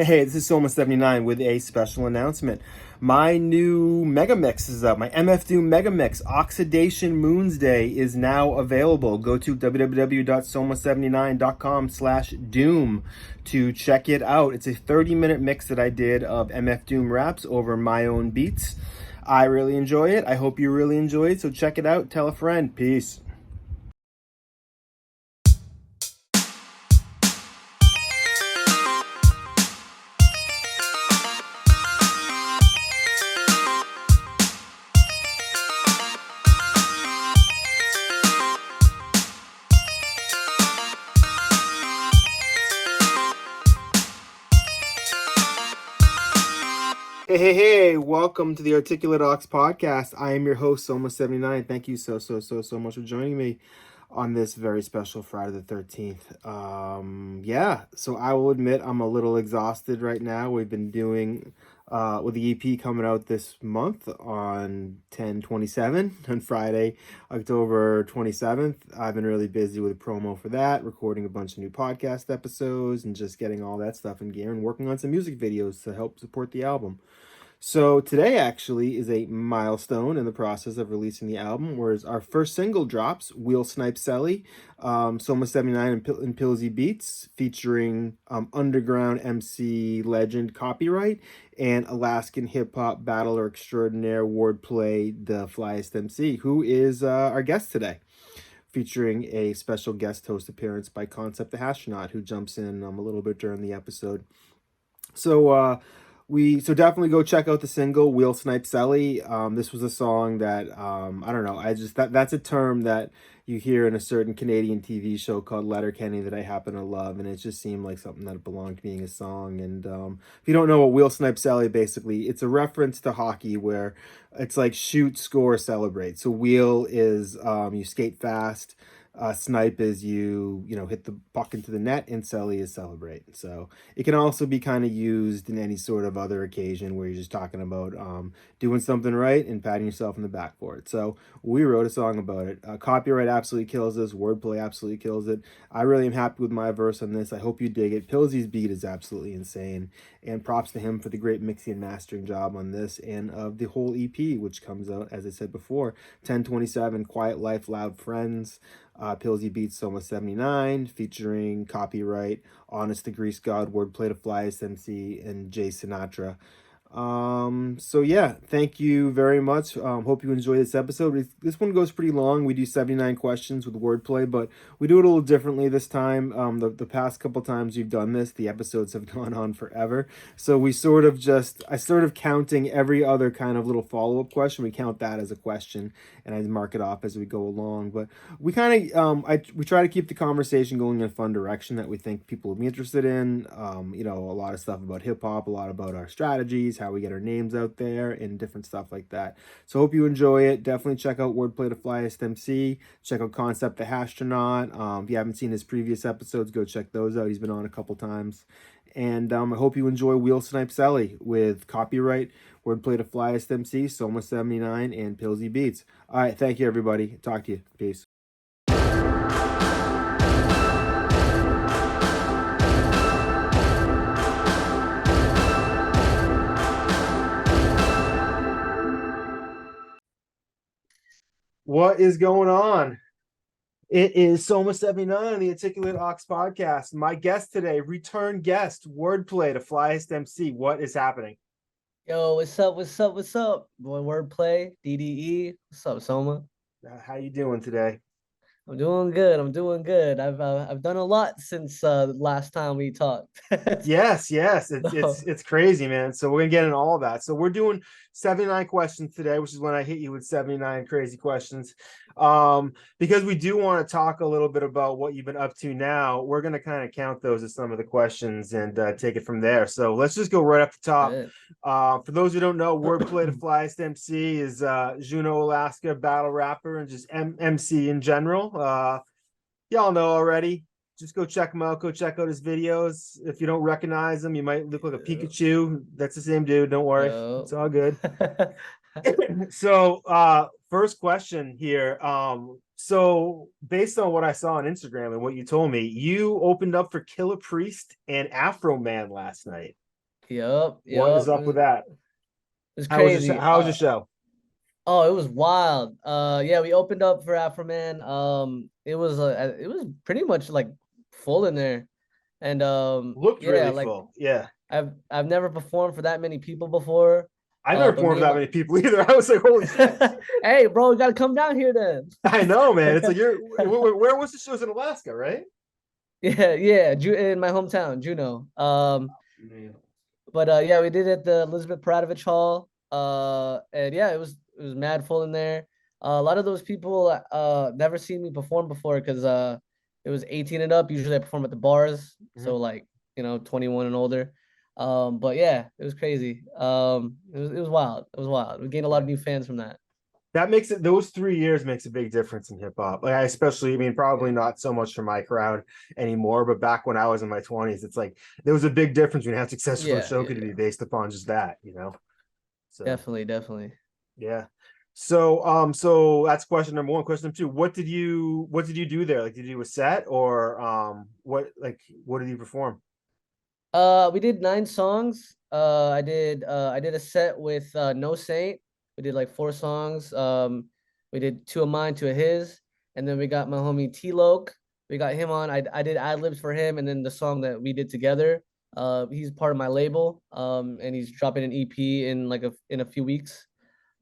Hey, this is Soma79 with a special announcement. My new Mega Mix is up. My MF Doom Mega Mix, Oxidation Moons Day, is now available. Go to www.soma79.com/doom to check it out. It's a 30-minute mix that I did of MF Doom raps over my own beats. I really enjoy it. I hope you really enjoy it. So check it out. Tell a friend. Peace. Hey, welcome to the Articulate Ox podcast. I am your host, Soma79. Thank you so much for joining me on this very special Friday the 13th. So I will admit I'm a little exhausted right now. We've been doing, with the EP coming out this month on 10/27, on Friday, October 27th. I've been really busy with promo for that, recording a bunch of new podcast episodes and just getting all that stuff in gear and working on some music videos to help support the album. So today actually is a milestone in the process of releasing the album, whereas our first single drops, We'll Snipe Celly, Soma79 and Pilze Beats, featuring underground MC legend Copywrite and Alaskan hip-hop battler extraordinaire Wordplay da Flyest MC, who is our guest today, featuring a special guest host appearance by Concept the Hashtronaut, who jumps in a little bit during the episode. So definitely go check out the single We'll Snipe Celly. This was a song that I don't know. That's a term that you hear in a certain Canadian TV show called Letterkenny that I happen to love, and it just seemed like something that belonged being a song. And if you don't know what We'll Snipe Celly, basically it's a reference to hockey where it's like shoot, score, celebrate. So wheel is you skate fast. Snipe is you hit the puck into the net, and Celly is celebrate. So it can also be kind of used in any sort of other occasion where you're just talking about doing something right and patting yourself in the back for it. So we wrote a song about it. Copyright absolutely kills this. Wordplay absolutely kills it. I really am happy with my verse on this. I hope you dig it. Pilzy's beat is absolutely insane, and props to him for the great mixing and mastering job on this and of the whole EP, which comes out, as I said before, 10/27, Quiet Life, Loud Friends. Pilze Beats, Soma79, featuring Copywrite, Honest the Grease God, Wordplay da Flyest MC, and Jay Sinatra. So yeah, thank you very much. Hope you enjoy this episode. This one goes pretty long. We do 79 questions with wordplay, but we do it a little differently this time. The past couple times we've done this, the episodes have gone on forever. So I sort of counting every other kind of little follow-up question. We count that as a question, and I mark it off as we go along. But we kind of, we try to keep the conversation going in a fun direction that we think people will be interested in. A lot of stuff about hip hop, a lot about our strategies, how we get our names out there, and different stuff like that. So hope you enjoy it. Definitely check out Wordplay da Flyest MC. Check out Concept the Hashtronaut. If you haven't seen his previous episodes, go check those out. He's been on a couple times. And I hope you enjoy We'll Snipe Celly with Copyright, Wordplay da Flyest MC, Soma79, and Pilze Beats. All right, thank you, everybody. Talk to you. Peace. What is going on? It is Soma79 on the Articulate Ox podcast. My guest today, return guest, Wordplay da Flyest MC. What is happening? Yo, what's up? Boy, Wordplay, DDE. What's up, Soma? How you doing today? I'm doing good. I've done a lot since the last time we talked. Yes. It's crazy, man. So we're gonna get into all of that. So we're doing 79 questions today, which is when I hit you with 79 crazy questions. Because we do want to talk a little bit about what you've been up to now. We're gonna kind of count those as some of the questions and take it from there. So let's just go right up the top. For those who don't know, Wordplay da Flyest MC is Juneau, Alaska battle rapper and just MC in general. Y'all know already. Just go check him out. Go check out his videos. If you don't recognize him, you might look like a Pikachu. That's the same dude. Don't worry. It's all good. So first question here. So based on what I saw on Instagram and what you told me, you opened up for Killer Priest and Afro Man last night. Yup, What is yup. up with that? It was How was crazy. how was your show? Oh, it was wild. Yeah, we opened up for Afroman. It was pretty much like full in there, and Looked yeah, really like full. Yeah. I've never performed for that many people before. I've never But performed me for and that my many people either. I was like, holy shit. hey, bro, you gotta come down here then. I know, man. It's like where was the shows in Alaska, right? Yeah, yeah, in my hometown, Juneau. But yeah, we did it at the Elizabeth Paradovich Hall. And yeah, it was mad full in there. A lot of those people never seen me perform before because it was 18 and up. Usually I perform at the bars, Mhm. so like 21 and older. But yeah, it was crazy. It was wild. It was wild. We gained a lot Yeah. of new fans from that. That makes it, those 3 years makes a big difference in hip hop. Like I especially, I mean, probably Yeah, not so much for my crowd anymore, but back when I was in my 20s, it's like there was a big difference between how successful a yeah, show yeah, could be yeah. based upon just that. So Definitely, definitely. yeah. So that's question number one. Question number two, what did you do there? Like did you do a set or what did you perform? We did 9 songs. I did a set with No Saint. We did like 4 songs. We did two of mine, two of his, and then we got my homie T Loke. We got him on. I did ad libs for him, and then the song that we did together. He's part of my label. And he's dropping an EP in a few weeks.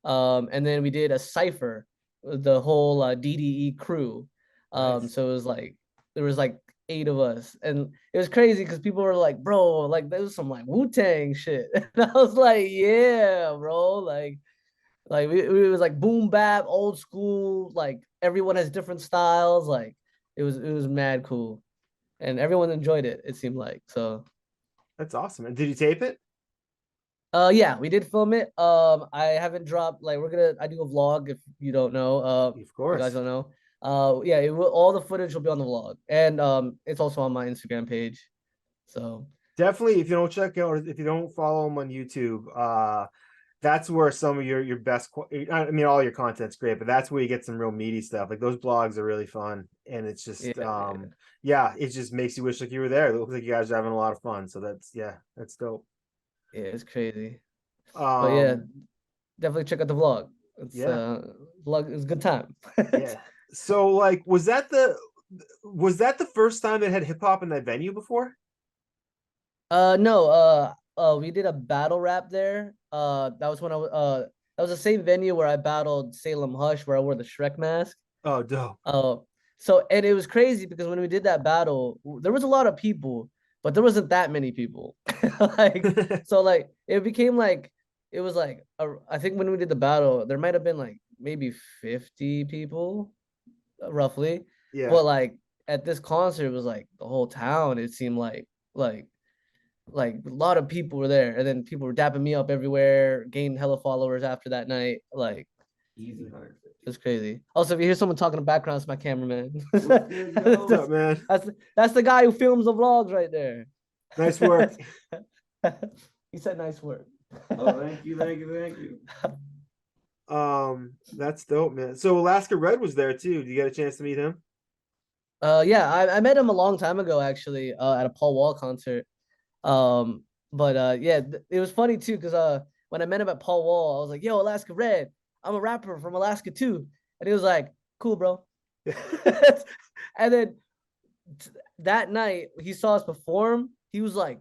And then we did a cipher, the whole DDE crew. Nice. So it was like there was like 8 of us, and it was crazy because people were like, "Bro, like there was some like Wu-Tang shit," and I was like, "Yeah, bro, like we was like boom bap, old school, like everyone has different styles, like it was mad cool, and everyone enjoyed it. It seemed like so." That's awesome. And did you tape it? Yeah, we did film it. I haven't dropped like I do a vlog if you don't know. Of If you guys course. don't know. Yeah, all the footage will be on the vlog. And it's also on my Instagram page. So Definitely, if you don't check out, or if you don't follow him on YouTube, that's where some of your best. I mean, all your content's great, but that's where you get some real meaty stuff. Like those blogs are really fun, and it's yeah, just, yeah, yeah, it just makes you wish like you were there. It looks like you guys are having a lot of fun. So that's dope. yeah, it's crazy. But yeah, Um, definitely check out the vlog. It's yeah, vlog is a good time. yeah. So like, was that the first time they had hip hop in that venue before? No, we did a battle rap there. That was when that was the same venue where I battled Salem Hush, where I wore the Shrek mask. Oh, dope. Oh, so and it was crazy because when we did that battle, there was a lot of people, but there wasn't that many people. Like, so like it became like it was like I think when we did the battle, there might have been like maybe 50 people, roughly. Yeah, But like at this concert, it was like the whole town. It seemed like like a lot of people were there, and then people were dapping me up everywhere, gained hella followers after that night. Like easy 150. It's crazy. Also, if you hear someone talking in the background, it's my cameraman. what's up, man? That's the guy who films the vlogs right there. Nice work. He said nice work. Oh, thank you, thank you, thank you. That's dope, man. So Alaska Red was there too. Did you get a chance to meet him? Yeah, I met him a long time ago actually, at a Paul Wall concert. But yeah, it was funny too because when I met him at Paul Wall, I was like, "Yo, Alaska Red, I'm a rapper from Alaska too," and he was like, "Cool, bro." And then that night he saw us perform. He was like,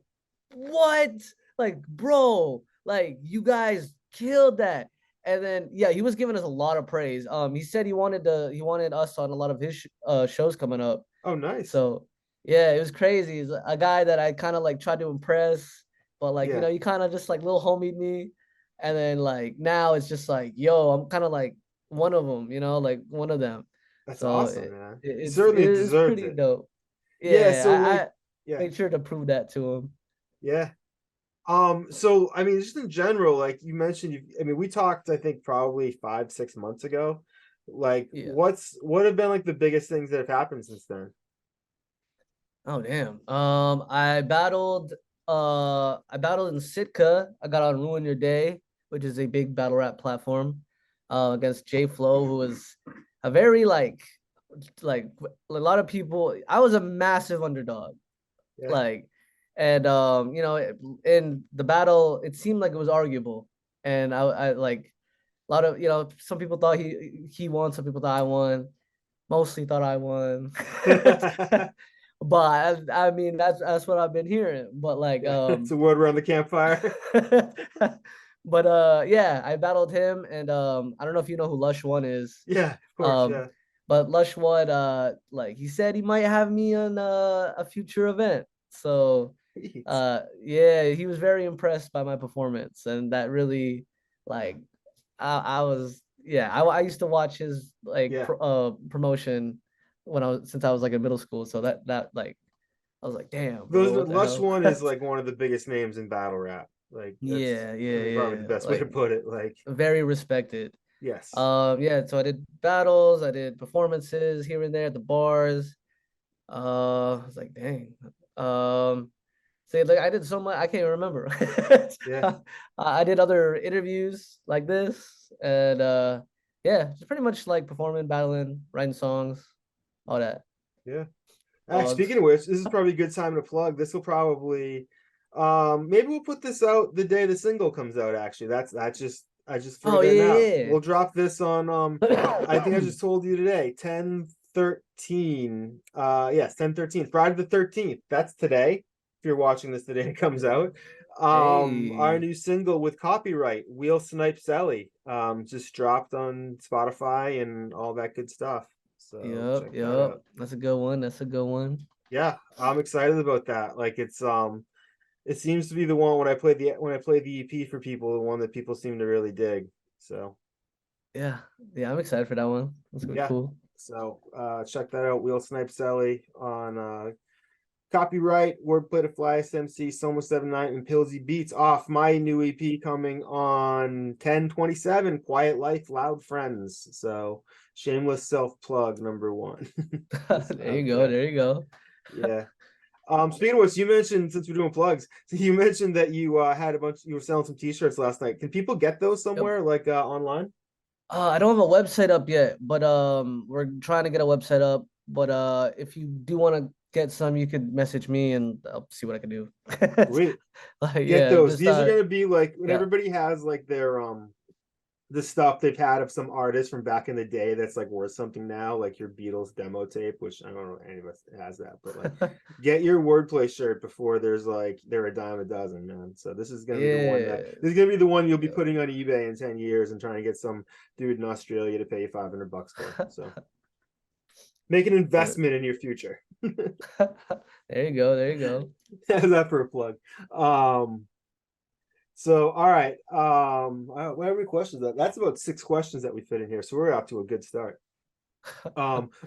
"What? Like, bro, like you guys killed that." And then yeah, he was giving us a lot of praise. He said he wanted us on a lot of his shows coming up. Oh, nice. So yeah, it was crazy. He's a guy that I kind of like tried to impress, but like Yeah, you kind of just like little homie me, and then like now it's just like yo, I'm kind of like one of them, like one of them. that's So awesome, man. He it's certainly it's deserves pretty it. dope. Yeah, Yeah, so I like, yeah, made sure to prove that to him. yeah. So I mean, just in general, like you mentioned, I mean, we talked, I think, probably 5, 6 months ago. Like, Yeah. what have been like the biggest things that have happened since then? Oh damn. I battled in Sitka. I got on Ruin Your Day, which is a big battle rap platform, against J Flow, who was a very like a lot of people. I was a massive underdog. Yeah, Like And you know, in the battle, it seemed like it was arguable, and I like a lot of, you know, some people thought he won, some people thought I won, mostly thought I won. But I mean, that's what I've been hearing. But like, It's a word around the campfire. but yeah, I battled him, and I don't know if you know who Lush One is. Yeah, of course, yeah. But Lush One, like he said he might have me on a future event. So yeah, he was very impressed by my performance, and that really, like, I was, yeah, I used to watch his like Yeah. promotion when since I was like in middle school. So that like I was like, damn, bro, Those what the Lush hell? One is like one of the biggest names in battle rap. Like that's Yeah, I mean, probably yeah, the best way to like put it. Like, very respected. yes. Yeah, so I did battles, I did performances here and there at the bars. I was like, dang. So like I did so much, I can't even remember. Yeah. I did other interviews like this, and yeah, just pretty much like performing, battling, writing songs, all that. Yeah. Speaking Blogs. of which, this is probably a good time to plug. This will probably maybe we'll put this out the day the single comes out, actually. That's just I just Oh figured that out. yeah, We'll drop this on I think I yeah. just told you today, 10/13. Yes, 10/13. Friday the 13th. That's today. If you're watching this the day it comes out. Our Hey. new single with Copywrite, Wheel Snipe Celly, just dropped on Spotify and all that good stuff. So Yep, check that yep. out. That's a good one. That's a good one. Yeah, I'm excited about that. Like it seems to be the one when I play the EP for people, the one that people seem to really dig. So Yeah, yeah, I'm excited for that one. That's gonna be yeah. cool. So check that out. Wheel Snipe Celly on Copyright, Wordplay da Flyest MC, Soma79 and Pilze Beats off my new EP coming on 10/27, Quiet Life, Loud Friends. So shameless self-plug number one. There you Out go. there. There you go. Yeah. Speaking of which, you mentioned, since we're doing plugs, so you mentioned that you had you were selling some t-shirts last night. Can people get those Yep. somewhere, like online? I don't have a website up yet, but we're trying to get a website up. But if you do want to get some, you could message me and I'll see what I can do. Sweet. Like, Get yeah, those. just These are gonna be like when yeah. everybody has like their the stuff they've had of some artist from back in the day that's like worth something now, like your Beatles demo tape, which I don't know if any of us has that, but like get your Wordplay shirt before they're a dime a dozen, man. So this is gonna be the one Yeah. this is gonna be the one you'll be Yeah. putting on eBay in 10 years and trying to get some dude in Australia to pay you $500 for. So make an investment in your future. There you go. There you go. How's that for a plug? So all right. How many questions? That's about 6 questions that we fit in here. So we're off to a good start.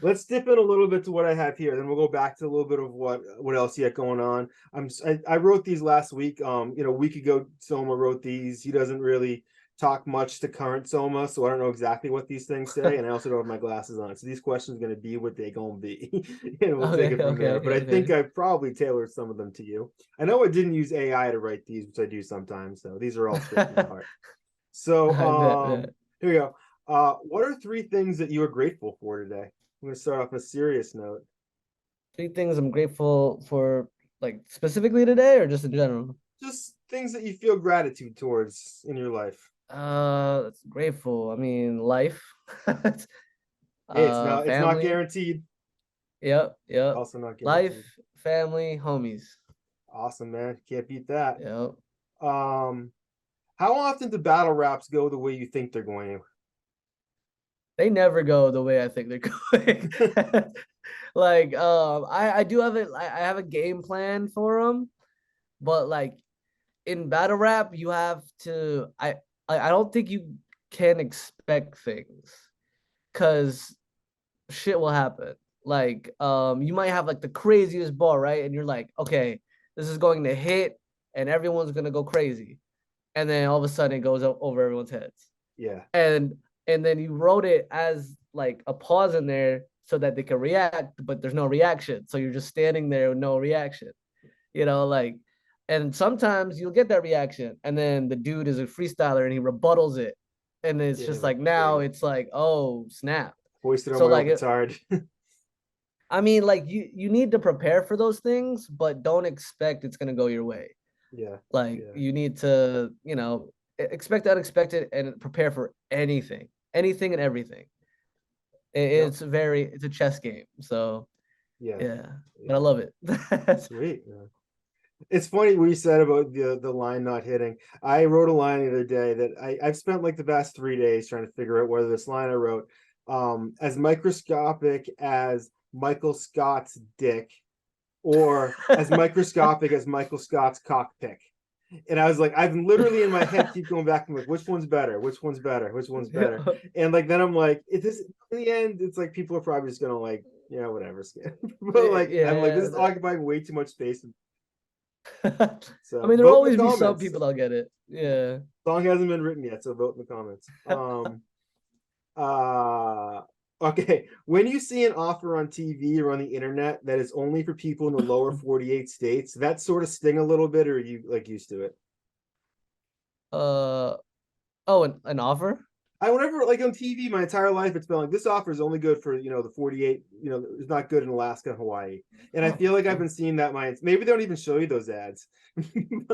Let's dip in a little bit to what I have here, then we'll go back to a little bit of what else you got going on. I wrote these last week. A week ago Soma wrote these. He doesn't really talk much to current Soma, so I don't know exactly what these things say, and I also don't have my glasses on, so these questions are going to be what they gonna be. And we'll take Okay. it from Okay. there. But I think Okay. I probably tailored some of them to you. I know I didn't use AI to write these, which I do sometimes, so these are all straight from the Okay. heart. So I bet. here we go. What are 3 things that you are grateful for today? I'm going to start off on a serious note. 3 things I'm grateful for, like specifically today or just in general? Just things that you feel gratitude towards in your life. That's grateful. I mean, life. Hey, it's not Family. guaranteed. Yep, yep. Also not Life, guaranteed. family, homies. Awesome, man. Can't beat that. Yep. Um, how often do battle raps go the way you think they're going They never go the way I think they're going. to? Like, I do have it. I have a game plan for them, but like in battle rap, you have to. I don't think you can expect things because shit will happen. Like, you might have like the craziest bar, right? And you're like, okay, this is going to hit, and everyone's gonna go crazy, and then all of a sudden it goes over everyone's heads. Yeah. And then you wrote it as like a pause in there so that they can react, but there's no reaction. So you're just standing there with no reaction. Like, and sometimes you'll get that reaction, and then the dude is a freestyler and he rebuttals it. And it's Yeah, just like now it's like, oh, snap. hoisted on So my own like petard. I mean, like you need to prepare for those things, but don't expect it's gonna go your way. Yeah. Like Yeah. you need to, expect the unexpected and prepare for anything, anything and everything. Yep. It's a chess game. So Yeah. yeah, but I Yeah. love it. Sweet. Yeah. It's funny what you said about the line not hitting. I wrote a line the other day that I've spent like the past 3 days trying to figure out whether this line I wrote, as microscopic as Michael Scott's dick, or as microscopic as Michael Scott's cockpick. And I was like, I've literally in my head keep going back and like, which one's better? Which one's better? Which one's better? And like then I'm like, it is in the end, it's like people are probably just gonna like, yeah, whatever. But like I'm like, this is Yeah. occupying way too much space. So I mean, there'll vote in always the be some comments. people that'll get it. Yeah. Song hasn't been written yet, so vote in the comments. Okay. When you see an offer on TV or on the internet that is only for people in the lower 48 states, that sort of sting a little bit, or are you like used to it? Oh, an offer? I whenever like on TV my entire life it's been like this offer is only good for the 48, it's not good in Alaska and Hawaii. And I feel like I've been seeing that maybe they don't even show you those ads.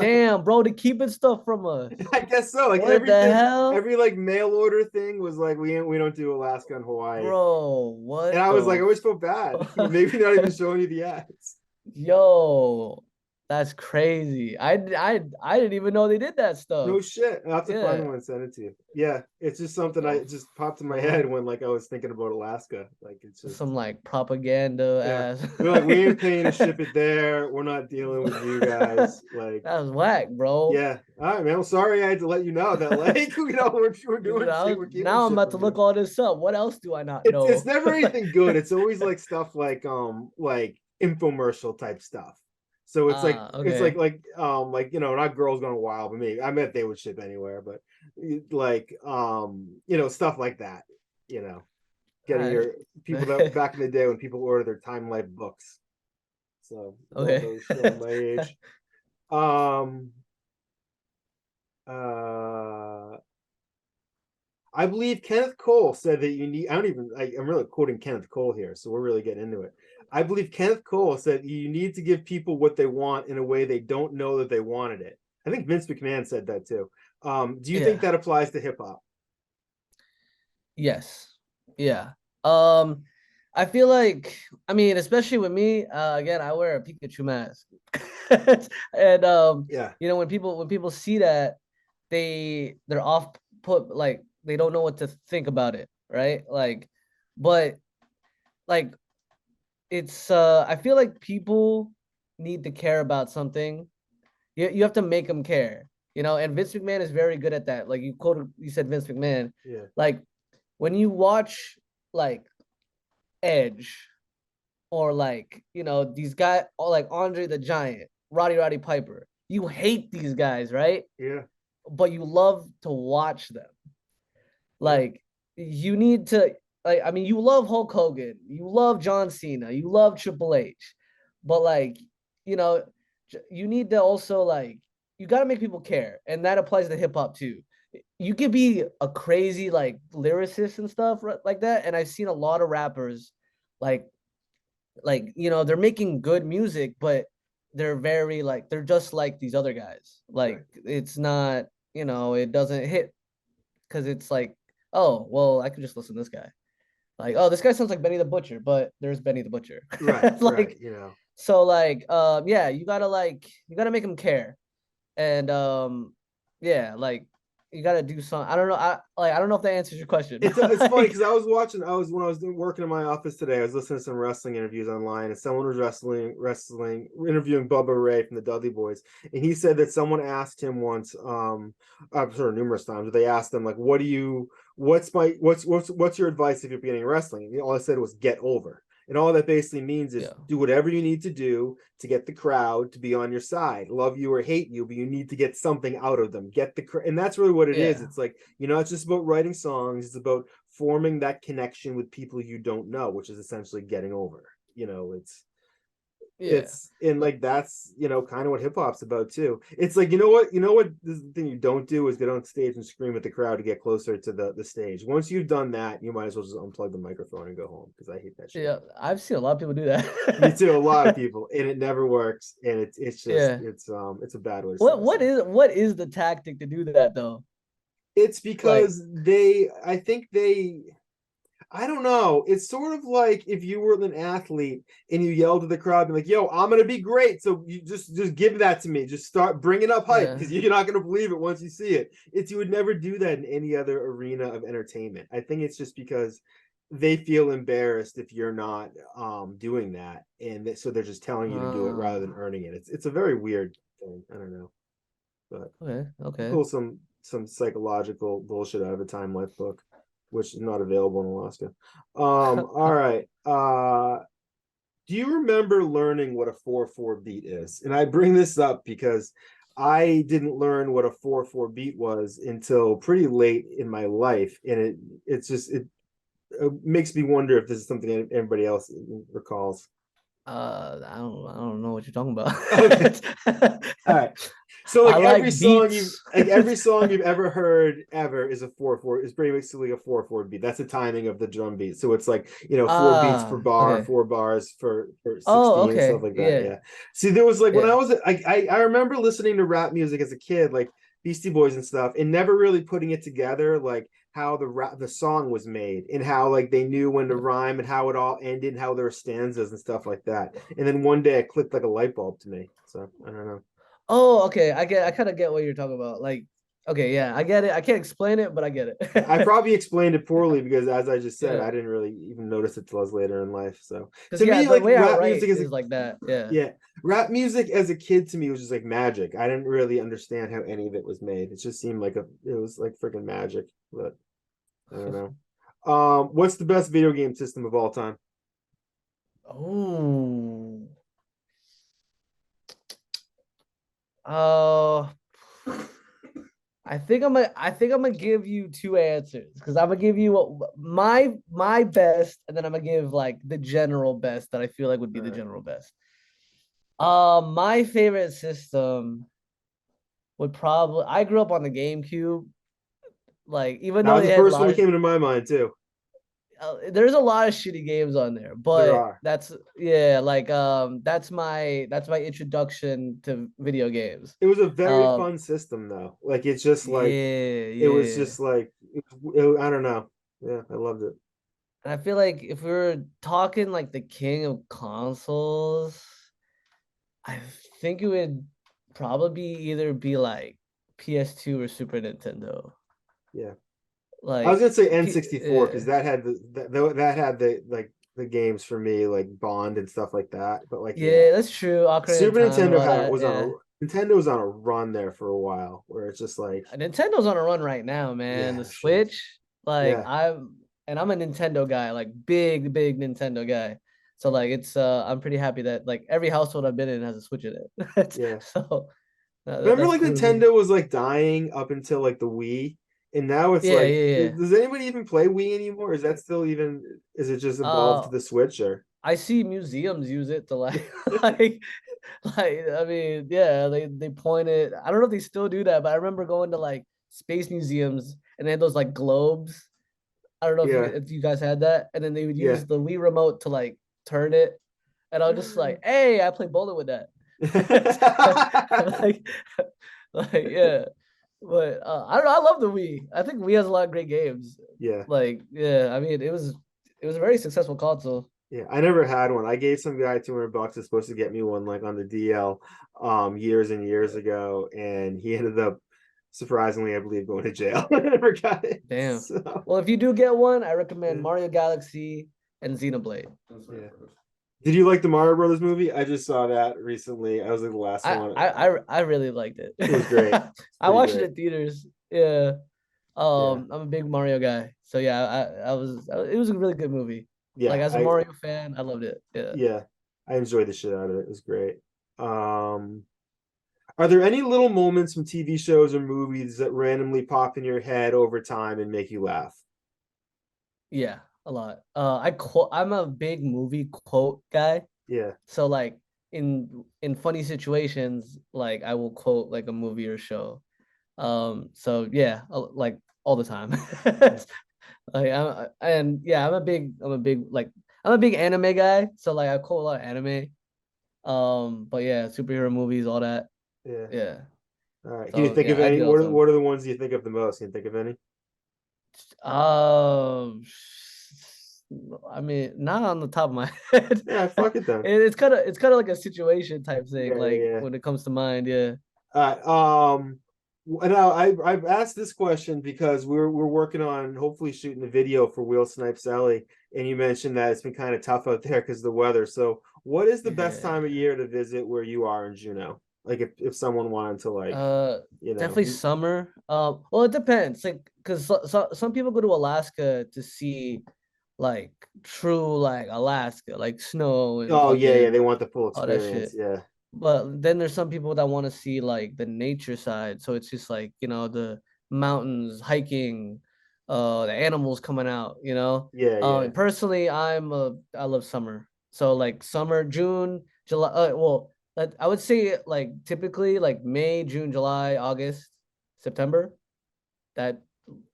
Damn, bro, to keeping stuff from us. I guess so. Like What the everything, hell? every like mail order thing was like we don't do Alaska and Hawaii. Bro, what And I was like, I the always felt bad. Maybe not even showing you the ads. Yo, that's crazy. I didn't even know they did that stuff. No shit. I'll have to find Yeah. one and send it to you. Yeah, it's just something The it just popped in my fuck? head when like I was thinking about Alaska. Like it's just Some like propaganda yeah. ass. We're like, we ain't paying to ship it there. We're not dealing with you guys. Like, That was whack, bro. yeah. All right, man. Well, sorry I had to let you know that like we're doing we're keeping Now I'm about to shipping, look man. all this up. What else do I not It's know? never anything good. It's always like stuff like infomercial type stuff. So it's like Okay. not Girls Gone Wild, but maybe I meant they would ship anywhere, but like stuff like that, All getting right. your people that back in the day when people order their Time Life books. So Okay. those showing my age. Um I believe Kenneth Cole said that you need, I'm really quoting Kenneth Cole here, so we're really getting into it. I believe Kenneth Cole said you need to give people what they want in a way they don't know that they wanted it. I think Vince McMahon said that too. Do you think Yeah. that applies to hip hop? Yes. Yeah. Um, I feel like, I mean, especially with me, again, I wear a Pikachu mask. And Yeah. when people see that, they're off put, like they don't know what to think about it, right? But like it's I feel like people need to care about something. You have to make them care, and Vince McMahon is very good at that. Like you said Vince McMahon. Yeah. Like when you watch like Edge or like these guys like Andre the Giant, Roddy Piper, you hate these guys, right? Yeah. But you love to watch them. Yeah. Like you need to like I mean you love Hulk Hogan, you love John Cena, you love Triple H, but like you know you need to also like you got to make people care, and that applies to hip hop too. You could be a crazy like lyricist and stuff like that, and I've seen a lot of rappers like they're making good music, but they're very like they're just like these other guys. Like it's not it doesn't hit because it's like, oh, well, I could just listen to this guy. Like, oh, this guy sounds like Benny the Butcher, but there's Benny the Butcher. Right. Like, Right. so like, yeah, you gotta make them care. And yeah, like you gotta do something. I don't know. I don't know if that answers your question. It's funny because when I was working in my office today, I was listening to some wrestling interviews online, and someone was wrestling interviewing Bubba Ray from the Dudley Boys, and he said that someone asked him once, I'm sure numerous times, they asked him like, what's your advice if you're beginning wrestling? And all I said was get over. And all that basically means is Yeah. do whatever you need to do to get the crowd to be on your side, love you or hate you, but you need to get something out of them. And that's really what it is. Yeah. It's like, it's just about writing songs. It's about forming that connection with people you don't know, which is essentially getting over. It's Yeah. like that's kind of what hip hop's about too. It's like you know what this is the thing you don't do is get on stage and scream at the crowd to get closer to the stage. Once you've done that, you might as well just unplug the microphone and go home because I hate that shit. Yeah, I've seen a lot of people do Me that. too, a lot of people, and it never works, and it's just Yeah. it's a bad way to What start a what song. is what is the tactic to do that though? It's Like, because I think I don't know. It's sort of like if you were an athlete and you yelled to the crowd, and like, "Yo, I'm gonna be great." So you just give that to me. Just start bringing up hype yeah. because you're not gonna believe it once you see it. You would never do that in any other arena of entertainment. I think it's just because they feel embarrassed if you're not doing that, and so they're just telling you to do it rather than earning it. It's a very weird thing. I don't know, but Okay. pull some psychological bullshit out of a Time Life book, which is not available in Alaska. All right. Do you remember learning what a 4/4 beat is? And I bring this up because I didn't learn what a 4/4 beat was until pretty late in my life, and it makes me wonder if this is something anybody else recalls. I don't know what you're talking about. Okay. All right. So I like like beats. every song you've ever heard ever is a 4/4 is pretty basically a 4/4 beat. That's the timing of the drum beat. So it's like, 4 beats per bar, Okay. 4 bars for Oh, 16, stuff okay. like that. Yeah. Yeah. See, there was like when I Yeah. was I remember listening to rap music as a kid, like Beastie Boys and stuff, and never really putting it together, like how the song was made and how like they knew when to rhyme and how it all ended and how there were stanzas and stuff like that. And then one day it clicked like a light bulb to me. So I don't know. Oh, okay. I kind of get what you're talking about. Like, okay, yeah, I get it. I can't explain it, but I get I it. probably explained it poorly because, as I just said, Yeah. I didn't really even notice it till I was later in life. So Because to yeah, me, the like way I write is like that. Yeah. rap music as a kid to me was just like magic. I didn't really understand how any of it was made. It just seemed like it was like freaking magic. But I don't know. What's the best video game system of all time? Oh. Oh. I think I'm gonna give you two answers because I'm gonna give you my best, and then I'm gonna give like the general best that I feel like would be All the right. general best. My favorite system would probably I grew up on the GameCube. Like even That though was they the had a first one lot that of came into my mind too. there's a lot of shitty games on there, There but are. that's that's my introduction to video games. It was a very Um, fun system though. Like it's just like yeah, it was yeah. just like I don't know. Yeah, I loved it. And I feel like if we were talking like the king of consoles, I think it would probably either be like PS2 or Super Nintendo. Yeah. I was Like, gonna say N64 because yeah, that had that had the like the games for me like Bond and stuff like that. But like yeah, yeah, that's true. Ocarina of Super Time and Nintendo all that. Yeah, Nintendo was on a run there for a while where it's just like Nintendo's on a run right now, man. The yeah shit Switch, like yeah I'm a Nintendo guy, like big Nintendo guy. So like I'm pretty happy that like every household I've been in has a Switch in it. yeah. So Remember that's like cool to me. Nintendo was like dying up until like the Wii, and now it's Yeah, like yeah, yeah. does anybody even play Wii anymore? Is that still even is it just evolved to Uh, the Switch or I see museums use it to like like I mean, yeah, they point it. I don't know if they still do that, but I remember going to like space museums and they had those like globes. I don't know if you yeah if you guys had that, and then they would yeah. use the Wii remote to like turn it, and I was just like, "Hey, I play bowling with that." like, like yeah, but I don't know. I love the Wii. I think Wii has a lot of great games. Yeah. Like, yeah, I mean, it was a very successful console. Yeah, I never had one. I gave some guy $200 that's supposed to get me one like on the DL years and years ago, and he ended up surprisingly, I believe, going to jail. I never got it. Damn. So Well, if you do get one, I recommend yeah. Mario Galaxy and Xenoblade. Yeah. Did you like the Mario Brothers movie? I just saw that recently. I was like the last I one. I I, I really liked it. It was great. It's I pretty watched it great. in theaters. Yeah. Yeah. I'm a big Mario guy. So yeah, it was a really good movie. Like Yeah. as a Mario fan, I loved it. Yeah. Yeah. I enjoyed the shit out of it. It was great. Um are there any little moments from TV shows or movies that randomly pop in your head over time and make you laugh? Yeah, a lot. I'm a big movie quote guy. Yeah. So like in funny situations, like I will quote like a movie or show. So yeah, like all the time. Like I'm a big anime guy, so like I quote a lot of anime. But yeah, superhero movies, all that. Yeah. Yeah. All right. Can you So think yeah, of I any? do all the time. What are the ones you think of the most? Can you think of any? Um, I mean, not on the top of my head. Yeah, fuck it then. It's kind of like a situation type thing, Yeah, like yeah, when it comes to mind. Yeah. yeah. Now I've asked this question because we're working on hopefully shooting a video for Will Snipe Celly, and you mentioned that it's been kind of tough out there because of the weather. So, what is the best Yeah. time of year to visit where you are in Juneau? Like, if someone wanted to, like, Uh, you know, Definitely summer. Well, it depends. Like, cause some people go to Alaska to see like true like Alaska, like snow and oh yeah, yeah, they fucking want the full all that experience. shit. Yeah, But then there's some people that want to see like the nature side. So it's just like, the mountains, hiking, the animals coming out, you know. yeah, yeah. Personally, I love summer. So like summer, June, July, I would say like typically like May, June, July, August, September. That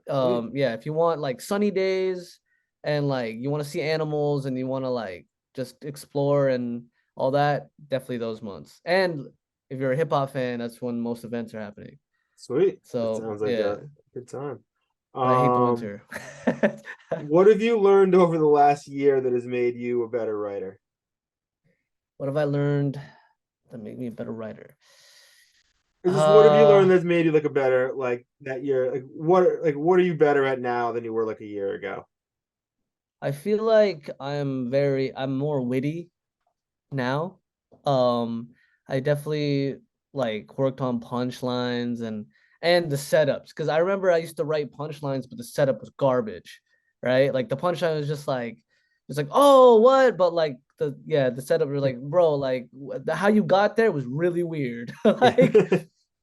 Sweet. yeah, if you want like sunny days and like you want to see animals and you want to like just explore and all that, definitely those months. And if you're a hip hop fan, that's when most events are happening. Sweet. That So sounds like yeah, a good time. but I hate the Um, winter. what have you learned over the last year that has made you a better writer? What have I learned that make me a better writer? Or just what have you learned Uh, that's made you like a better like that year? What are you better at now than you were like a year ago? I feel like I'm more witty now. Um, I definitely like worked on punchlines and the setups because I remember I used to write punchlines, but the setup was garbage, right? Like the punchline was just like it's like oh what, but like the setup was like bro like how you got there was really weird, like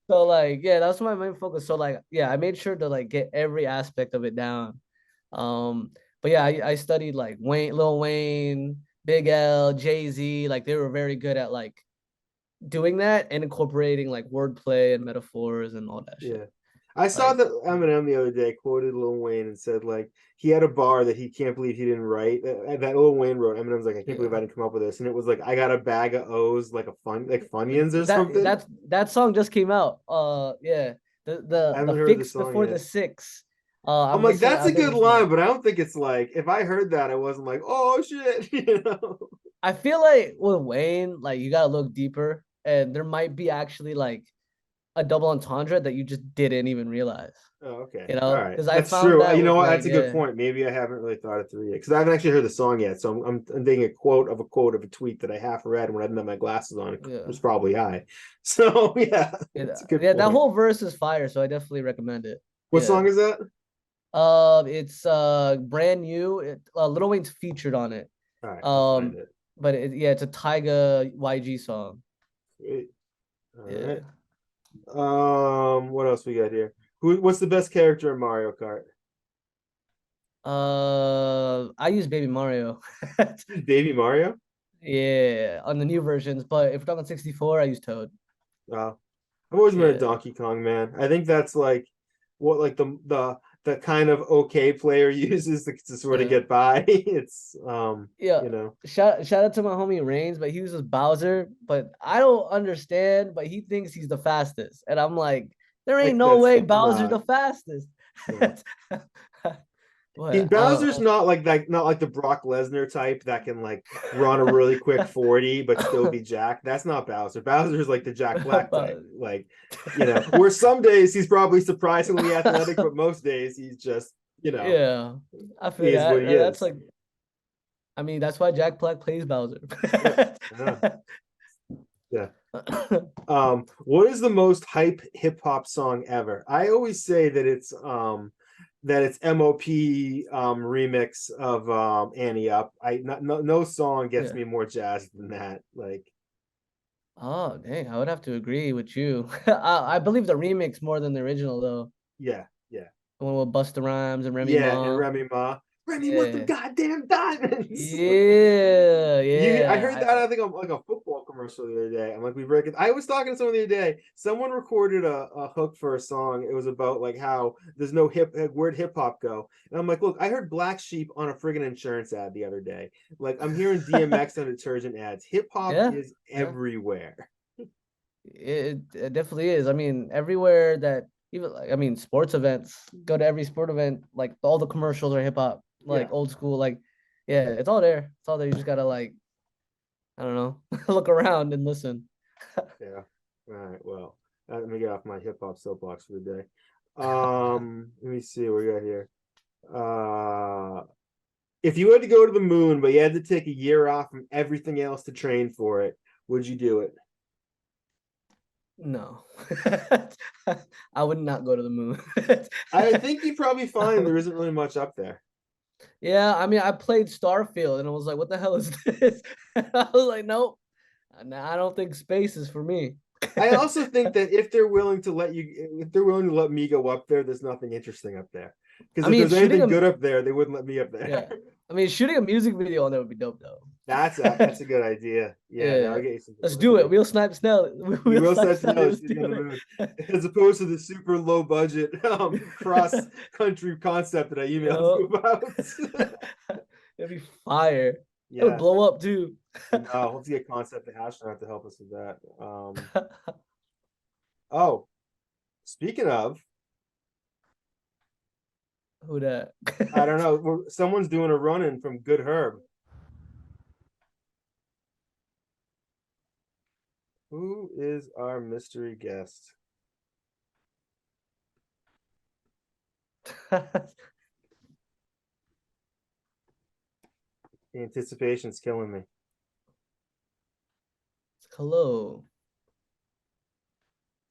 so like yeah that was my main focus. So like yeah I made sure to like get every aspect of it down. Um, but yeah, I studied like Lil Wayne, Big L, Jay-Z, like they were very good at like doing that and incorporating like wordplay and metaphors and all that shit. Yeah. I saw Like, that Eminem the other day quoted Lil Wayne and said like he had a bar that he can't believe he didn't write. That Lil Wayne wrote. Eminem's like, I can't believe yeah. I didn't come up with this. And it was like I got a bag of O's like a fun like Funyuns or That something. that song just came out. Yeah. I The haven't heard the fix song before yet. the six. I'm like, that's a I've been good listening. line, but I don't think it's like if I heard that, I wasn't like, oh shit, you know. I feel like with Wayne, like you gotta look deeper and there might be actually like a double entendre that you just didn't even realize. Oh, okay. You All know, right. because I That's found true. that You know with what? like That's a good yeah, point. Maybe I haven't really thought it through yet because I haven't actually heard the song yet. So I'm thinking a quote of a tweet that I half read when I didn't have my glasses on. It yeah, was probably high. So yeah, yeah, it's a good yeah. That point. whole verse is fire, so I definitely recommend it. What Yeah. song is that? It's brand new. Lil Wayne's featured on it. All right, I'll find Um, it. but yeah, it's a Tyga YG song. Sweet. All right. Yeah. What else we got here? What's the best character in Mario Kart? I use Baby Mario. Baby Mario? Yeah, on the new versions, but if we're talking 64, I use Toad. Wow. I've always been a Yeah. Donkey Kong man. I think that's like what like the kind of okay player uses to sort of Yeah. get by. It's Yeah. you know, Shout out to my homie Reigns, but he uses Bowser, but I don't understand, but he thinks he's the fastest. And I'm like, there ain't like no that's way Bowser's not the fastest. no. But Bowser's not like that, not like the Brock Lesnar type that can like run a really quick 40 but still be Jack. That's not Bowser. Bowser's like the Jack Black type. Like, where some days he's probably surprisingly athletic, but most days he's just, yeah, I he feel is what that. he That's is. like, I mean, that's why Jack Black plays Bowser. Yeah. Yeah. Yeah. What is the most hype hip hop song ever? I always say that it's MOP remix of Annie Up. No song gets Yeah. me more jazzed than that. Like, Oh, dang, I would have to agree with you. I believe the remix more than the original though. yeah, yeah. The one with Busta Rhymes and Remy Yeah, and Ma. Remy Ma. Remy want them Yeah. goddamn diamonds. Yeah, I yeah. heard that I think on like a football commercial the other day. I'm like, I was talking to someone the other day. Someone recorded a hook for a song. It was about like how there's no where'd hip hop go? And I'm like, look, I heard Black Sheep on a friggin' insurance ad the other day. Like I'm hearing DMX on detergent ads. Hip hop is everywhere. It definitely is. I mean, everywhere that even like, I mean, sports events, go to every sport event, like all the commercials are hip hop, like old school, like it's all there. It's all there. You just gotta like, I don't know, look around and listen. Yeah. All right. Well, let me get off my hip hop soapbox for the day. Let me see what we got here. If you had to go to the moon, but you had to take a year off from everything else to train for it, would you do it? No, I would not go to the moon. I think you'd probably find there isn't really much up there. Yeah, I mean, I played Starfield and I was like, what the hell is this? I was like, nope, I don't think space is for me. I also think that if they're willing to let me go up there, there's nothing interesting up there. Because if there's anything good up there, they wouldn't let me up there. Yeah. I mean, shooting a music video on there would be dope, though. That's a good idea. Yeah. I'll get you some. Let's do it. We'll snipe Snell. We'll snipe Snell as opposed to the super low budget cross country concept that I emailed you about. It'd be fire. Yeah. It would blow up too. No, let's get Concept the Hashtronaut to help us with that. Oh, speaking of. Who that? I don't know. Someone's doing a run-in from Good Herb. Who is our mystery guest? The anticipation's killing me. Hello.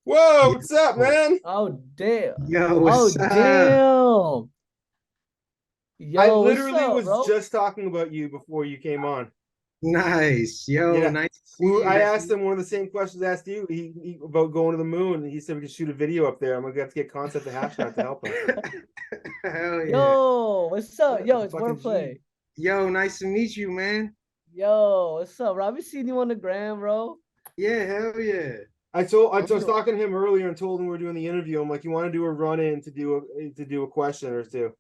Whoa, what's up, man? Oh, damn. Yo, what's up? Damn. Yo, I literally up, was bro? just talking about you before you came on. Nice. Yo, nice to see you. I asked him one of the same questions I asked you he about going to the moon. And he said we could shoot a video up there. I'm going to have to get Concept the Hashtronaut to help us. Hell yeah. Yo, what's up? Yo, it's Wordplay. Yo, nice to meet you, man. Yo, what's up, bro? I've been seeing you on the gram, bro. Yeah, hell yeah. I was talking to him earlier and told him we were doing the interview. I'm like, you want to do a run-in to do a question or two?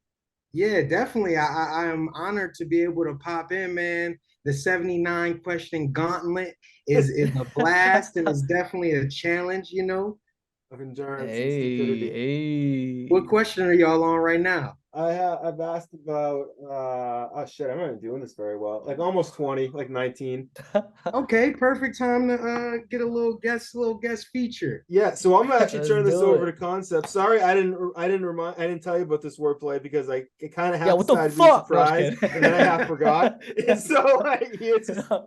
Yeah, definitely. I am honored to be able to pop in, man. The 79 question gauntlet is a blast and it's definitely a challenge, you know. Of endurance and stupidity. Hey. What question are y'all on right now? I've asked about oh shit, I'm not doing this very well. Like almost 20, like 19. Okay, perfect time to get a little guest feature. Yeah, so I'm actually turning this over to Concept. Sorry, I didn't tell you about this wordplay because it kind of happened. What the fuck? Surprise, and then I half forgot. And so I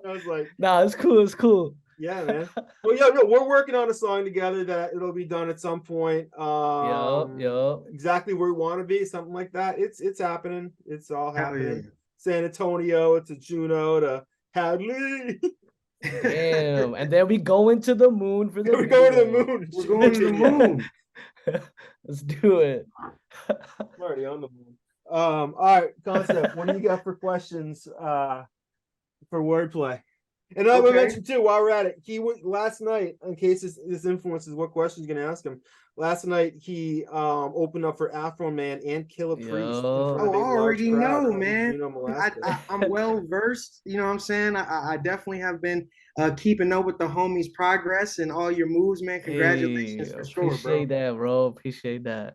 was like, nah, it's cool. It's cool. Yeah, man. Well, yeah, no, we're working on a song together that it'll be done at some point. Yup. Exactly where we want to be, something like that. It's happening. It's all happening. Yeah. San Antonio to Juneau to Hadley. Damn. And then we go into the moon for the We're going to the moon. We're going to the moon. Let's do it. I'm already on the moon. All right, Concept. What do you got for questions for wordplay? And I would mention too, while we're at it, last night, in case this influences what questions you're gonna ask him. Last night he opened up for Afro Man and Killer Priest. Oh, I already know, man. I'm well versed. You know what I'm saying? I definitely have been keeping up with the homies' progress and all your moves, man. Congratulations for sure, bro. Appreciate that, bro. Appreciate that.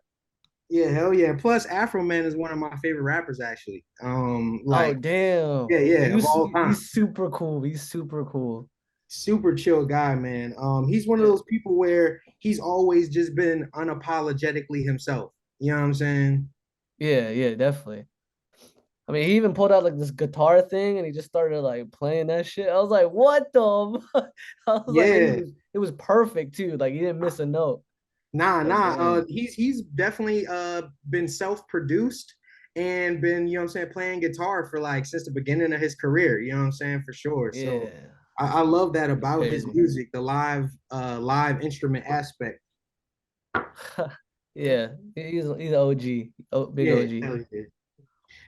Yeah, hell yeah. Plus, Afro Man is one of my favorite rappers, actually. Oh damn. Yeah, of all time. He's super cool. Super chill guy, man. He's one of those people where he's always just been unapologetically himself. You know what I'm saying? Yeah, definitely. I mean, he even pulled out like this guitar thing and he just started like playing that shit. I was like, what the fuck? Like, it was perfect too. Like he didn't miss a note. Nah. He's definitely been self-produced and been, you know what I'm saying, playing guitar for like since the beginning of his career, you know what I'm saying, for sure. Yeah. So I love that about his music, the live instrument aspect. Yeah, he's OG, big OG.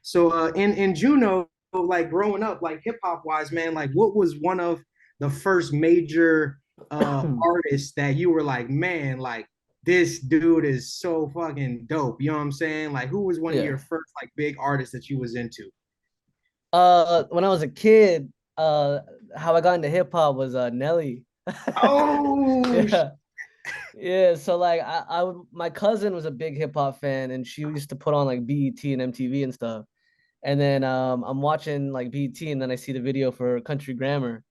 So in Juneau, like growing up, like hip hop wise, man, like what was one of the first major artist that you were like, man, like this dude is so fucking dope. You know what I'm saying? Like, who was one of your first like big artists that you was into? When I was a kid, how I got into hip hop was Nelly. Oh, yeah. Yeah, so like my cousin was a big hip hop fan, and she used to put on like BET and MTV and stuff. And then I'm watching like BET, and then I see the video for Country Grammar,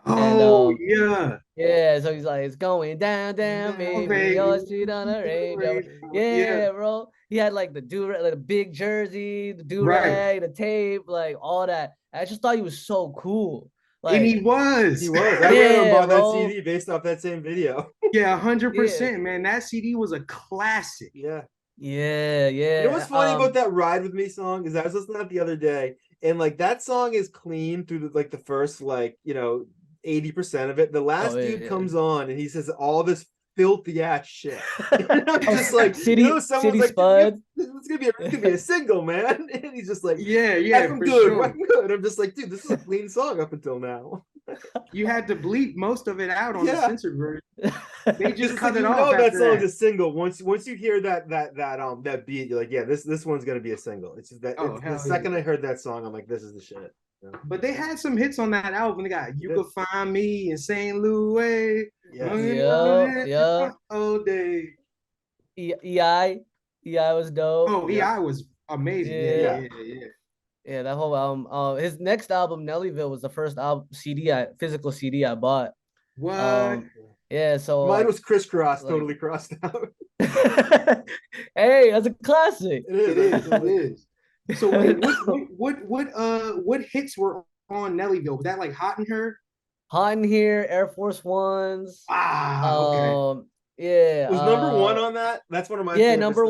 and oh yeah. yeah, so he's like, it's going down, down, baby, Baby. your street on a Range Rover. Yeah, Yeah, bro. He had like the like the big jersey, the right. do-rag, the tape, like all that. I just thought he was so cool. And Like, He was. I ran and yeah, bought that bro. CD based off that same video. Yeah, Yeah, 100%, man. That CD was a classic. Yeah. yeah, You know yeah. what's funny about that Ride With Me song is I was listening to that the other day, and like that song is clean through like the first like, 80% of it. The last Oh, yeah, dude yeah. comes on and he says all this filthy ass shit. And I'm Oh, just like, City someone's like, Spud. it's gonna be a single, man. And he's just like, Yeah, I'm for good, sure. I'm good. I'm just like, dude, this is a clean song up until now. You had to bleep most of it out on the Yeah. censored version. They just It's cut like, it off that after song's that. a single. Once you hear that beat, you're like, yeah, this one's gonna be a single. It's just that Oh, the hell second yeah. I heard that song, I'm like, this is the shit. Yeah. But they had some hits on that album. They got You Yeah. Could Find Me in St. Louis. Yes. Yeah. All day. EI was dope. Oh, Yeah. EI was amazing. Yeah. Yeah. Yeah, that whole album. His next album, Nellyville, was the first album physical CD I bought. What? Yeah, so Mine like, was crisscross, like totally crossed out. hey, that's a classic. It is. So wait, what hits were on Nellyville? Was that like Hot in Her? Hot in Here, Air Force Ones. Okay. Yeah. Was number one on that? That's one of my yeah, favorites. number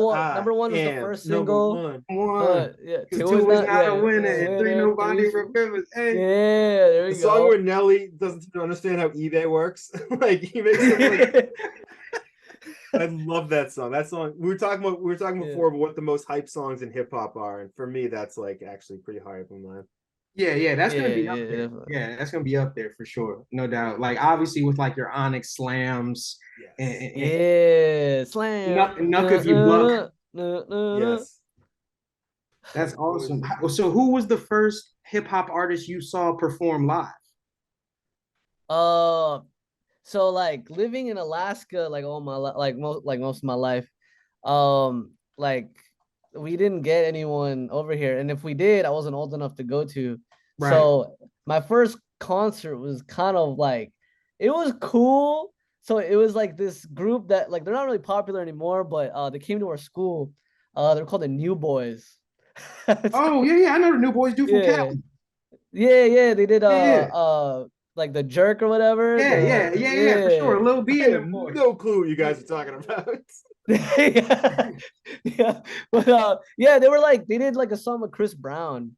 one was the first number single. one. Yeah, Because two is two is not. not Yeah, a winner, and three winner, nobody three. remembers. Hey. Yeah, there The you song go. where Nelly doesn't understand how eBay works. Like he makes it like I love that song. That song we were talking before about what the most hype songs in hip hop are, and for me, that's like actually pretty high up in mine. Yeah, that's gonna be up yeah, there. definitely. Yeah, that's gonna be up there for sure, no doubt. Like obviously with like your Onyx slams, Yes. Yeah, slam. Knuck if you buck. Yes. That's awesome. So who was the first hip hop artist you saw perform live? So like living in Alaska, like all my most of my life, like we didn't get anyone over here, and if we did, I wasn't old enough to go to. Right. So my first concert was kind of like, it was cool. So it was like this group that like they're not really popular anymore, but they came to our school. They're called the New Boys. Oh yeah, I know the New Boys do from Yeah. Cali. Yeah, they did Yeah. like the Jerk or whatever. Yeah, for sure. A little B I in have them boys. no clue what you guys are talking about. yeah. But yeah, they did like a song with Chris Brown.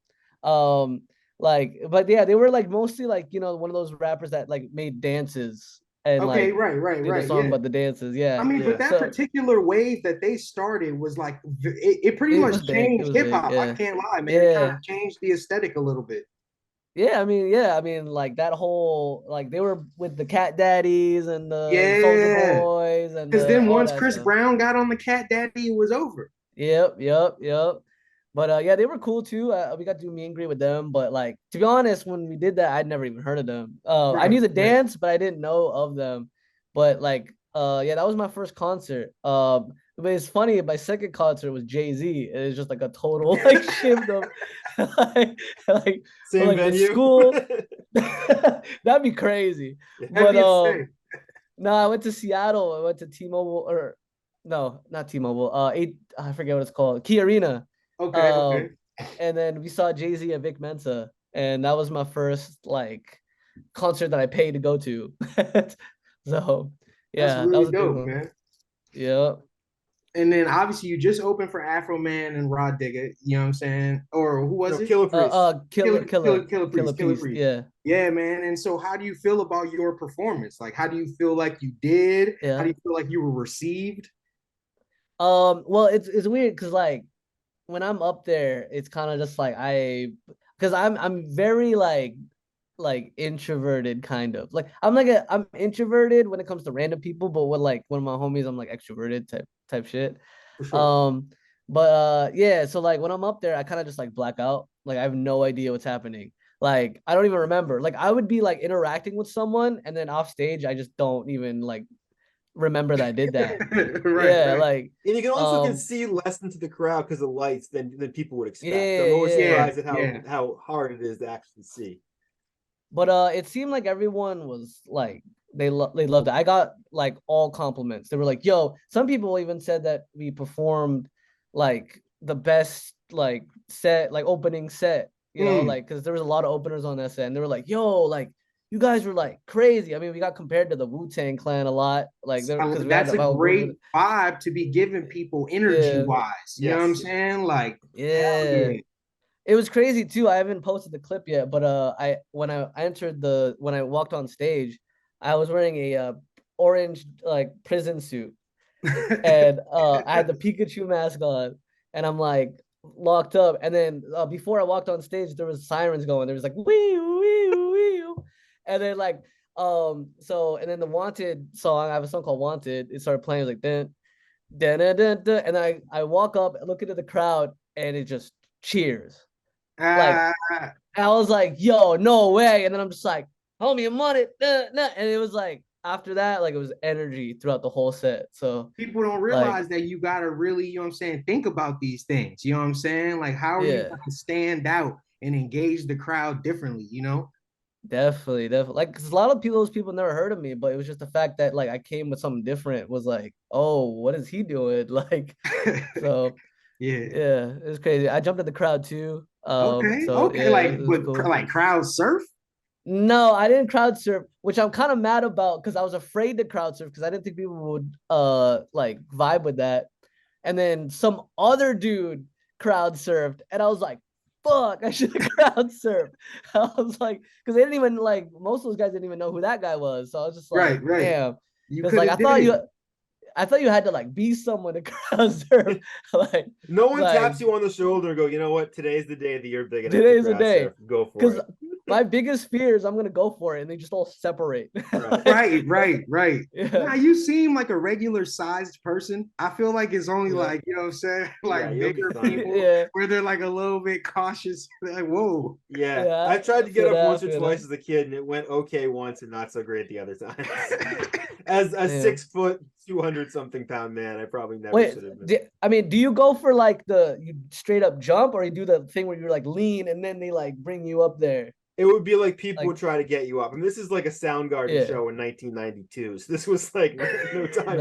But yeah, they were like mostly like, one of those rappers that like made dances and Okay, like right. did a song about the dances. Yeah. I mean, but that particular wave that they started was like it pretty much was big. changed It was hip big, hop. yeah. I can't lie, man. Yeah. It kind of changed the aesthetic a little bit. Yeah, I mean, like that whole like they were with the Cat Daddies and the Yeah. Soulja Boys and Because then all once that Chris stuff. Brown got on the Cat Daddy, it was over. Yep. But yeah, they were cool too. We got to do meet and greet with them. But like, to be honest, when we did that, I'd never even heard of them. I knew the dance, but I didn't know of them. But like, yeah, that was my first concert. But it's funny, my second concert was Jay-Z. It was just like a total like shift of like Same like venue. the school. That'd be crazy. But no, I went to Seattle. I went to T-Mobile, or no, not T-Mobile. I forget what it's called. Key Arena. Okay. And then we saw Jay-Z at Vic Mensa, and that was my first like concert that I paid to go to. So yeah, that's really that was a dope, good one. man. Yeah. And then obviously you just opened for Afro Man and Rod Digger, you know what I'm saying? Or who was it? Killer Priest. Killer Priest. Yeah. Yeah, man. And so how do you feel about your performance? Like how do you feel like you did? Yeah. How do you feel like you were received? Well, it's weird because like when I'm up there, it's kind of just like because I'm very like like introverted kind of. Like I'm introverted when it comes to random people, but with like one of my homies, I'm like extroverted type shit. For sure. But yeah, so like when I'm up there, I kind of just like black out. Like I have no idea what's happening. Like I don't even remember. Like I would be like interacting with someone and then off stage, I just don't even like remember that I did that. Right, Yeah, right. like And you can also can see less into the crowd because of lights than people would expect. So I'm yeah, always yeah. surprised at how hard it is to actually see. But it seemed like everyone was like they loved it. I got like all compliments. They were like, "Yo," some people even said that we performed like the best like set, like opening set, you know, like because there was a lot of openers on that set, and they were like, "Yo, like you guys were like crazy." I mean, we got compared to the Wu-Tang Clan a lot, like because we had That's a about great vibe to be giving people energy wise. You know what I'm saying? Like, yeah. It was crazy too. I haven't posted the clip yet, but when I walked on stage, I was wearing a orange like prison suit, and I had the Pikachu mask on, and I'm like locked up. And then before I walked on stage, there was sirens going. There was like wee wee wee, and then like and then the Wanted song. I have a song called Wanted. It started playing. It was like dun dun dun dun, dun and I walk up, look into the crowd, and it just cheers. Like I was like, yo, no way. And then I'm just like, homie, I'm on it. And it was like after that, like it was energy throughout the whole set. So people don't realize that you gotta really, you know what I'm saying, think about these things. You know what I'm saying? Like, how are you gonna stand out and engage the crowd differently, you know? Definitely. Like, cause a lot of those people never heard of me, but it was just the fact that like I came with something different. Was like, oh, what is he doing? Like, so yeah, it was crazy. I jumped in the crowd too. Okay, like, but cool. Like crowd surf? No, I didn't crowd surf, which I'm kind of mad about because I was afraid to crowd surf because I didn't think people would like vibe with that. And then some other dude crowd surfed, and I was like, fuck, I should have crowd surfed. I was like, because they didn't even like most of those guys didn't even know who that guy was. So I was just like, right. Damn. Because like I thought you had to like be someone to crowd surf. Like no one taps you on the shoulder and go, you know what? Today's the day that you're big enough. Today's the day. Surf. Go for it. My biggest fear is I'm gonna go for it and they just all separate. Right. Yeah. Nah, you seem like a regular sized person. I feel like it's only like, you know what I'm saying, like bigger people where they're like a little bit cautious. Like, whoa. Yeah. I tried to get up once or twice as a kid and it went okay once and not so great the other time. As a 6 foot, 200 something pound man, I probably never should have been. I mean, do you go for like you straight up jump or you do the thing where you're like lean and then they like bring you up there? It would be like people would try to get you up. And this is like a Soundgarden show in 1992. So this was like no time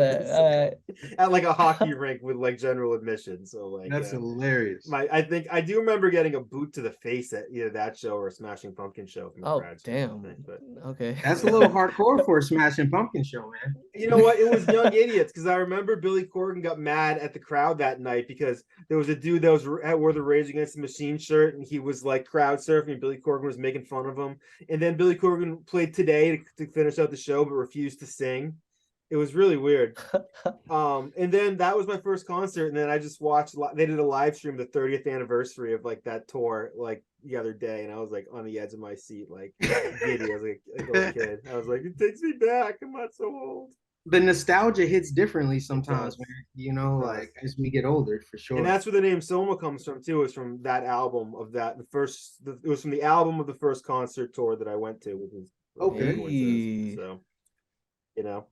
at like a hockey rink with like general admission. So like that's hilarious. I think I do remember getting a boot to the face at either that show or a Smashing Pumpkin show. From damn. But okay, that's a little hardcore for a Smashing Pumpkin show, man. You know what? It was Young Idiots because I remember Billy Corgan got mad at the crowd that night because there was a dude that wore the Rage Against the Machine shirt and he was like crowd surfing. And Billy Corgan was making fun of him, and then Billy Corgan played Today to finish out the show but refused to sing. It was really weird. And then that was my first concert, and then I just watched, they did a live stream the 30th anniversary of like that tour like the other day, and I was like on the edge of my seat like giddy. I was like a little kid. I was like, it takes me back, I'm not so old. The nostalgia hits differently sometimes, man. You know, like as we get older, for sure. And that's where the name Soma comes from too. Is from that album of that it was from the album of the first concert tour that I went to, which is okay. So, you know,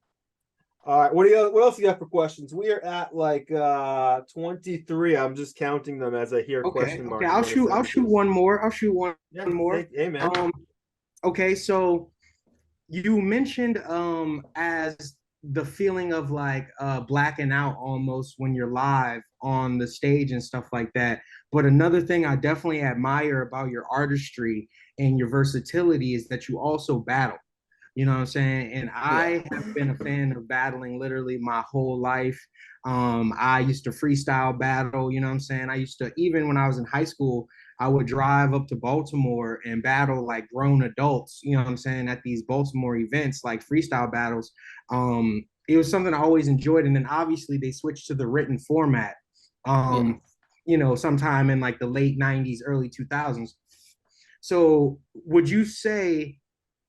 all right. What else do you got for questions? We are at like 23. I'm just counting them as I hear question marks. Okay, I'll shoot one more. One more. Hey man. Okay, so you mentioned as the feeling of like blacking out almost when you're live on the stage and stuff like that. But another thing I definitely admire about your artistry and your versatility is that you also battle. You know what I'm saying? And I have been a fan of battling literally my whole life. I used to freestyle battle, you know what I'm saying? I used to, even when I was in high school, I would drive up to Baltimore and battle like grown adults, you know what I'm saying, at these Baltimore events, like freestyle battles. It was something I always enjoyed. And then obviously they switched to the written format, you know, sometime in like the late 90s, early 2000s. So would you say,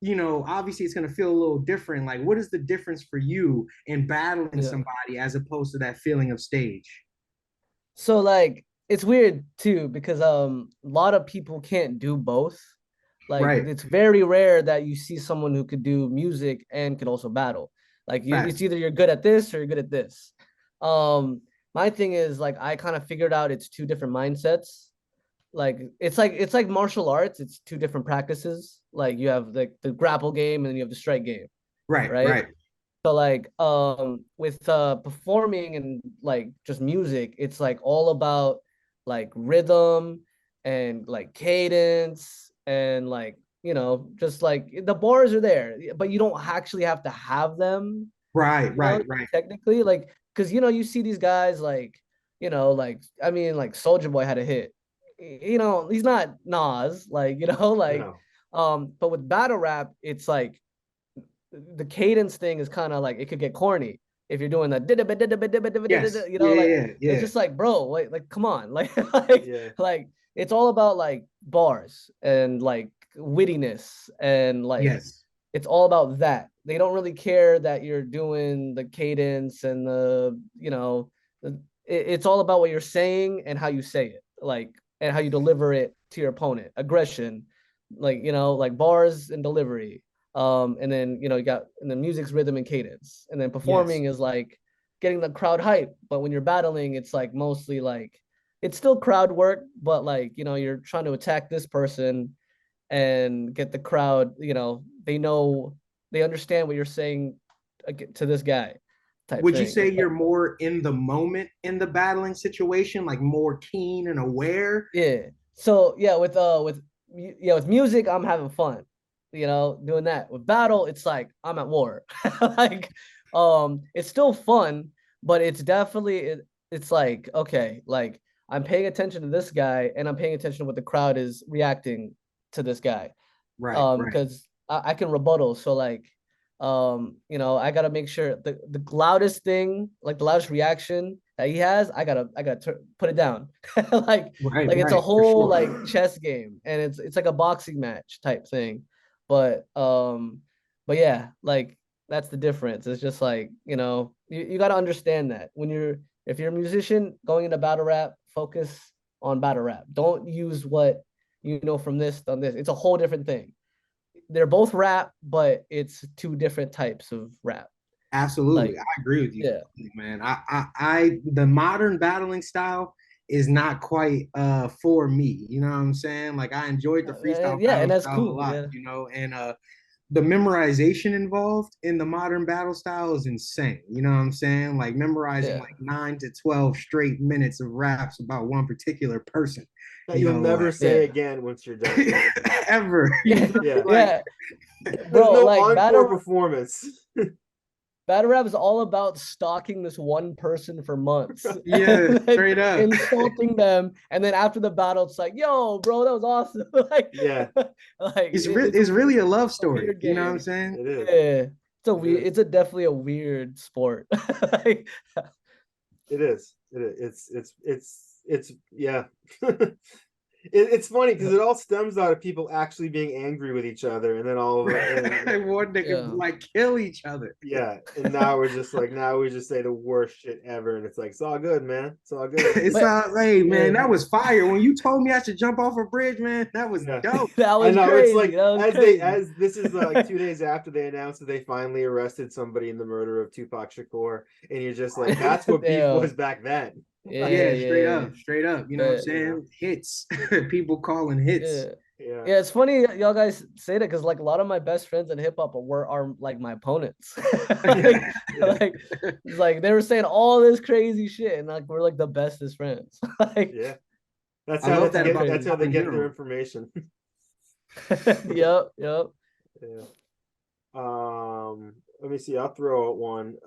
obviously it's going to feel a little different. Like, what is the difference for you in battling somebody as opposed to that feeling of stage? So like it's weird too because a lot of people can't do both. Like it's very rare that you see someone who could do music and could also battle. Like it's either you're good at this or you're good at this. My thing is like I kind of figured out it's two different mindsets. Like it's like martial arts. It's two different practices. Like you have like the grapple game and then you have the strike game. Right. So like with performing and like just music, it's like all about like rhythm and like cadence and like just like the bars are there, but you don't actually have to have them. Right. Technically, like because you see these guys like like I mean like Soldier Boy had a hit. He's not Nas, like like but with battle rap, it's like the cadence thing is kind of like it could get corny if you're doing that. It's just like, bro, like come on, like it's all about like bars and like wittiness and like it's all about that. They don't really care that you're doing the cadence and it's all about what you're saying and how you say it, like and how you deliver it to your opponent. Aggression, like like bars and delivery. And then you got and then music's rhythm and cadence, and then performing is like getting the crowd hype. But when you're battling, it's like mostly like it's still crowd work, but like you're trying to attack this person and get the crowd. They understand what you're saying to this guy. Would you say you're more in the moment in the battling situation, like more keen and aware? Yeah. So yeah, with music, I'm having fun. Doing that. With battle, it's like I'm at war. Like, it's still fun, but it's definitely it's like, okay, like I'm paying attention to this guy and I'm paying attention to what the crowd is reacting to this guy. Because I can rebuttal. So like, I gotta make sure the loudest thing, like the loudest reaction that he has, I gotta put it down. Like it's a whole like chess game, and it's like a boxing match type thing. But yeah, like that's the difference. It's just like, you got to understand that if you're a musician going into battle rap, focus on battle rap. Don't use what from this on this. It's a whole different thing. They're both rap, but it's two different types of rap. Absolutely. Like, I agree with you, man. I the modern battling style is not quite for me. You know what I'm saying? Like I enjoyed the freestyle and that's cool. a lot, and the memorization involved in the modern battle style is insane. You know what I'm saying? Like memorizing like 9 to 12 straight minutes of raps about one particular person. That you'll never say again once you're done. Ever. Bro, there's no like encore battle performance. Battle rap is all about stalking this one person for months. Yeah, straight up. Insulting them. And then after the battle, it's like, yo, bro, that was awesome. Like, like it's really a love story. You know what I'm saying? It is. Yeah. It's definitely a weird sport. It is. It's yeah. It's funny because it all stems out of people actually being angry with each other, and then all of it. And one they could like kill each other. Yeah, and now we just say the worst shit ever, and it's like it's all good, man. It's all good. Hey, man, that was fire. When you told me I should jump off a bridge, man, that was dope. That was crazy. It's like this is like 2 days after they announced that they finally arrested somebody in the murder of Tupac Shakur, and you're just like, that's what beef was back then. Straight up. You know what I'm saying? Hits. People calling hits. Yeah, it's funny y'all guys say that because like a lot of my best friends in hip hop are like my opponents. like they were saying all this crazy shit, and like we're like the bestest friends. That's how they get their information. Yep. Yeah. Let me see. I'll throw out one.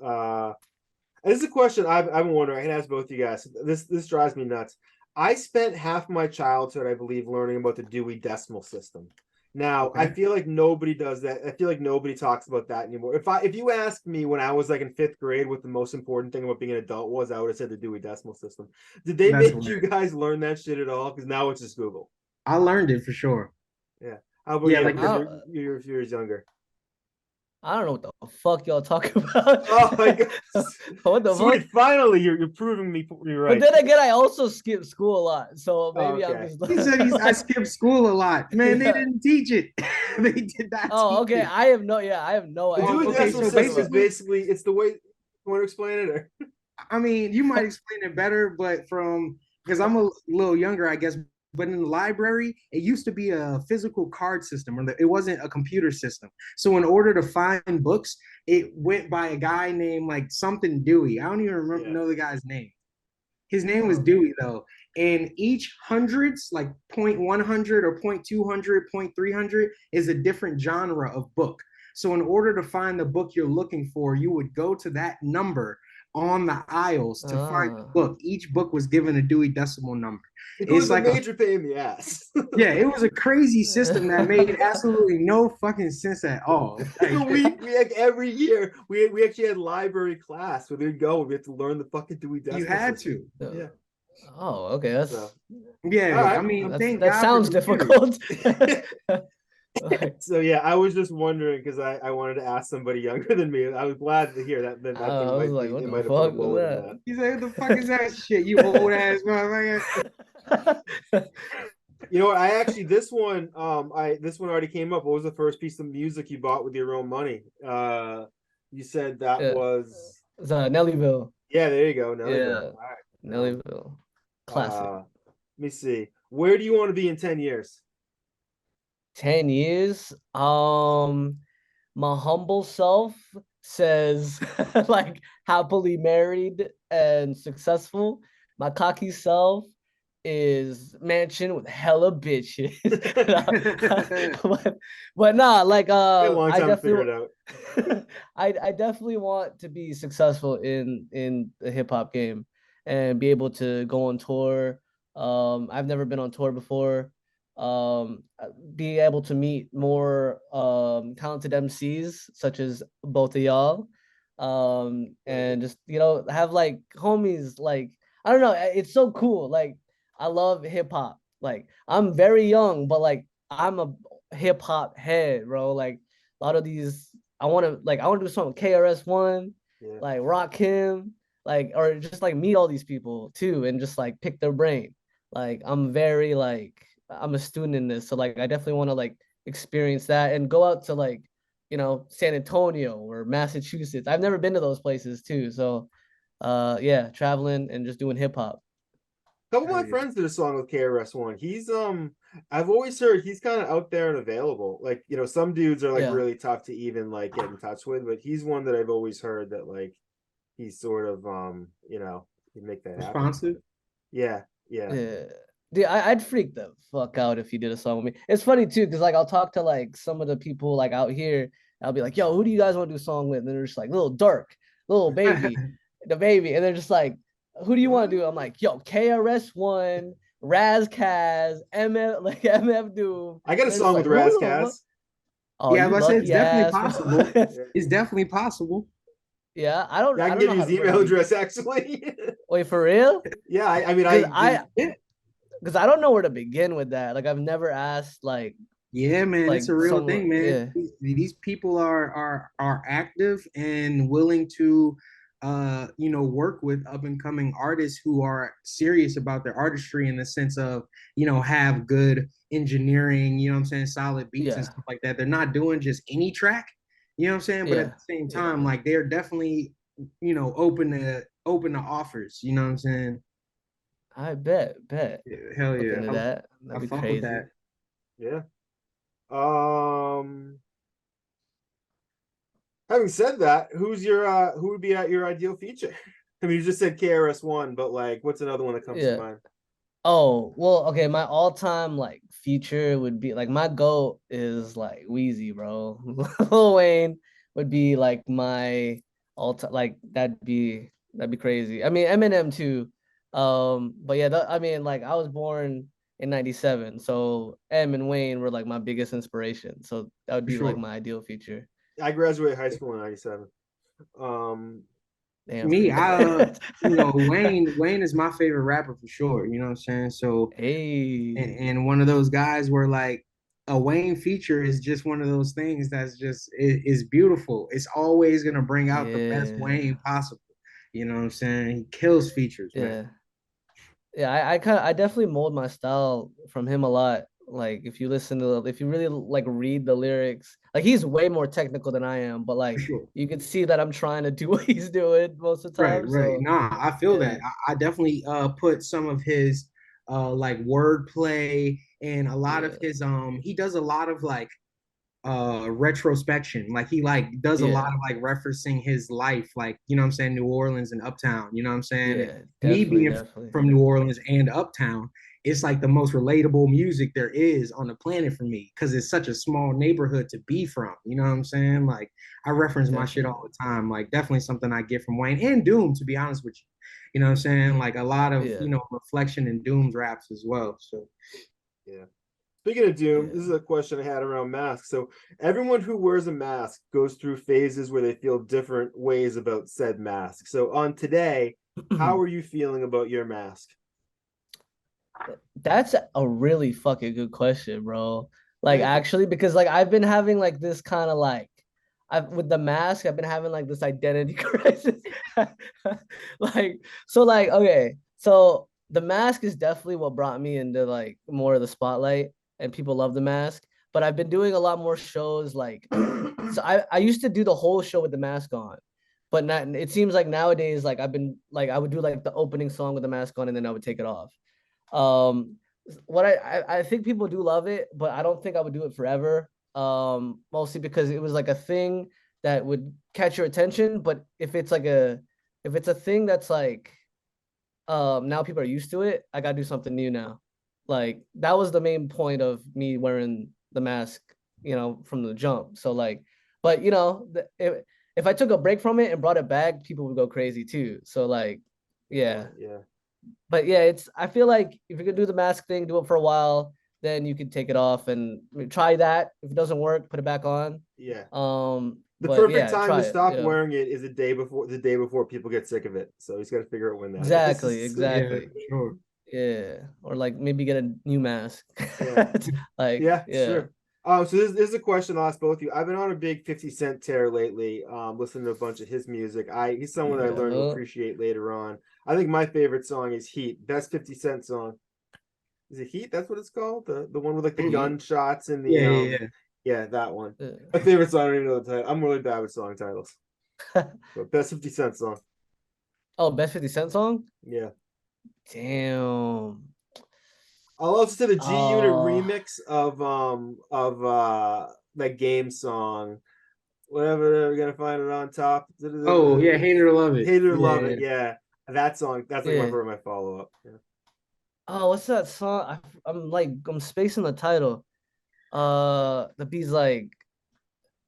This is a question I've been wondering. I can ask both of you guys. This drives me nuts. I spent half my childhood, I believe, learning about the Dewey Decimal System. Now, I feel like nobody does that. I feel like nobody talks about that anymore. If you asked me when I was like in 5th grade what the most important thing about being an adult was, I would have said the Dewey Decimal System. Did they make you guys learn that shit at all? Because now it's just Google. I learned it for sure. Yeah. How about Yeah, you? like You're a few years younger. I don't know what the fuck y'all talking about. Oh my god! What the Sweet, fuck? finally, you're proving me right. But then again, I also skip school a lot, so maybe okay. I'm just. He said I skipped school a lot. Man, they Yeah. didn't teach it. They did not Oh, teach okay. it. I have no idea. The what Dewey you're Decimal so System is talking basically it's the way. You want to explain it? Or? I mean, you might explain it better, but because I'm a little younger, I guess. But in the library, it used to be a physical card system, or it wasn't a computer system. So in order to find books, it went by a guy named like something Dewey. I don't even know the guy's name. His name was Dewey though, and each hundreds, like 0.100 or 0.200, 0.300, is a different genre of book. So in order to find the book you're looking for, you would go to that number on the aisles to find the book. Each book was given a Dewey Decimal number. It was like a major pain in the ass. Yeah, it was a crazy system that made absolutely no fucking sense at all. So we like every year we actually had library class where we'd go. We had to learn the fucking Dewey Decimal. You had system. to. Yeah. Oh, okay. That's yeah. Right. I mean, that sounds difficult. So yeah, I was just wondering because I wanted to ask somebody younger than me. I was glad to hear that. Then I was like, what the fuck was that? He's like, what the fuck is that shit? You old ass motherfucker. You know what? I actually this one already came up. What was the first piece of music you bought with your own money? You said that was Nellyville. Yeah, there you go. Nellyville. Yeah, all right. Nellyville. Classic. Let me see. Where do you want to be in 10 years? 10 years. My humble self says like happily married and successful. My cocky self is mansion with hella bitches. but nah, like I definitely I definitely want to be successful in the hip hop game and be able to go on tour. I've never been on tour before. Be able to meet more talented MCs such as both of y'all. And just have like homies, like I don't know, it's so cool. Like I love hip hop. Like I'm very young, but like I'm a hip hop head, bro. Like a lot of these, I want to do a song with KRS-One, like rock him, like or just like meet all these people too, and just like pick their brain. Like I'm very like I'm a student in this, so like I definitely want to like experience that and go out to like San Antonio or Massachusetts. I've never been to those places too, so yeah, traveling and just doing hip hop. A couple of my friends did a song with KRS-One. He's I've always heard he's kind of out there and available. Like some dudes are like really tough to even like get in touch with, but he's one that I've always heard that like he's sort of he'd make that responsive. Happen. Yeah. Dude, I'd freak the fuck out if he did a song with me. It's funny too, because like I'll talk to like some of the people like out here. I'll be like, yo, who do you guys want to do a song with? And they're just like, Little Dirk, Little Baby, the baby. And they're just like, who do you want to do? I'm like, yo, KRS-One, Raz Kaz, MF Doom. I got a song with Raz Kaz. Oh, yeah, but it's definitely possible. It's definitely possible. Yeah, I don't. I can give you his email address actually. Wait, for real? Yeah, I mean, because I don't know where to begin with that. Like, I've never asked. Like, yeah, man, like, it's a real thing, man. Yeah. These people are active and willing to, work with up and coming artists who are serious about their artistry in the sense of, have good engineering. You know what I'm saying? Solid beats and stuff like that. They're not doing just any track. You know what I'm saying? But at the same time, like they're definitely, open to offers. You know what I'm saying? I bet. Yeah, hell yeah. That'd be crazy. That. Yeah. Having said that, who would be at your ideal feature? I mean, you just said KRS-One, but like, what's another one that comes to mind? Oh, well, okay. My all-time like feature would be like my GOAT is like Wheezy, bro. Lil Wayne would be like my all-time, like that'd be crazy. I mean, Eminem too. But yeah, I mean, like I was born in 97, so M and Wayne were like my biggest inspiration. So that would be like my ideal feature. I graduated high school in 97. Damn, me, Wayne is my favorite rapper for sure. You know what I'm saying? So hey, and one of those guys where like a Wayne feature is just one of those things that's just is beautiful. It's always gonna bring out the best Wayne possible. You know what I'm saying? He kills features, man. Yeah, I definitely mold my style from him a lot. Like if you really like read the lyrics, like he's way more technical than I am, but like Sure. you can see that I'm trying to do what he's doing most of the time. Right. So Nah, I feel that. I definitely put some of his like wordplay and a lot of his he does a lot of like retrospection. Like he like does a lot of like referencing his life, like you know what I'm saying, New Orleans and Uptown, you know what I'm saying? And me being from New Orleans and Uptown, it's like the most relatable music there is on the planet for me because it's such a small neighborhood to be from, you know what I'm saying? Like I reference my shit all the time. Like definitely something I get from Wayne and Doom, to be honest with you. You know what I'm saying? Like a lot of, you know, reflection in Doom's raps as well. So yeah. Speaking of Doom, this is a question I had around masks. So everyone who wears a mask goes through phases where they feel different ways about said mask. So on today, how are you feeling about your mask? That's a really fucking good question, bro. Like actually, because like I've been having like this kind of like I've with the mask, I've been having like this identity crisis. Like okay, so the mask is definitely what brought me into like more of the spotlight and people love the mask. But I've been doing a lot more shows like so I used to do the whole show with the mask on. But not, it seems like nowadays, like I've been like I would do like the opening song with the mask on and then I would take it off. What I think people do love it, but I don't think I would do it forever. Mostly because it was like a thing that would catch your attention. But if it's a thing that's like now people are used to it, I gotta do something new now. Like that was the main point of me wearing the mask, you know, from the jump. So like, but you know, if I took a break from it and brought it back, people would go crazy too. So like, yeah. But yeah, I feel like if you could do the mask thing, do it for a while, then you can take it off and try that. If it doesn't work, put it back on. Yeah. The But perfect yeah, time to stop it, wearing it is the day before people get sick of it. So he's got to figure out when that exactly, is. exactly. Yeah, sure. Yeah, or like maybe get a new mask. Yeah. Like yeah, sure. So this is a question I'll ask both of you. I've been on a big 50 Cent tear lately, listening to a bunch of his music. He's someone that I learned to appreciate later on. I think my favorite song is Heat. Best 50 Cent song. Is it Heat? That's what it's called? The one with like the gunshots and the yeah, that one. My favorite song, I don't even know the title. I'm really bad with song titles. But best 50 Cent song. Oh, best 50 Cent song? Yeah. Damn. I'll also say the G Unit remix of that game song. Whatever, we're gonna find it on top. Oh yeah, Hate It or Love It. Hate It or Love It, yeah. That song, that's like my follow-up. Yeah. Oh, what's that song? I'm spacing the title. The beat's like,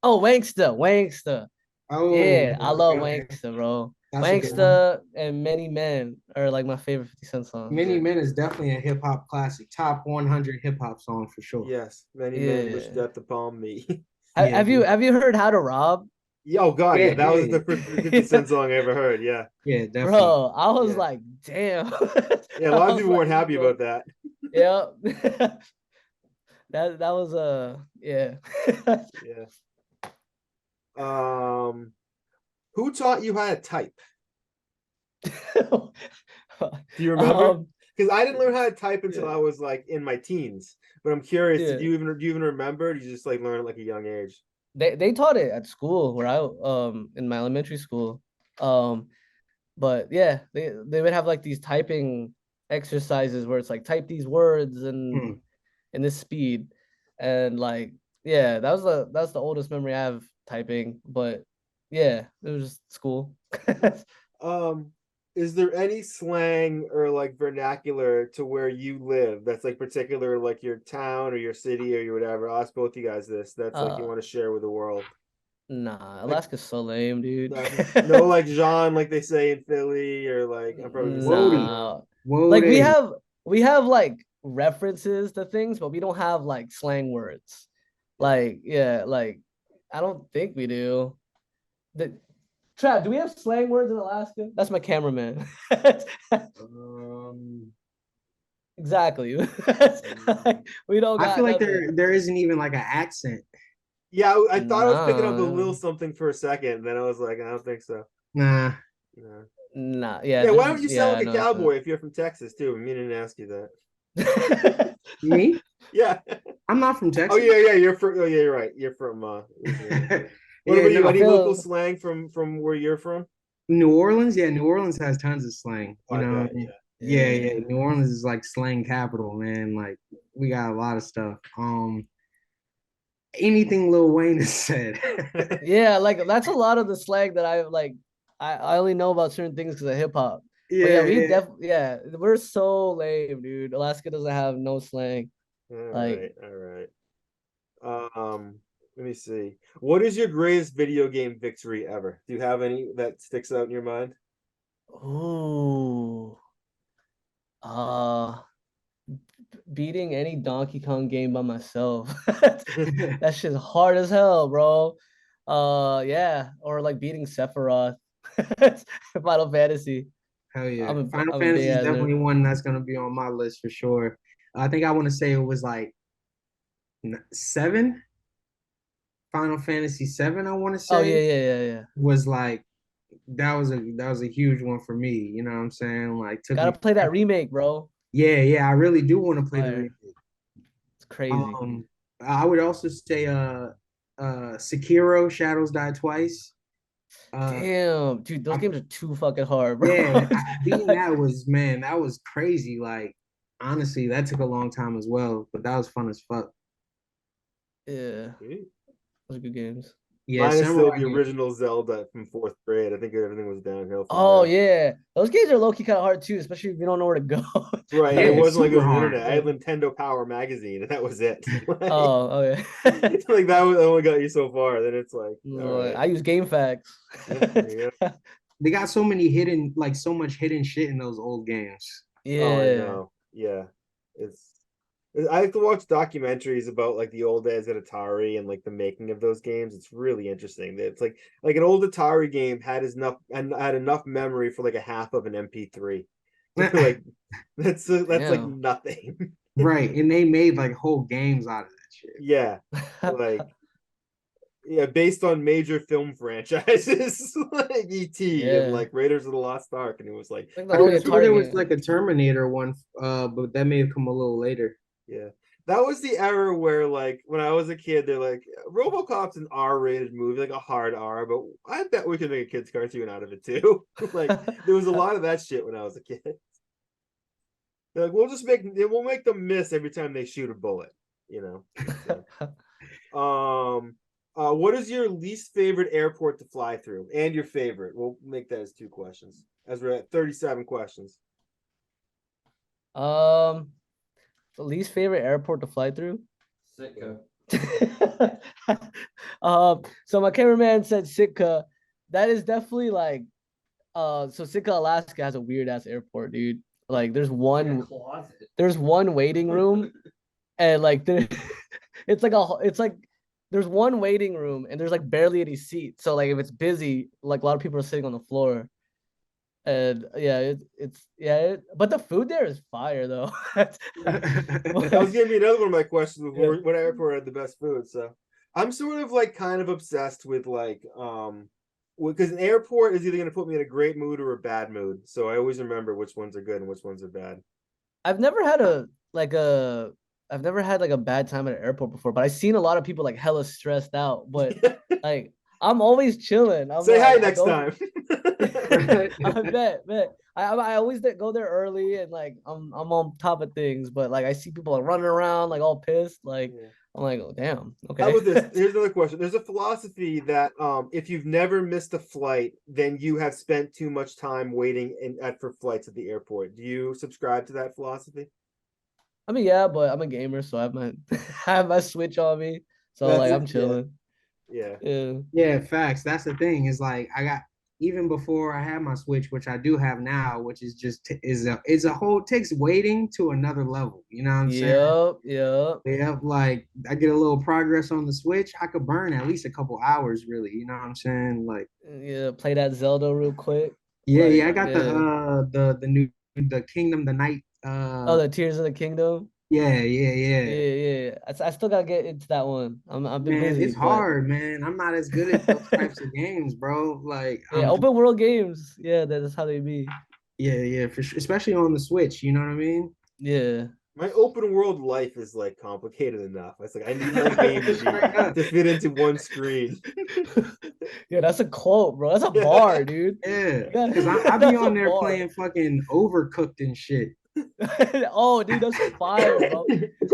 oh, Wanksta. Oh Yeah, I love okay. Wanksta, bro. That's Wanksta and Many Men are like my favorite 50 Cent songs. Many Men is definitely a hip hop classic. Top 100 hip hop song for sure. Yes, Many Men wish death upon me. Have you heard How to Rob? Oh god, yeah, that was the first 50 Cent song I ever heard. Yeah. Yeah, definitely. Bro, I was like, damn. Yeah, a lot of people weren't happy about that. Yeah. that was yeah. Yeah. Who taught you how to type? Do you remember? Because I didn't learn how to type until I was like in my teens. But I'm curious, do you even remember? Or did you just like learn at like a young age? They taught it at school where I in my elementary school. But yeah, they would have like these typing exercises where it's like type these words and in this speed. And like yeah, that's the oldest memory I have typing, but yeah, it was just school. Is there any slang or like vernacular to where you live that's like particular, like your town or your city or your whatever? I'll ask both you guys this. That's like you want to share with the world. Nah, Alaska's so lame, dude. No, like Jean, like they say in Philly, or like I'm probably nah. Like we have like references to things, but we don't have like slang words. Like yeah, like I don't think we do. Trav, do we have slang words in Alaska? That's my cameraman. exactly. We don't got I feel like nothing. there isn't even like an accent. Yeah, I thought I was picking up a Nah. little something for a second, and then I was like, I don't think so. Nah. No. Nah, yeah, Yeah, why don't you sound like a no cowboy if you're from Texas too? I mean, to ask you that. accent. Me? Yeah. I'm not from Oh Texas. yeah, you're from. Oh yeah, you're right. You're from. Louisiana. What Yeah, about you? no, Any feel local slang from where you're from? New Orleans. Yeah, New Orleans has tons of slang. Oh, You I know, bet. Yeah. yeah. New Orleans is like slang capital, man. Like we got a lot of stuff. Anything Lil Wayne has said. Yeah, like that's a lot of the slang that I like. I only know about certain things because of hip hop. But yeah, Yeah, we yeah. definitely we're so lame, dude. Alaska doesn't have no slang. All Like, right. All right. Let me see. What is your greatest video game victory ever? Do you have any that sticks out in your mind? ooh, uh, beating any Donkey Kong game by myself. That shit's hard as hell, bro. Yeah, or like beating Sephiroth. Final Fantasy. Hell yeah. Final I'm a big Fantasy is ass nerd. definitely one that's gonna be on my list for sure. I think I want to say it was like seven. Final Fantasy 7, I want to Oh say, yeah. was like that was a huge one for me. You know what I'm saying? Like took Gotta me. play that remake, bro. Yeah. I really do want to play the Fire. remake. It's crazy. Um, I would also say Sekiro Shadows Die Twice. Uh, Damn, dude, those I, games are too fucking hard, bro. yeah, beating that was, man, that was crazy. Like honestly, that took a long time as well, but that was fun as fuck. Yeah, those are good games. Yeah, Mine is still Samurai the game. original Zelda from fourth grade. I think everything was downhill from Oh there. yeah, those games are low key kind of hard too, especially if you don't know where to go. Right, and it Yeah, wasn't like it super was the hard. internet. I had Nintendo Power magazine, and that was it. Like, Oh, okay. like that was only got you so far. Then it's like, all right, I use Game Facts. yeah, there you go. They got so many hidden, like so much hidden shit in those old games. Oh, I Yeah. know. Yeah, it's. I like to watch documentaries about like the old days at Atari and like the making of those games. It's really interesting. It's like an old Atari game had enough memory for like a half of an MP3. Like that's like Damn. nothing. Right, and they made like whole games out of that shit. Yeah, like yeah, based on major film franchises like E.T. and Yeah. like Raiders of the Lost Ark, and it was like I think I the could only have swore Atari there was game. like a Terminator one, but that may have come a little later. yeah. That was the era where like when I was a kid, they're like RoboCop's an R-rated movie, like a hard R, but I bet we could make a kids cartoon out of it too. Like there was a lot of that shit when I was a kid. They're like we'll make them miss every time they shoot a bullet, you know. So, what is your least favorite airport to fly through and your favorite? We'll make that as two questions as we're at 37 questions. Um, the least favorite airport to fly through. Sitka. So my cameraman said Sitka. That is definitely like, so Sitka, Alaska has a weird ass airport, dude. Like there's one waiting room, and like there, it's like there's one waiting room, and there's like barely any seats. So like if it's busy, like a lot of people are sitting on the floor. And yeah, but the food there is fire though. That was gonna be another one of my questions Yeah. what airport had the best food. So I'm sort of like kind of obsessed with like because an airport is either gonna put me in a great mood or a bad mood. So I always remember which ones are good and which ones are bad. I've never had I've never had like a bad time at an airport before, but I've seen a lot of people like hella stressed out. But like I'm always chilling. I'm Say like, hi I next go time. I bet. I always go there early and like I'm on top of things, but like I see people like running around like all pissed. Like Yeah. I'm like, oh damn, How okay. about this? Here's another question. There's a philosophy that if you've never missed a flight, then you have spent too much time waiting for flights at the airport. Do you subscribe to that philosophy? I mean, yeah, but I'm a gamer, so I have my I have my Switch on me, so That's like it. I'm Yeah. chilling. Yeah. Yeah. Yeah, facts. That's the thing. Is like I got even before I had my Switch, which I do have now, which is just is a whole takes waiting to another level. You know what I'm saying? Yep. Yeah, like I get a little progress on the Switch, I could burn at least a couple hours, really. You know what I'm saying? Like, Yeah, play that Zelda real quick. yeah, Like, I got yeah. the new the Kingdom, the Night. Oh, the Tears of the Kingdom. Yeah, yeah, yeah. Yeah. I still gotta get into that one. I've been Man, busy, it's but hard, man. I'm not as good at those types of games, bro. Like, yeah, open world games. Yeah, that's how they be. yeah, yeah, for sure. Especially on the Switch, you know what I mean? Yeah. My open world life is like complicated enough. It's like I need my game to fit into one screen. Yeah, that's a quote, bro. That's a bar, dude. Yeah, Yeah, because I be that's a on there bar. playing fucking Overcooked and shit. Oh, dude, that's fire, bro.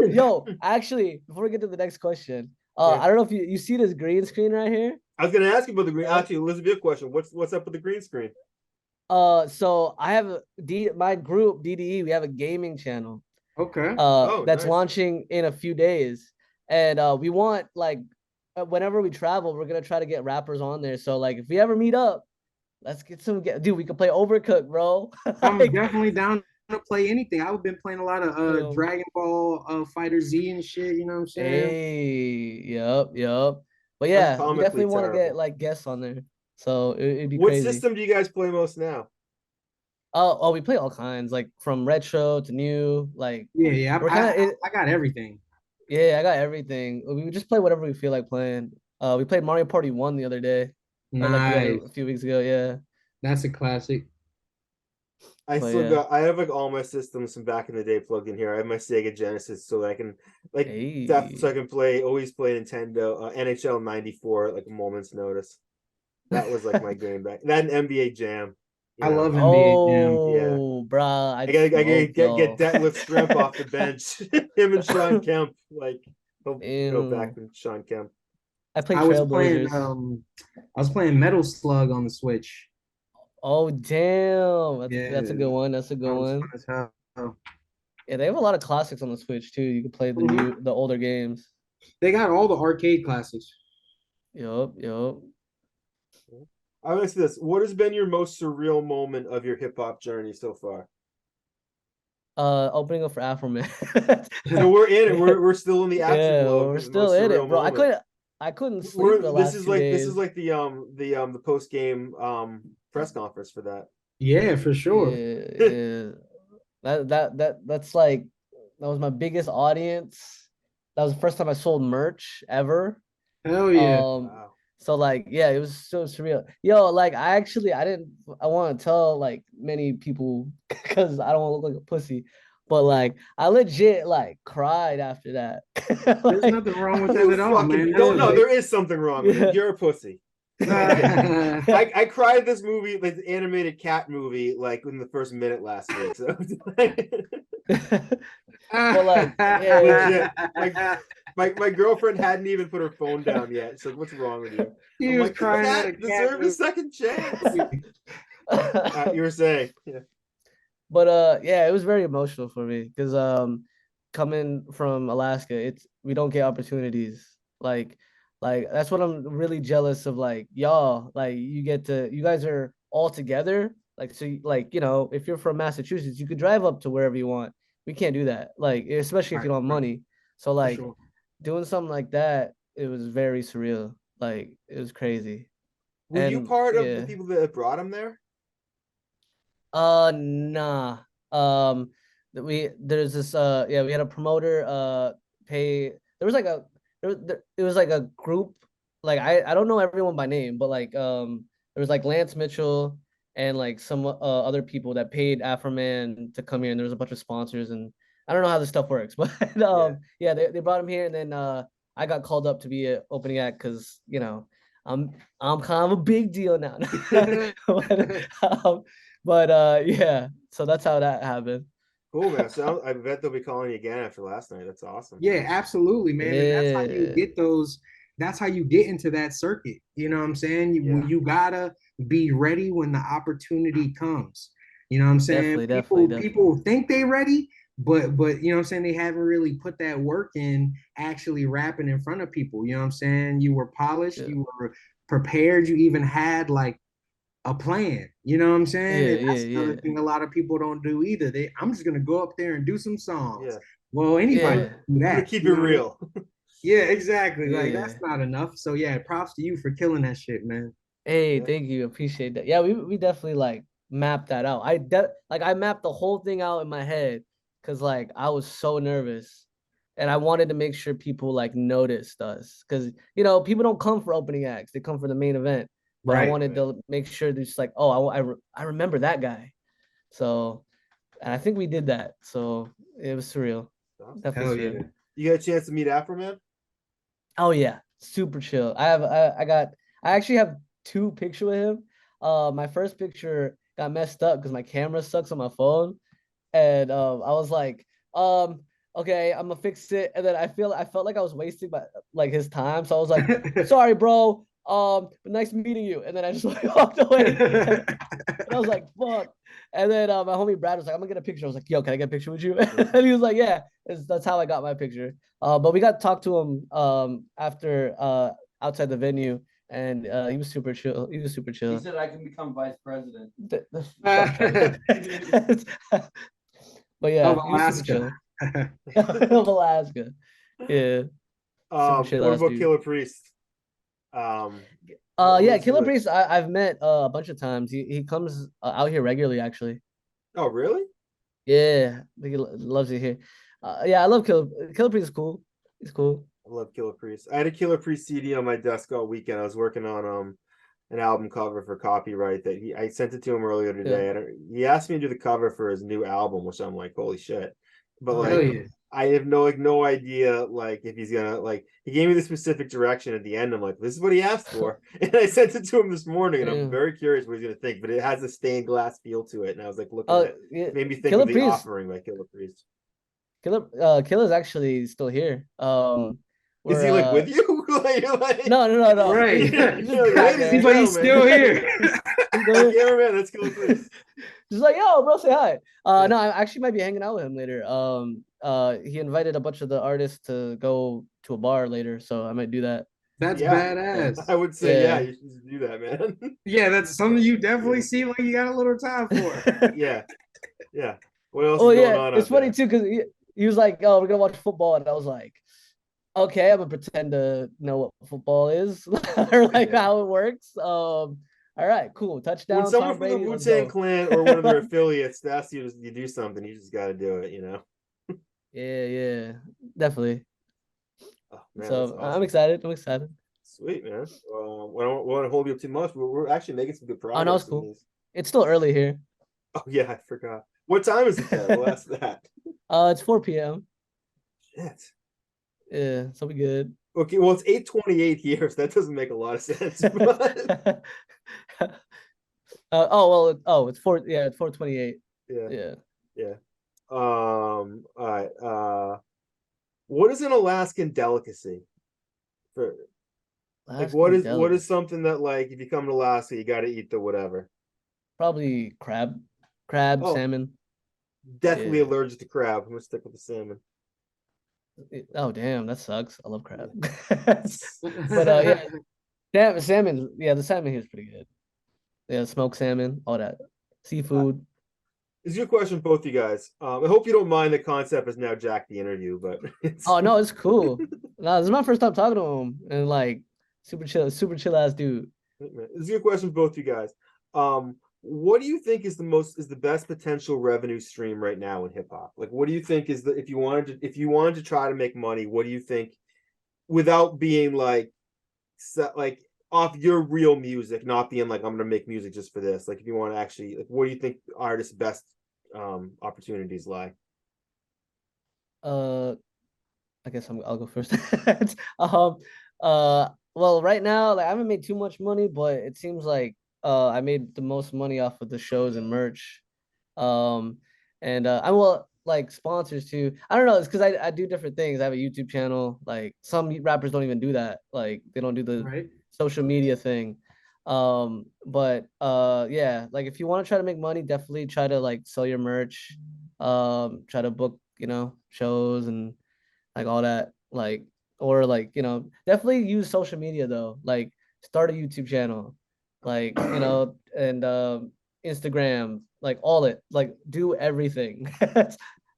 Yo, actually, before we get to the next question, Yeah. I don't know if you see this green screen right here. I was gonna ask you about the green. Actually, Elizabeth, question. What's up with the green screen? So I have my group DDE. We have a gaming channel. Okay. That's nice. launching in a few days, and we want like whenever we travel, we're gonna try to get rappers on there. So like, if we ever meet up, let's get some. Dude, we can play Overcooked, bro. I'm Like, definitely down to play anything. I've been playing a lot of Dragon Ball Fighter Z and shit, you know what I'm saying? hey, yep. But yeah, we comically definitely want to get terrible. like guests on there. So it'd be What crazy. system do you guys play most now? Oh, we play all kinds, like from retro to new. Like, Yeah, we're kind of I got everything. yeah, I got everything. We just play whatever we feel like playing. We played Mario Party 1 the other day, or like Nice. a few weeks ago. Yeah, That's a classic. I but still yeah. got. I have like all my systems from back in the day plugged in here. I have my Sega Genesis, so I can so I Hey, can always play Nintendo NHL '94 at like a moment's notice. That was like my game back. That and NBA Jam. I You know. love NBA Jam. oh, bruh, I I'd gotta smoke, get yo. Detlef Schrempf off the bench. Him and Sean Kemp, like he'll go back Ew. to Sean Kemp. I played I was playing Trailblazers. I was playing Metal Slug on the Switch. Oh, damn, Yeah, that's a good one. That's a that good was fun one. as hell. Yeah, they have a lot of classics on the Switch too. You can play the older games. They got all the arcade classics. Yup. I want to ask this: what has been your most surreal moment of your hip hop journey so far? Opening up for Afro Man. So we're in it. We're still in the action Yeah, mode. we're still in it, bro. I couldn't sleep the last 2 days. This is like the post game press conference for that. Yeah, for sure. Yeah. That's like that was my biggest audience. That was the first time I sold merch ever. Hell yeah. Wow. So like, yeah, it was so surreal. Yo, like I want to tell like many people because I don't want to look like a pussy, but like I legit like cried after that. There's nothing wrong with that at all, man. No, there is something wrong with it. You're a pussy. I I cried this movie, like the animated cat movie, like in the first minute last week. So but like, yeah. Like my girlfriend hadn't even put her phone down yet. So what's wrong with you? He I'm was like, crying at a deserve a second chance. You were saying, yeah. But yeah, it was very emotional for me because coming from Alaska, we don't get opportunities like that's what I'm really jealous of. Like y'all, like you guys are all together. Like so, like if you're from Massachusetts, you could drive up to wherever you want. We can't do that. Like especially if you don't have money. So like sure. doing something like that, it was very surreal. Like it was crazy. Were you part of the people that brought him there? Nah. There's this we had a promoter pay. There was like it was like a group. Like I don't know everyone by name, but like there was like Lance Mitchell and like some other people that paid Afroman to come here, and there was a bunch of sponsors, and I don't know how this stuff works, but yeah, they brought him here, and then I got called up to be an opening act because I'm kind of a big deal now. But yeah, so that's how that happened. Cool, man. So I bet they'll be calling you again after last night. That's awesome. Yeah, absolutely, man. Yeah. And that's how you get that's how you get into that circuit. You know what I'm saying? You gotta be ready when the opportunity comes. You know what I'm saying? Definitely. People think they ready, but you know what I'm saying, they haven't really put that work in actually rapping in front of people. You know what I'm saying? You were polished, you were prepared, you even had like a plan. You know what I'm saying? And that's another thing a lot of people don't do either. I'm just gonna go up there and do some songs. Yeah. Well, anybody can do that. Keep it real. Yeah, exactly. Like that's not enough. So yeah, props to you for killing that shit, man. Hey, thank you. Appreciate that. Yeah, we definitely like map that out. I mapped the whole thing out in my head because like I was so nervous. And I wanted to make sure people like noticed us because people don't come for opening acts; they come for the main event. But I wanted to make sure they're just like, oh, I remember that guy. So, and I think we did that. So it was surreal. Definitely surreal. Yeah. You got a chance to meet Afro Man? Oh yeah, super chill. I actually have 2 pictures with him. My first picture got messed up because my camera sucks on my phone, and I was like, okay, I'm gonna fix it. And then I felt like I was wasting like his time, so I was like, sorry, bro. Nice meeting you. And then I just like walked away. And I was like, fuck. And then my homie Brad was like, I'm gonna get a picture. I was like, yo, can I get a picture with you? And he was like, yeah. That's how I got my picture. But we got to talk to him after outside the venue, and he was super chill. He was super chill. He said I can become vice president. But yeah, of Alaska. Of Alaska. Yeah. What about Killer Priest? Yeah, Killer Priest I've met a bunch of times. He comes out here regularly, actually. Oh, really? Yeah, he loves it here. Yeah, I love Killer Priest is cool. He's cool. I love Killer Priest. I had a Killer Priest CD on my desk all weekend. I was working on an album cover for Copywrite that I sent it to him earlier today. Yeah. He asked me to do the cover for his new album, which I'm like, holy shit. But yeah. I have no idea like if he's gonna he gave me the specific direction at the end. I'm like, this is what he asked for. And I sent it to him this morning, and I'm very curious what he's gonna think, but it has a stained glass feel to it. And I was like, looking at it, made me think Killer of the Priest. Offering by Killer Priest. Killer's actually still here. Is he like with you? No. Right. He's but he's still here. Yeah, man, that's Killer Priest. Just like, yo, bro, say hi. No, I actually might be hanging out with him later. He invited a bunch of the artists to go to a bar later, so I might do that. That's badass. I would say, you should do that, man. Yeah, that's something you definitely seem like you got a little time for. Yeah. What else is going on? It's funny too because he was like, "Oh, we're gonna watch football," and I was like, "Okay, I'm gonna pretend to know what football is or like how it works." All right, cool. Touchdown. When someone from the Wu-Tang Clan or one of their affiliates asks you to do something, you just got to do it, Yeah, definitely. Oh, man, so awesome. I'm excited. Sweet, man. I don't want to hold you up too much, but we're actually making some good progress. Oh, no, it's cool. It's still early here. Oh yeah, I forgot. What time is it there? We'll ask that. It's 4 p.m. Shit. Yeah, so we good. Okay, well it's 8:28 here, so that doesn't make a lot of sense. But... it's 4. Yeah, it's 4:28. Yeah. All right. What is an Alaskan delicacy? What is something that if you come to Alaska, you got to eat the whatever? Probably crab, salmon. Definitely allergic to crab. I'm gonna stick with the salmon. Oh damn, that sucks. I love crab. But salmon. Yeah, the salmon here is pretty good. Yeah, smoked salmon, all that seafood. This is your question, both you guys. I hope you don't mind the Concept has now jacked the interview, but oh no, it's cool. No, this is my first time talking to him, and super chill ass dude. This is your question, both you guys. What do you think is the best potential revenue stream right now in hip hop? What do you think is if you wanted to try to make money, what do you think, without being off your real music, not being I'm gonna make music just for this. If you want to actually, what do you think artists' best opportunities lie? I guess I'll go first. Well, right now, I haven't made too much money, but it seems like I made the most money off of the shows and merch. And I'm sponsors too. I don't know, it's because I do different things. I have a YouTube channel. Some rappers don't even do that. They don't do the social media thing. But yeah, if you want to try to make money, definitely try to sell your merch, try to book, shows and all that, or definitely use social media though. Start a YouTube channel, and Instagram, all it, do everything.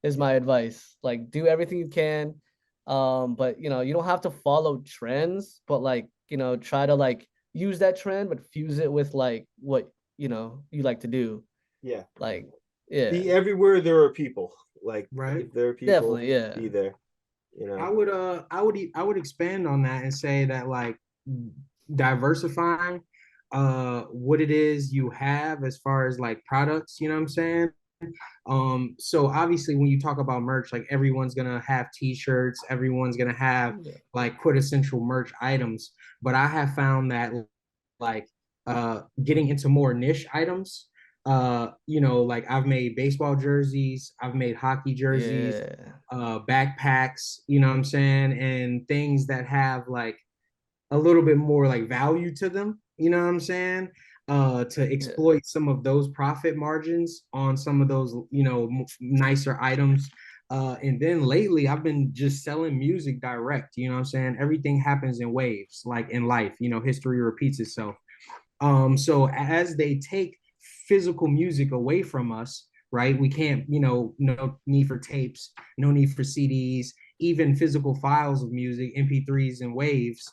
Is my advice. Do everything you can. But you don't have to follow trends, but try to use that trend, but fuse it with what you like to do. Yeah. Like, yeah. Be everywhere there are people. Like, right. if there are people, Definitely, yeah. be there. You know, I would expand on that and say that like diversifying what it is you have as far as like products, you know what I'm saying? So obviously when you talk about merch, like everyone's gonna have t-shirts, everyone's gonna have like quintessential merch items, but I have found that like getting into more niche items, you know, like I've made baseball jerseys, I've made hockey jerseys, backpacks, you know what I'm saying, and things that have like a little bit more like value to them, you know what I'm saying? To exploit some of those profit margins on some of those, you know, nicer items. And then lately I've been just selling music direct, you know what I'm saying? Everything happens in waves, like in life, you know, history repeats itself. So as they take physical music away from us, right? We can't, you know, no need for tapes, no need for CDs, even physical files of music, MP3s and waves.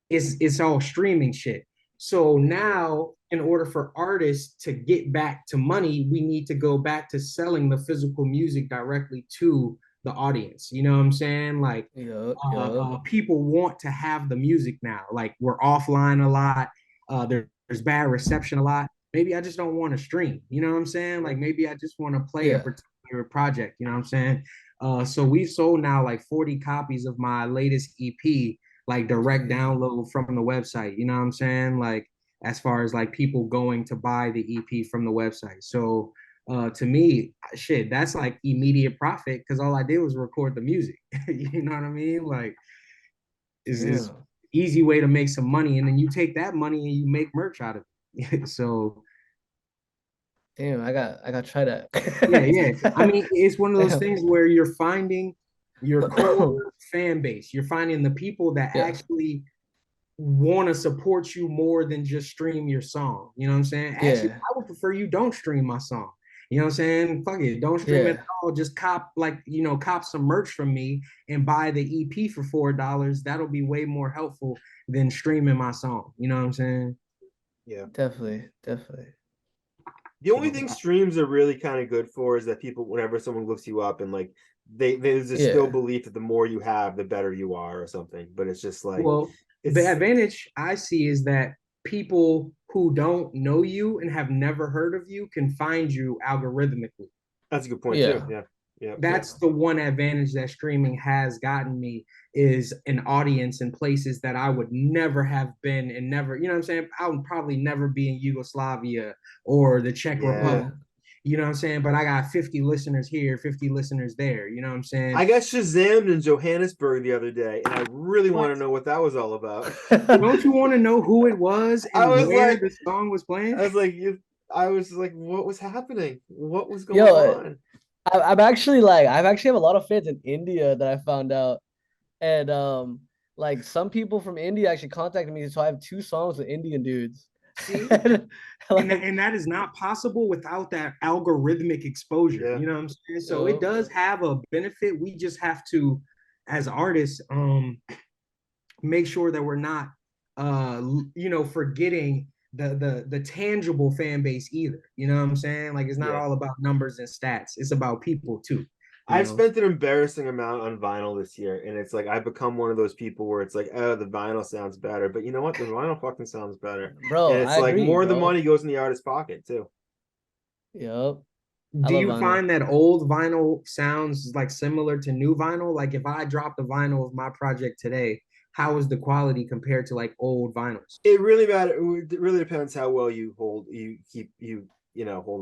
It's all streaming shit. So now, in order for artists to get back to money, we need to go back to selling the physical music directly to the audience. You know what I'm saying? Like, people want to have the music now. Like, we're offline a lot. There's bad reception a lot. Maybe I just don't want to stream. You know what I'm saying? Like, maybe I just want to play a particular project. You know what I'm saying? So we've sold now like 40 copies of my latest EP, like direct download from the website, you know what I'm saying? Like as far as like people going to buy the EP from the website. So to me, shit, that's like immediate profit because all I did was record the music. You know what I mean? Like is easy way to make some money. And then you take that money and you make merch out of it. So damn, I got to try that. yeah. I mean, it's one of those things where you're finding your core fan base. You're finding the people that actually want to support you more than just stream your song. You know what I'm saying? Actually, I would prefer you don't stream my song. You know what I'm saying? Fuck it. Don't stream it at all. Just cop some merch from me and buy the EP for $4. That'll be way more helpful than streaming my song. You know what I'm saying? Yeah. Definitely. The only thing streams are really kind of good for is that people, whenever someone looks you up and like there's a still belief that the more you have, the better you are or something. But it's just like, well, the advantage I see is that people who don't know you and have never heard of you can find you algorithmically. That's a good point too. Yeah. That's the one advantage that streaming has gotten me, is an audience in places that I would never have been and never, you know what I'm saying? I would probably never be in Yugoslavia or the Czech Republic. You know what I'm saying? But I got 50 listeners here, 50 listeners there. You know what I'm saying? I got Shazammed in Johannesburg the other day, and I really want to know what that was all about. Don't you want to know who it was and where the song was playing? I was like, what was happening? What was going on? I've actually have a lot of fans in India that I found out, and like some people from India actually contacted me, so I have 2 songs with Indian dudes. See, and that is not possible without that algorithmic exposure. You know what I'm saying? So it does have a benefit. We just have to, as artists, make sure that we're not, forgetting the tangible fan base either. You know what I'm saying? Like, it's not all about numbers and stats. It's about people too. I've spent an embarrassing amount on vinyl this year, and it's like I've become one of those people where it's like, oh, the vinyl sounds better, but you know what? The vinyl fucking sounds better, bro. And it's I like agree, more of the money goes in the artist's pocket too. Yep. Do you find that old vinyl sounds like similar to new vinyl? Like if I dropped the vinyl of my project today, how is the quality compared to like old vinyls? It really depends how well you hold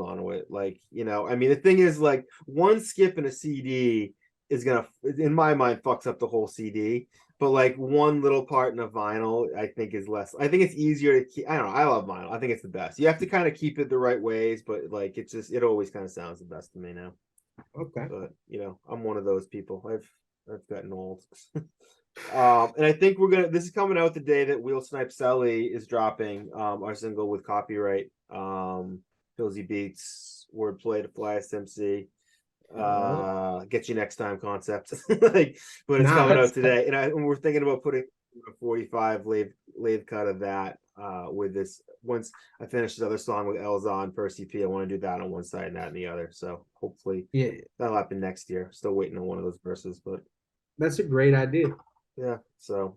on to it. Like, I mean, the thing is, like, one skip in a CD is gonna, in my mind, fucks up the whole CD. But like one little part in a vinyl, I think is less. I think it's easier to keep. I don't know. I love vinyl. I think it's the best. You have to kind of keep it the right ways, but like it always kind of sounds the best to me now. Okay. But I'm one of those people. I've gotten old. And I think this is coming out the day that Snipe Celly is dropping our single with Copywrite, Pilze Beats, Wordplay da Flyest MC, Get You Next Time Concept. But it's coming out today, and we're thinking about putting a 45 lathe cut of that with this. Once I finish this other song with Elza and Percy P, I want to do that on one side and that on the other. So hopefully that'll happen next year. Still waiting on one of those verses, but that's a great idea. Yeah, so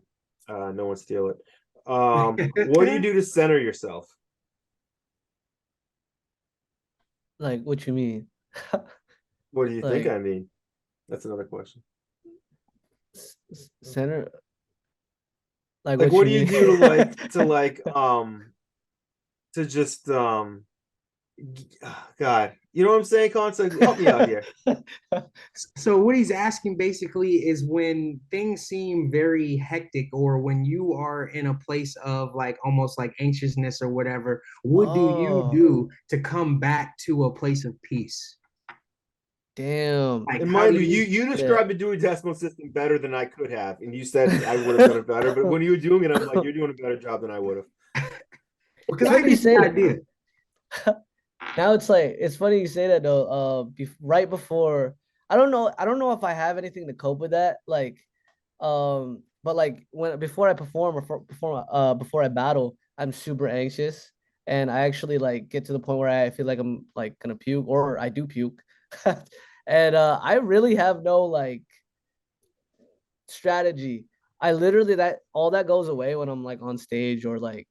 no one steal it. What do you do to center yourself? Like, what you mean? What do you think I mean? That's another question. Center. Like what do you do to just God, you know what I'm saying, Concept? Help me out here. So what he's asking basically is when things seem very hectic or when you are in a place of like almost like anxiousness or whatever, what do you do to come back to a place of peace? Damn. Like, and mind you described the Dewey Decimal System better than I could have, and you said I would have done it better. But when you were doing it, I'm like, you're doing a better job than I would have. Because I get the idea. Now it's funny you say that though. Right before, I don't know if I have anything to cope with that. But like before I perform or before I battle, I'm super anxious, and I actually like get to the point where I feel like I'm like gonna puke or I do puke. And I really have no like strategy. I literally all that goes away when I'm like on stage or like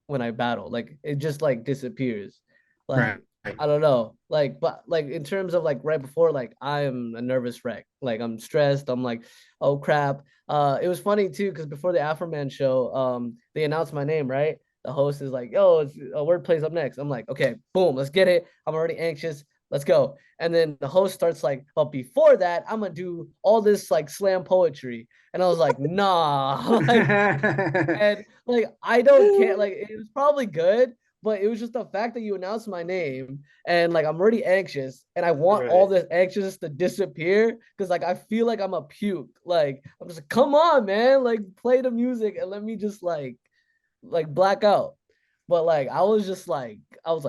when I battle. Like it just like disappears. Like I don't know. Like but like in terms of like right before, like I am a nervous wreck. Like I'm stressed. I'm like, oh crap. It was funny too because before the Afroman show, they announced my name, right? The host is like, yo, it's Wordplay's up next. I'm like, okay, boom, let's get it. I'm already anxious. Let's go. And then the host starts like, but before that, I'm gonna do all this like slam poetry. And I was like, nah. And like I don't care. Like it was probably good, but it was just the fact that you announced my name and like I'm already anxious and I want all this anxiousness to disappear because like I feel like I'm a puke. Like I'm just like, come on, man, like play the music and let me just like black out. But like I was like,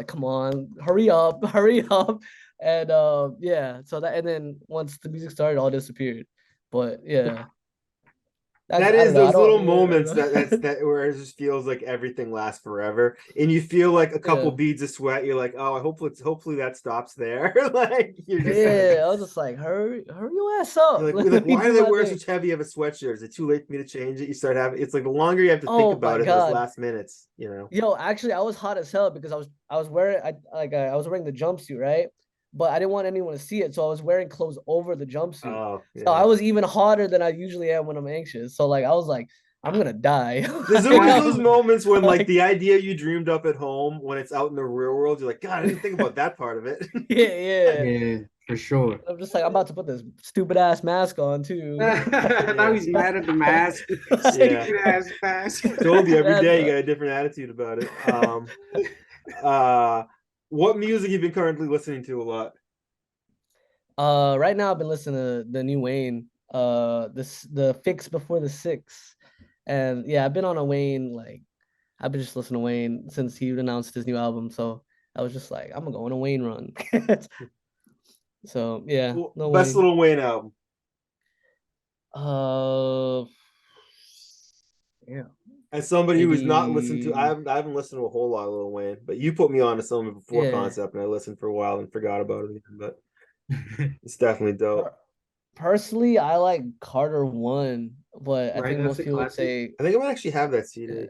come on, hurry up, hurry up. And yeah, so that and then once the music started, all disappeared. But yeah. That is those little moments that where it just feels like everything lasts forever, and you feel like a couple beads of sweat. You're like, oh, hopefully that stops there. Like you're just I was just like, hurry your ass up. Like why do they wear such heavy of a sweatshirt? Is it too late for me to change it? You start having it's like the longer you have to think about it, those last minutes, you know. Yo, actually, I was hot as hell because I was wearing I was wearing the jumpsuit, right? But I didn't want anyone to see it, so I was wearing clothes over the jumpsuit. Oh, yeah. So I was even hotter than I usually am when I'm anxious. So like I was like, I'm gonna die. There's always those moments when like the idea you dreamed up at home, when it's out in the real world, you're like, God, I didn't think about that part of it. Yeah, for sure. I'm just like, I'm about to put this stupid ass mask on too. Now he's mad at the mask. Stupid ass mask. Told you every day you got a different attitude about it. What music have you been currently listening to a lot? Right now I've been listening to the new Wayne, the Fix Before the Six. And yeah, I've been on a Wayne, like I've been just listening to Wayne since he announced his new album. So I was just like, I'm gonna go on a Wayne run. So yeah. No best Wayne. Little Wayne album. Yeah. As somebody who's not listened to, I haven't listened to a whole lot of Lil Wayne, but you put me on to some of before Concept, and I listened for a while and forgot about it. But it's definitely dope. Personally, I like Carter 1, but I think most people would say I think I might actually have that CD.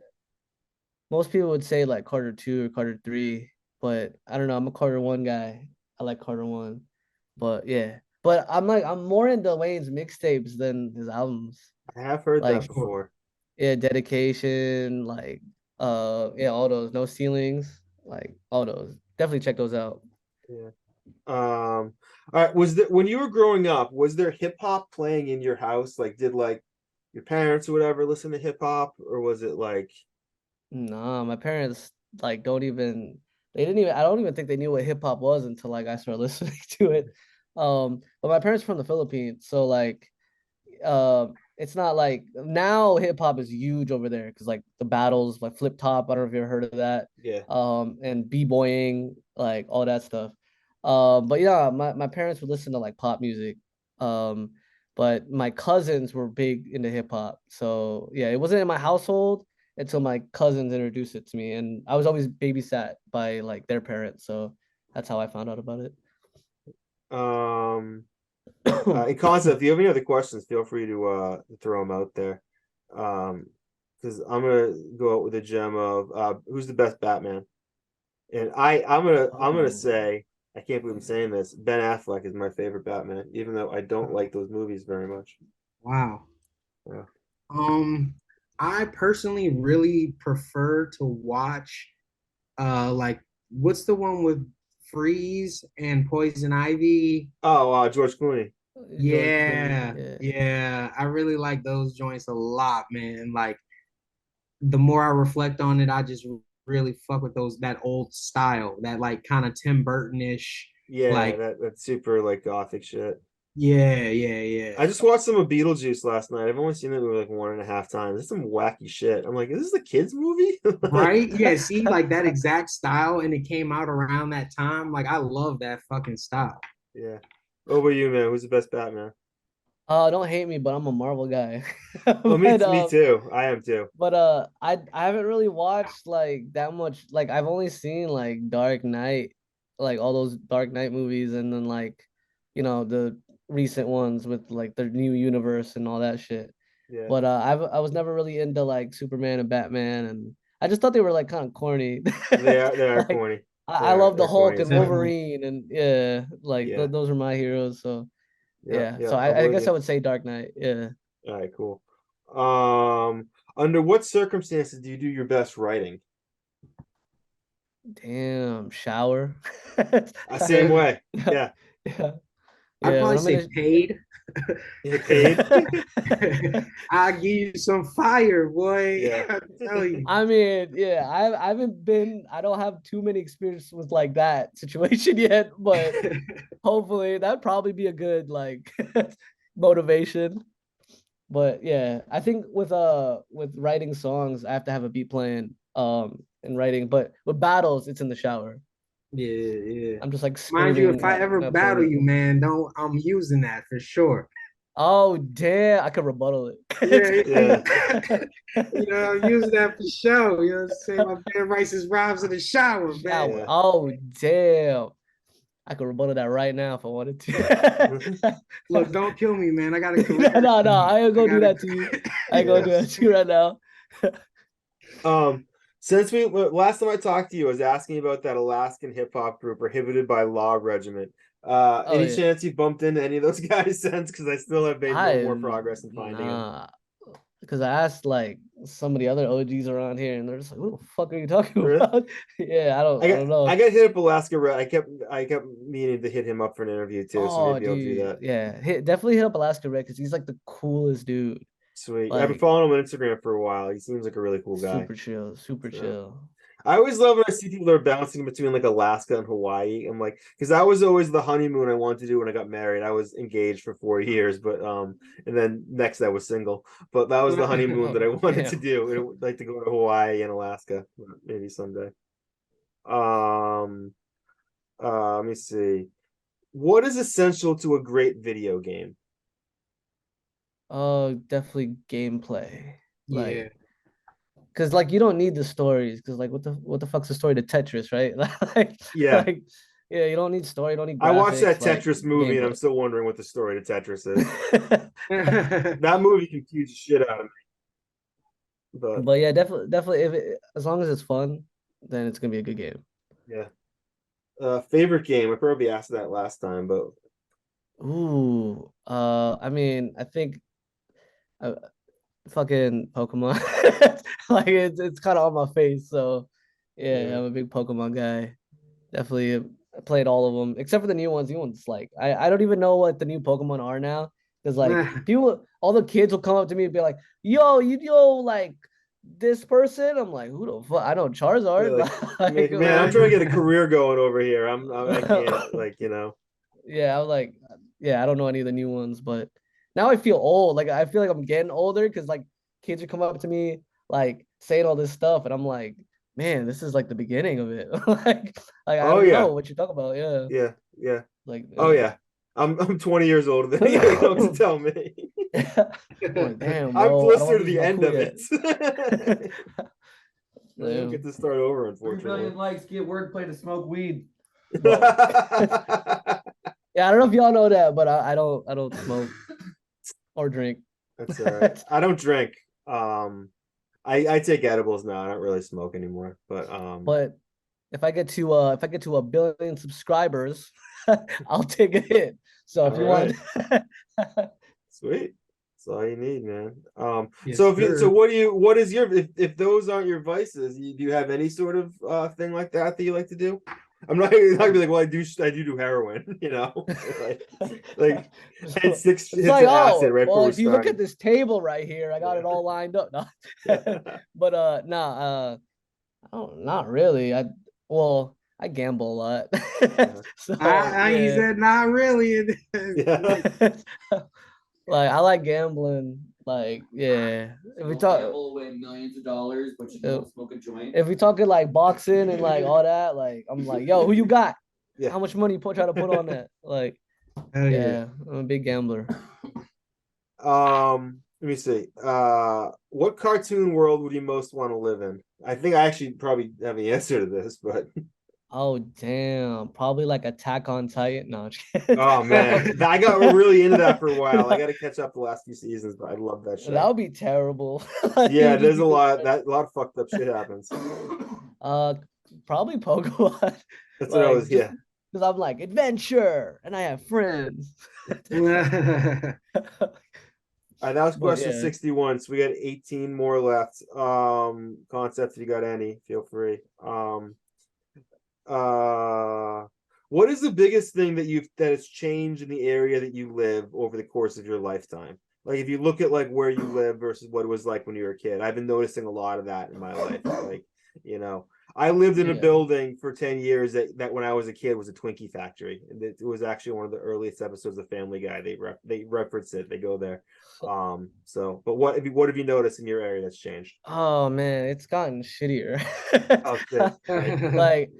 Most people would say like Carter 2 or Carter 3, but I don't know. I'm a Carter 1 guy. I like Carter 1, but yeah. But I'm more into Wayne's mixtapes than his albums. I have heard that before. Yeah, Dedication, like all those, No Ceilings, like all those. Definitely check those out. Yeah. All right. When you were growing up, was there hip hop playing in your house? Like, did like your parents or whatever listen to hip hop, or was it like? No, my parents like I don't even think they knew what hip hop was until like I started listening to it. But my parents are from the Philippines, so like it's not like now hip hop is huge over there because like the battles like Flip Top, I don't know if you ever heard of that. Yeah. And b-boying, like all that stuff. But yeah, my parents would listen to like pop music. But my cousins were big into hip hop. So yeah, it wasn't in my household. until my cousins introduced it to me, and I was always babysat by like their parents, so that's how I found out about it. In Concept, if you have any other questions, feel free to throw them out there. Because I'm gonna go out with a gem of who's the best Batman, and I'm gonna say, I can't believe I'm saying this, Ben Affleck is my favorite Batman, even though I don't like those movies very much. Wow. Yeah. I personally really prefer to watch like what's the one with Freeze and Poison Ivy? Oh, George Clooney. Yeah. I really like those joints a lot, man. Like the more I reflect on it, I just really fuck with that old style, that like kind of Tim Burton-ish. Yeah, like that super like gothic shit. yeah. I just watched some of Beetlejuice last night. I've only seen that movie like 1.5 times. It's some wacky shit. I'm like, is this a kids movie? Right? Yeah, see, like that exact style, and it came out around that time. Like, I love that fucking style. Yeah. What about you, man? Who's the best Batman? Don't hate me, but I'm a Marvel guy. Oh, me too. I am too. But I haven't really watched like that much. Like I've only seen like Dark Knight, like all those Dark Knight movies, and then like, the recent ones with like the new universe and all that shit. Yeah. But I was never really into like Superman and Batman, and I just thought they were like kind of corny. They are Like, corny. I love the Hulk corny and Wolverine, and yeah, like Yeah. those are my heroes. So yeah, so I'm I with guess you. I would say Dark Knight. Yeah. All right, cool. Under what circumstances do you do your best writing? Damn, shower. Same way. Yeah. Yeah. I'd Yeah, probably when I'm in say paid. You get paid? I'll give you some fire, boy. Yeah. I tell you. I mean, yeah, I don't have too many experiences with like that situation yet, but hopefully that'd probably be a good like motivation. But yeah, I think with writing songs, I have to have a beat playing and writing, but with battles, it's in the shower. Yeah. I'm just like Mind you, screaming if I ever and battle playing it. you, man, I'm using that for sure. Oh damn, I could rebuttal it. Yeah. I'm using that for show. You know what I'm saying? My band writes his rhymes in the shower, man. Shower. Oh damn. I could rebuttal that right now if I wanted to. Look, don't kill me, man. I got a career. No, I ain't gonna do that to you. I ain't gonna do that to you right now. Since last time I talked to you, I was asking about that Alaskan hip hop group, Prohibited by Law Regiment. Any chance you bumped into any of those guys since? Because I still have made no more progress in finding them. Because I asked like some of the other OGs around here, and they're just like, "What the fuck are you talking about?" Yeah, I don't know. I got hit up Alaska Red. I kept meaning to hit him up for an interview too, so maybe I'll do that. Yeah, definitely hit up Alaska Red because he's like the coolest dude. Sweet. I've been following him on Instagram for a while. He seems like a really cool guy. Super chill. I always love when I see people that are bouncing between like Alaska and Hawaii. I'm like, because that was always the honeymoon I wanted to do when I got married. I was engaged for 4 years, but and then next I was single. But that was the honeymoon that I wanted to do. I would like to go to Hawaii and Alaska, maybe someday. Let me see. What is essential to a great video game? Definitely gameplay. Yeah. Because like you don't need the stories. Because like what the fuck's the story to Tetris, right? Yeah. Yeah, you don't need story. You don't need. Graphics, I watched that Tetris movie, and I'm still wondering what the story to Tetris is. That movie confused the shit out of me. But yeah, definitely. As long as it's fun, then it's gonna be a good game. Yeah. Favorite game? I probably asked that last time, but ooh, I mean, I think. Fucking Pokemon. Like it's kind of on my face, so yeah, I'm a big Pokemon guy. Definitely played all of them except for the new ones. New ones, like I don't even know what the new Pokemon are now, because like all the kids will come up to me and be like, yo, you know, like this person. I'm like, who the fuck? I know Charizard. Yeah, man, I'm trying to get a career going over here. I can't, like, Yeah, I was like, yeah, I don't know any of the new ones, but now I feel old. Like I feel like I'm getting older because like kids are coming up to me like saying all this stuff, and I'm like, man, this is like the beginning of it. like I don't know what you talk about. Yeah. Yeah. Like oh yeah, I'm 20 years older than you. You don't have to tell me. Like, damn, I'm bro, closer to the end of it. I don't get to start over, 3 unfortunately. million likes, get Wordplay to smoke weed. Yeah, I don't know if y'all know that, but I don't smoke or drink. That's all right. I don't drink. I take edibles now. I don't really smoke anymore. But if I get to 1 billion subscribers, I'll take a hit. So if you want, sweet. That's all you need, man. Yes, so sir. what is your, if those aren't your vices, do you have any sort of thing like that you like to do? I'm not gonna be like, well, I do heroin, you know, like had 6 hits of acid right well, before if you look starting. at this table right here, I got it all lined up. No. But nah, I don't, not really. I gamble a lot. So He yeah. said not really. Yeah. Like I like gambling. Like, yeah. If we talk gamble, win millions of dollars, but you don't smoke a joint. If we talking like boxing and like all that, like I'm like, yo, who you got? Yeah. How much money you try to put on that? Like, yeah, I'm a big gambler. Let me see. What cartoon world would you most want to live in? I think I actually probably have the answer to this, but Oh damn, probably like Attack on Titan. No, I'm just kidding. oh man, I got really into that for a while. I got to catch up the last few seasons, but I love that show. That would be terrible. Yeah, there's a lot of fucked up shit happens. Probably Pokemon. That's what I was. Yeah, because I'm like adventure and I have friends. All right, that was question yeah. 61. So we got 18 more left. Concepts, if you got any, feel free. What is the biggest thing that has changed in the area that you live over the course of your lifetime? Like if you look at like where you live versus what it was like when you were a kid, I've been noticing a lot of that in my life. Like, you know, I lived in a building for 10 years that when I was a kid was a Twinkie factory. And it was actually one of the earliest episodes of Family Guy. They reference it. They go there. So, but what have you noticed in your area that's changed? Oh man, it's gotten shittier. Like,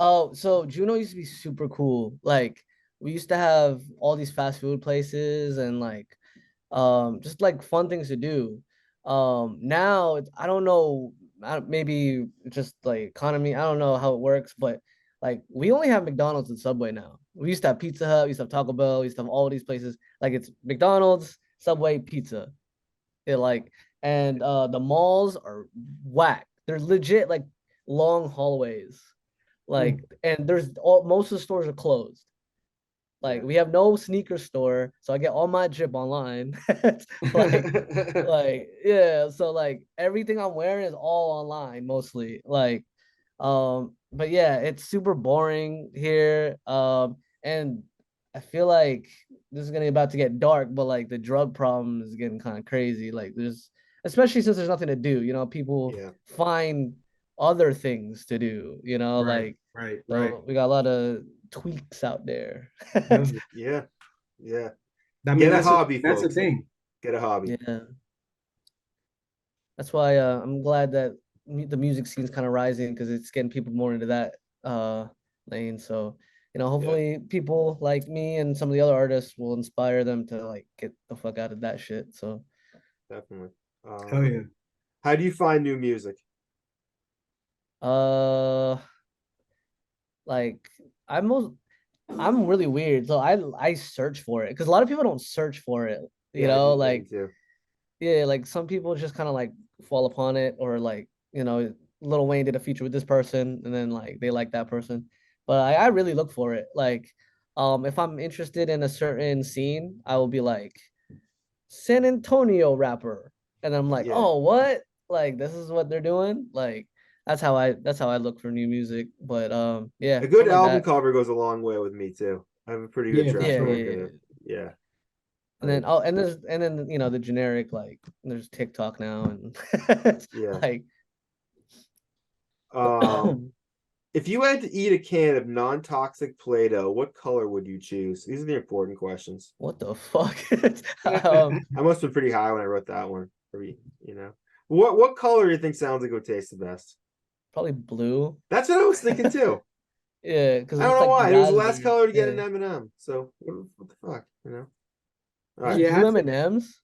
so Juneau used to be super cool. Like, we used to have all these fast food places and like, just like fun things to do. Now I don't know, maybe just like economy. I don't know how it works, but like we only have McDonald's and Subway now. We used to have Pizza Hut, we used to have Taco Bell, we used to have all these places. Like it's McDonald's, Subway, pizza. And the malls are whack. They're legit like long hallways. Like, and most of the stores are closed. Like we have no sneaker store, so I get all my drip online. Yeah, so like everything I'm wearing is all online mostly. Like, but yeah, it's super boring here. And I feel like this is about to get dark, but like the drug problem is getting kind of crazy. Like especially since there's nothing to do, people find other things to do, Right. So we got a lot of tweaks out there. Yeah. I mean, get a hobby, that's folks. the thing. Get a hobby. Yeah. That's why I'm glad that the music scene's kind of rising because it's getting people more into that lane. So, hopefully people like me and some of the other artists will inspire them to like get the fuck out of that shit. So definitely. Oh yeah. How do you find new music? Like I'm really weird. So I search for it because a lot of people don't search for it. Like some people just kind of like fall upon it, or like, Lil Wayne did a feature with this person and then like they like that person. But I really look for it. Like, if I'm interested in a certain scene, I will be like San Antonio rapper. And I'm like, oh, what? Like this is what they're doing? Like that's how I look for new music. But yeah. A good album cover goes a long way with me too. I have a pretty good track record. Yeah. And then the generic, like there's TikTok now and like if you had to eat a can of non-toxic Play-Doh, what color would you choose? These are the important questions. What the fuck? I must have been pretty high when I wrote that one. What color do you think sounds like it would taste the best? Probably blue. That's what I was thinking too. Yeah, because I don't know why. It was the last color to get an M&M. So what the fuck, Right. Yeah, do M&Ms?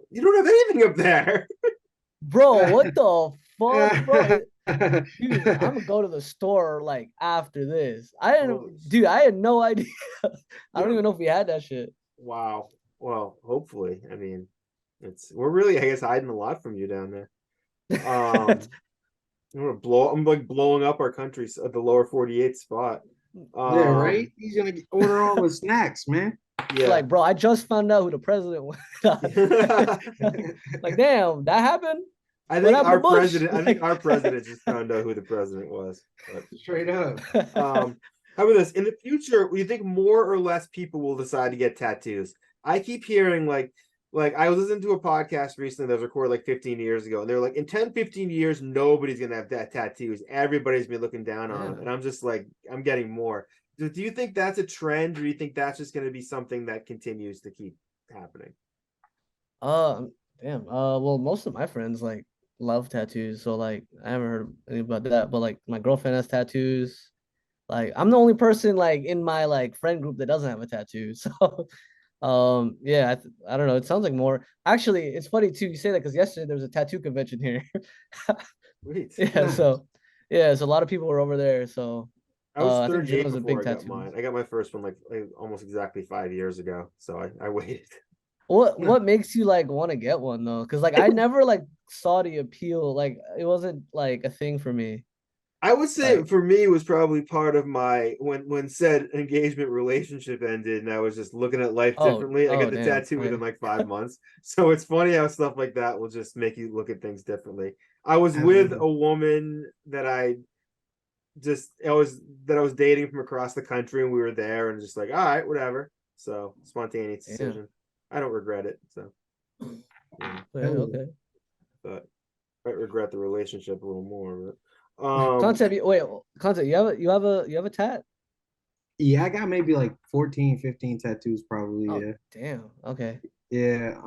You don't have anything up there. Bro, what the fuck, bro? Dude, I'm gonna go to the store like after this. I had no idea. I don't even know if we had that shit. Wow. Well, hopefully. I mean, we're really, I guess, hiding a lot from you down there. I'm like blowing up our country at the lower 48 spot. Yeah, right. He's gonna order all the snacks, man. Yeah, like, bro, I just found out who the president was. Like, damn, that happened. I think our president just found out who the president was. But, straight up. How about this? In the future, you think more or less people will decide to get tattoos? I keep hearing like I was listening to a podcast recently that was recorded like 15 years ago, and they're like, in 10, 15 years, nobody's gonna have tattoos. Everybody's been looking down on them. And I'm just like, I'm getting more. Do you think that's a trend, or do you think that's just gonna be something that continues to keep happening? Damn. Well, most of my friends like love tattoos, so like I haven't heard anything about that. But like my girlfriend has tattoos. Like I'm the only person like in my like friend group that doesn't have a tattoo. So yeah, I don't know. It sounds like more. Actually, it's funny too. You say that because yesterday there was a tattoo convention here. Sweet. Yeah, so a lot of people were over there. So I was I think 38 was a before big I got tattoo. mine. I got my first one like almost exactly 5 years ago. So I waited. What makes you like want to get one though? Because like I never like saw the appeal. Like it wasn't like a thing for me. I would say for me, it was probably part of my when said engagement relationship ended, and I was just looking at life differently. I got the tattoo within like 5 months, so it's funny how stuff like that will just make you look at things differently. I was with a woman that I was dating from across the country, and we were there, and just like, all right, whatever. So spontaneous decision. I don't regret it. So okay, but I regret the relationship a little more. But. Concept, you have a tat? Yeah, I got maybe like 14, 15 tattoos probably. Oh, yeah. Damn. Okay. Yeah.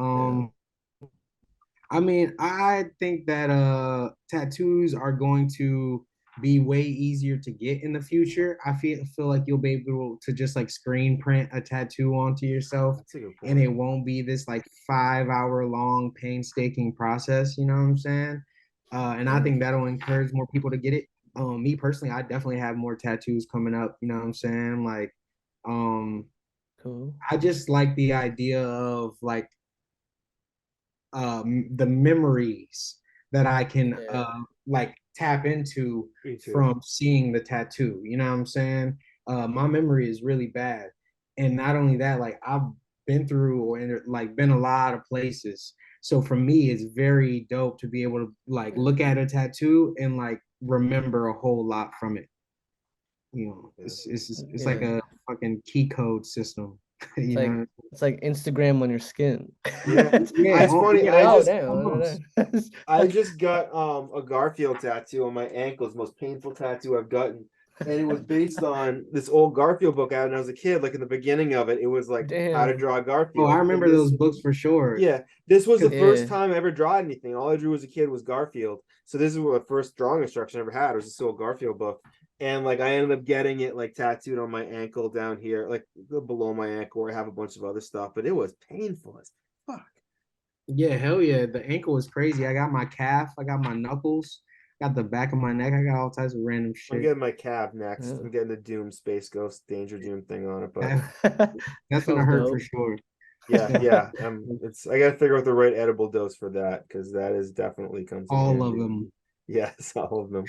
I mean, I think that tattoos are going to be way easier to get in the future. I feel like you'll be able to just like screen print a tattoo onto yourself, and it won't be this like 5 hour long painstaking process. You know what I'm saying? And I think that'll encourage more people to get it. Me personally, I definitely have more tattoos coming up. You know what I'm saying? Like, cool. I just like the idea of like the memories that I can like tap into from seeing the tattoo. You know what I'm saying? My memory is really bad, and not only that, like I've been through and like been a lot of places. So for me, it's very dope to be able to like look at a tattoo and like remember a whole lot from it. You know, it's like a fucking key code system. It's like Instagram on your skin. Yeah, it's funny. I just got a Garfield tattoo on my ankle. It's the most painful tattoo I've gotten. And it was based on this old Garfield book I had when I was a kid. Like in the beginning of it, it was like how to draw Garfield. Oh, I remember those books for sure. Yeah, this was the first time I ever draw anything. All I drew as a kid was Garfield. So this is what the first drawing instruction I ever had. It was this old Garfield book. And like I ended up getting it like tattooed on my ankle down here, like below my ankle, where I have a bunch of other stuff. But it was painful as fuck. Yeah, hell yeah. The ankle was crazy. I got my calf, I got my knuckles, got the back of my neck, I got all types of random shit. I'm getting my calf next. I'm getting the Doom Space Ghost Danger Doom thing on it, but that's gonna hurt for sure. Yeah. I gotta figure out the right edible dose for that, because that is definitely comes all of them. Yes, all of them.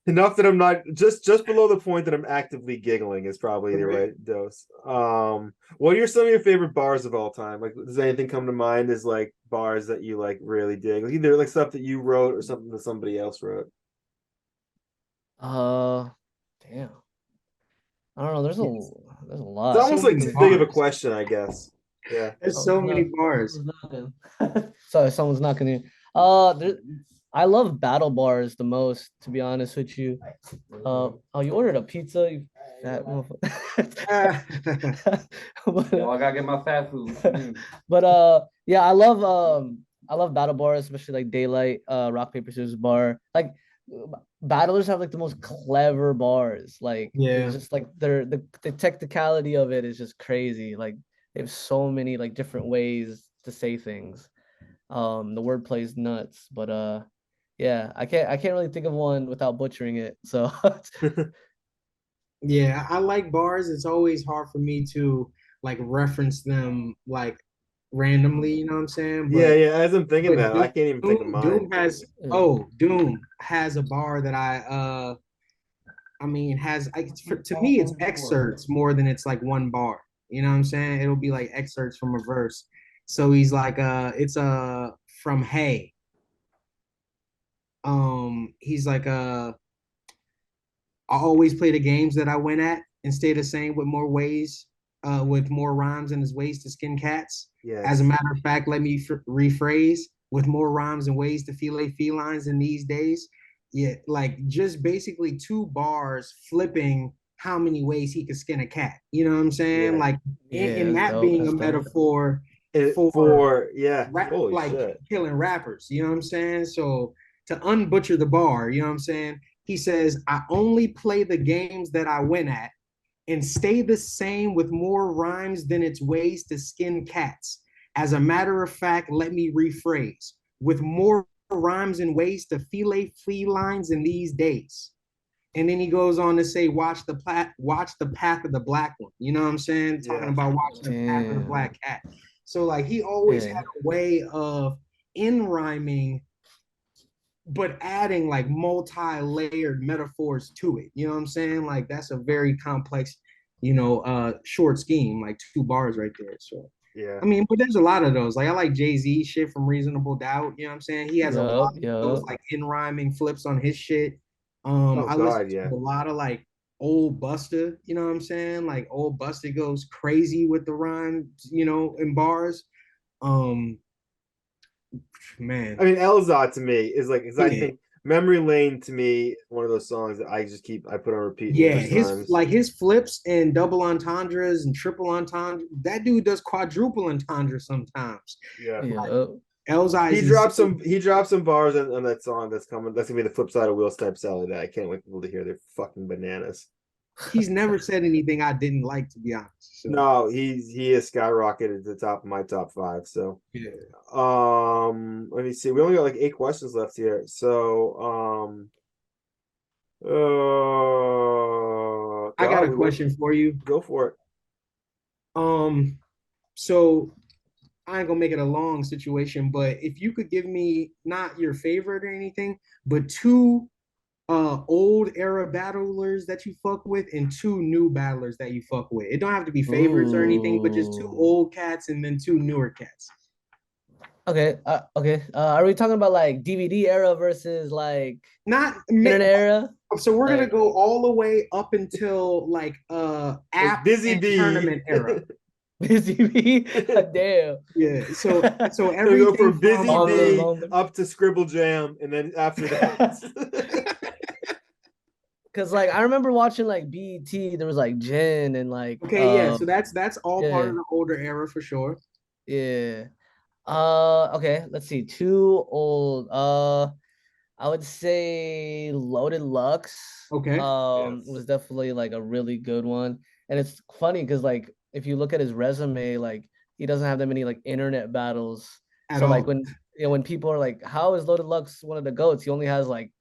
Enough that I'm not just below the point that I'm actively giggling is probably the right dose. What are some of your favorite bars of all time? Like, does anything come to mind as like bars that you like really dig? Like, either like stuff that you wrote or something that somebody else wrote. Damn. I don't know. There's a lot. It's almost like too big of a question, I guess. Yeah. There's so many bars. Sorry, someone's knocking here. I love battle bars the most, to be honest with you. Oh, you ordered a pizza, you fat motherfucker. I gotta get my fat food. But yeah, I love battle bars, especially like Daylight, rock paper scissors bar. Like battlers have like the most clever bars. Like it's just like the technicality of it is just crazy. Like they have so many like different ways to say things. The wordplay is nuts, but yeah, I can't really think of one without butchering it. So Yeah, I like bars. It's always hard for me to like reference them like randomly, you know what I'm saying? Yeah, yeah. As I'm thinking that, I Doom, can't even think of mine. Doom has a bar that I mean to me it's excerpts more than it's like one bar. You know what I'm saying? It'll be like excerpts from a verse. So he's like it's from Hey. He's like I always play the games that I win at and stay the same with more rhymes and his ways to skin cats. Yes. As a matter of fact, let me rephrase with more rhymes and ways to fillet felines in these days. Yeah, like just basically 2 bars flipping how many ways he could skin a cat. You know what I'm saying? Yeah. Like in that dope, being a metaphor for holy like shit. killing rappers. You know what I'm saying? So to unbutcher the bar, you know what I'm saying? He says, I only play the games that I win at and stay the same with more rhymes than its ways to skin cats. As a matter of fact, let me rephrase with more rhymes and ways to fillet felines in these days. And then he goes on to say, watch the path of the black one. You know what I'm saying? Talking about watching the path of the black cat. So like he always had a way of in rhyming but adding like multi-layered metaphors to it. You know what I'm saying? Like that's a very complex, short scheme, like 2 bars right there. So yeah. I mean, but there's a lot of those. Like I like Jay-Z shit from Reasonable Doubt. You know what I'm saying? He has a lot of those like in rhyming flips on his shit. I listen to a lot of like old Busta, you know what I'm saying? Like old Busta goes crazy with the rhymes, in bars. Man, I mean, Elzad to me is like, I think Memory Lane to me, one of those songs that I put on repeat. Yeah, his flips and double entendres and triple entendre. That dude does quadruple entendre sometimes. Yeah. Elzai he dropped some bars on that song that's coming. That's gonna be the flip side of Will Snipe Celly that I can't wait for people to hear. They're fucking bananas. He's never said anything I didn't like, to be honest. So. No, he has skyrocketed to the top of my top 5. So yeah. Let me see. We only got like 8 questions left here. So I got a question for you. Go for it. So I ain't gonna make it a long situation, but if you could give me not your favorite or anything, but 2 old era battlers that you fuck with and 2 new battlers that you fuck with. It don't have to be favorites or anything, but just 2 old cats and then 2 newer cats. Okay. Okay. Are we talking about like DVD era versus like not internet era? So we're gonna go all the way up until like app Busy and bee tournament era. Busy bee. Damn. Yeah. So everything go from Busy Bee up to Scribble Jam, and then after that. Cause like I remember watching like BET, there was like Jen and like yeah, so that's all part of the older era for sure. Yeah. Okay, let's see. 2 old. I would say Loaded Lux. Okay. Was definitely like a really good one. And it's funny because like if you look at his resume, like he doesn't have that many like internet battles. At so all. Like when people are like, how is Loaded Lux one of the GOATs? He only has like,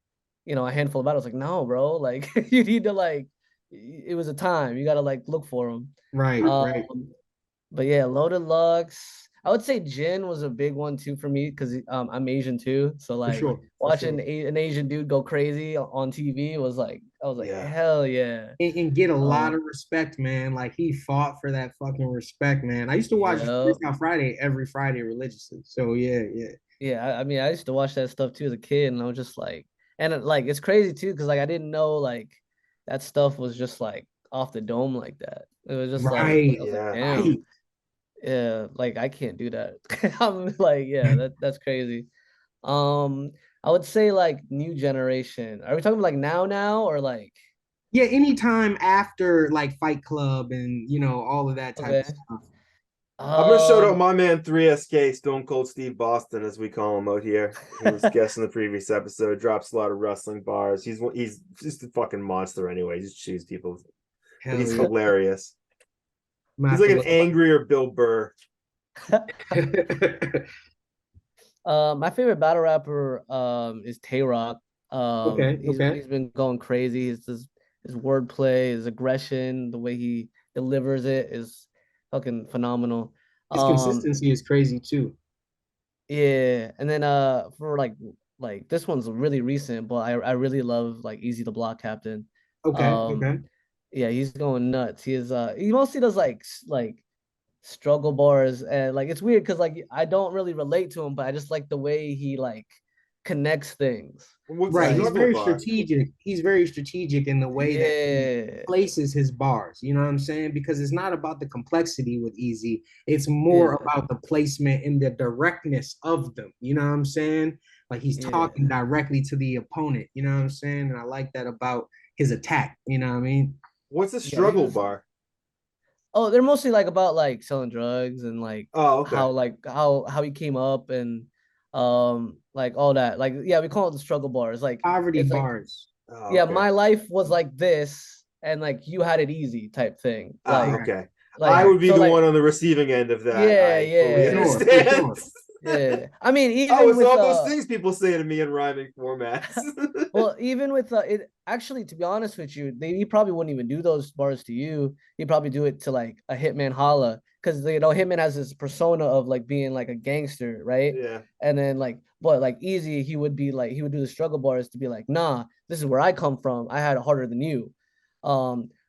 a handful of battles. Like, no, bro. Like you need to like it was a time. You gotta like look for him. Right. But yeah, Loaded Lux. I would say Jin was a big one too for me because I'm Asian too. So like watching an Asian dude go crazy on TV was like I was like hell yeah. And get a lot of respect, man. Like he fought for that fucking respect, man. I used to watch Freestyle Friday every Friday religiously. So yeah. Yeah, I mean I used to watch that stuff too as a kid, and I was just like, and like it's crazy too because like I didn't know like that stuff was just like off the dome like that. It was just like damn. Yeah, like I can't do that. I'm like, yeah, that's crazy. I would say like new generation. Are we talking like now or like anytime after like Fight Club and all of that type of stuff. I'm gonna shout out my man 3SK, Stone Cold Steve Boston, as we call him out here. He was guest in the previous episode, drops a lot of wrestling bars. He's just a fucking monster anyway. He just chews people. But he's hilarious. He's like an angrier Bill Burr. My favorite battle rapper is Tay Rock. Okay, okay. He's been going crazy. His wordplay, his aggression, the way he delivers it is fucking phenomenal. His consistency is crazy too. Yeah, and then for like this one's really recent, but I really love like Easy the Block Captain. Okay, Um okay. yeah, he's going nuts. He mostly does like struggle bars, and like it's weird because like I don't really relate to him, but I just like the way he like connects things. What's a Right. He's struggle very bar? strategic. He's very strategic in the way that he Yeah, places his bars. You know what I'm saying? Because it's not about the complexity with Easy. It's more yeah, about the placement and the directness of them. You know what I'm saying? Like he's talking yeah. directly to the opponent. You know what I'm saying? And I like that about his attack. You know what I mean? What's a Yeah, he struggle was. bar? Oh, they're mostly like about like selling drugs and like Oh, okay. how how he came up and like all that. Like yeah, we call it the struggle bars. Like Poverty it's like bars. Oh, yeah, okay. my life was like this and like you had it easy type thing. Ah, Like Right. okay. I like would be so the like one on the receiving end of that. yeah, I For fully yeah, sure. For understand. sure. yeah. I mean Oh, even it's with all those things people say to me in rhyming formats. well, even with it actually, to be honest with you, he probably wouldn't even do those bars to you. He'd probably do it to like a Hitman Holla, because you know Hitman has this persona of like being like a gangster, right? Yeah. And then like, but like Easy, he would be like he would do the struggle bars to be like, nah, this is where I come from. I had it harder than you.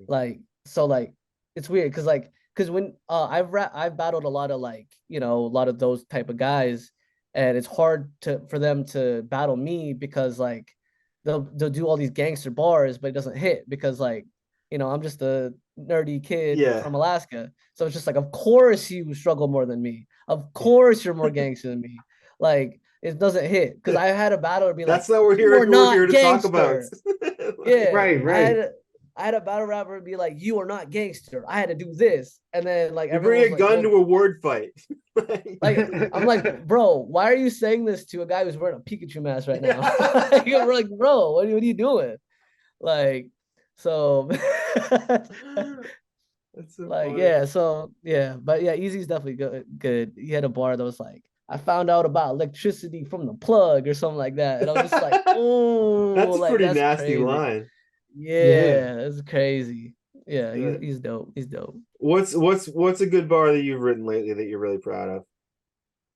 Like so like it's weird because when I've battled a lot of like a lot of those type of guys, and it's hard for them to battle me because like they'll do all these gangster bars, but it doesn't hit because like I'm just a nerdy kid Yeah. from Alaska, so it's just like of course you struggle more than me, of course you're more gangster than me, like it doesn't hit because I had a battle to be like, That's not what you are we're here not to talk about. gangster. Like, Yeah, Right, right. I had a battle rapper be like, you are not gangster. I had to do this, and then like you everyone bring was a like, gun to well, a word fight. like I'm like, bro, why are you saying this to a guy who's wearing a Pikachu mask right now? Yeah. Like, we're like, bro, what are you doing? Like, so That's so like funny. yeah, so yeah, but yeah, Easy's definitely good. He had a bar that was like, I found out about electricity from the plug or something like that. And I was just like, oh, That's a like pretty that's nasty crazy. line. Yeah. Yeah, it's crazy. Yeah, Shit. he's dope. He's dope. What's a good bar that you've written lately that you're really proud of?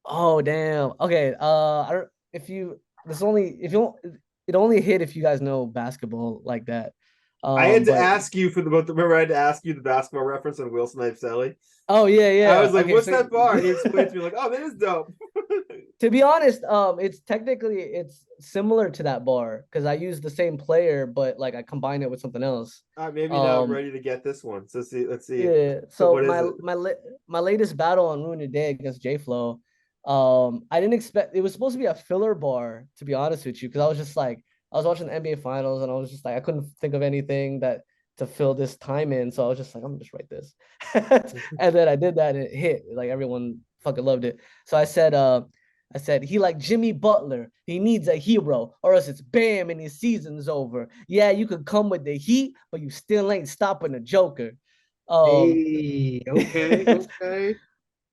Oh damn. Okay. I don't if you this only if you don't it only hit if you guys know basketball like that. I had to But ask you remember I had to ask you the basketball reference on Will Snipe Celly. oh yeah, I was yeah. like, Okay, what's so that bar? And he explained to me like, oh, that is dope. to be honest, it's technically it's similar to that bar because I use the same player, but like I combine it with something else. Maybe now I'm Um, ready to get this one. So let's see. yeah. So So what is it? my latest battle on Ruin Your Day against J Flow, I didn't expect it was supposed to be a filler bar, to be honest with you, because I was just like I was watching the NBA finals and I was just like I couldn't think of anything that to fill this time in. So I was just like, I'm gonna just write this. And then I did that and it hit. Like everyone fucking loved it. So I said he like Jimmy Butler. He needs a hero, or else it's bam and his season's over. Yeah, you could come with the heat, but you still ain't stopping the Joker. Um, Hey, okay, okay.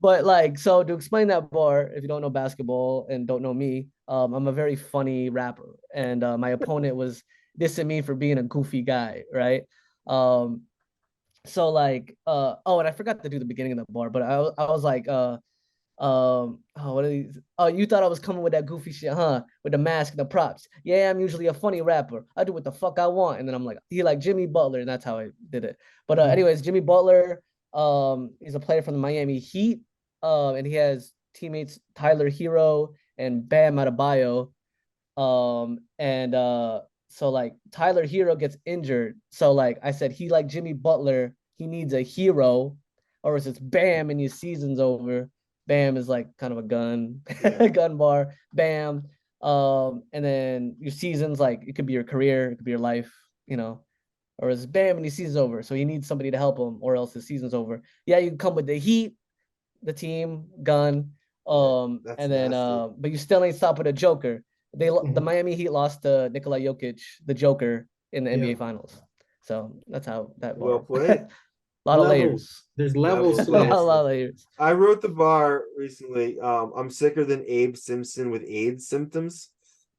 but like, so to explain that bar, if you don't know basketball and don't know me, I'm a very funny rapper, and my opponent was dissing me for being a goofy guy, right? Um, so like, oh, and I forgot to do the beginning of the bar, but I was like, oh, what are these? Oh, you thought I was coming with that goofy shit, huh? With the mask and the props. Yeah, I'm usually a funny rapper. I do what the fuck I want. And then I'm like, he like Jimmy Butler, and that's how I did it. But anyways, Jimmy Butler, he's a player from the Miami Heat. And he has teammates Tyler Hero and Bam Adebayo. And so like Tyler Hero gets injured. So like I said, he like Jimmy Butler, he needs a hero, or else it's Bam and your season's over. Bam is like kind of a gun, gun bar. Bam. And then your season's like it could be your career, it could be your life, or it's Bam and his season's over. So he needs somebody to help him, or else his season's over. Yeah, you can come with the Heat, the team, gun. That's And then nasty. but you still ain't stopping a Joker. The Miami Heat lost to Nikola Jokic, the Joker, in the Yeah. NBA Finals. So that's how that Well bar. played. A lot of Levels. layers. There's levels to A this. lot of layers. I wrote the bar recently. I'm sicker than Abe Simpson with AIDS symptoms.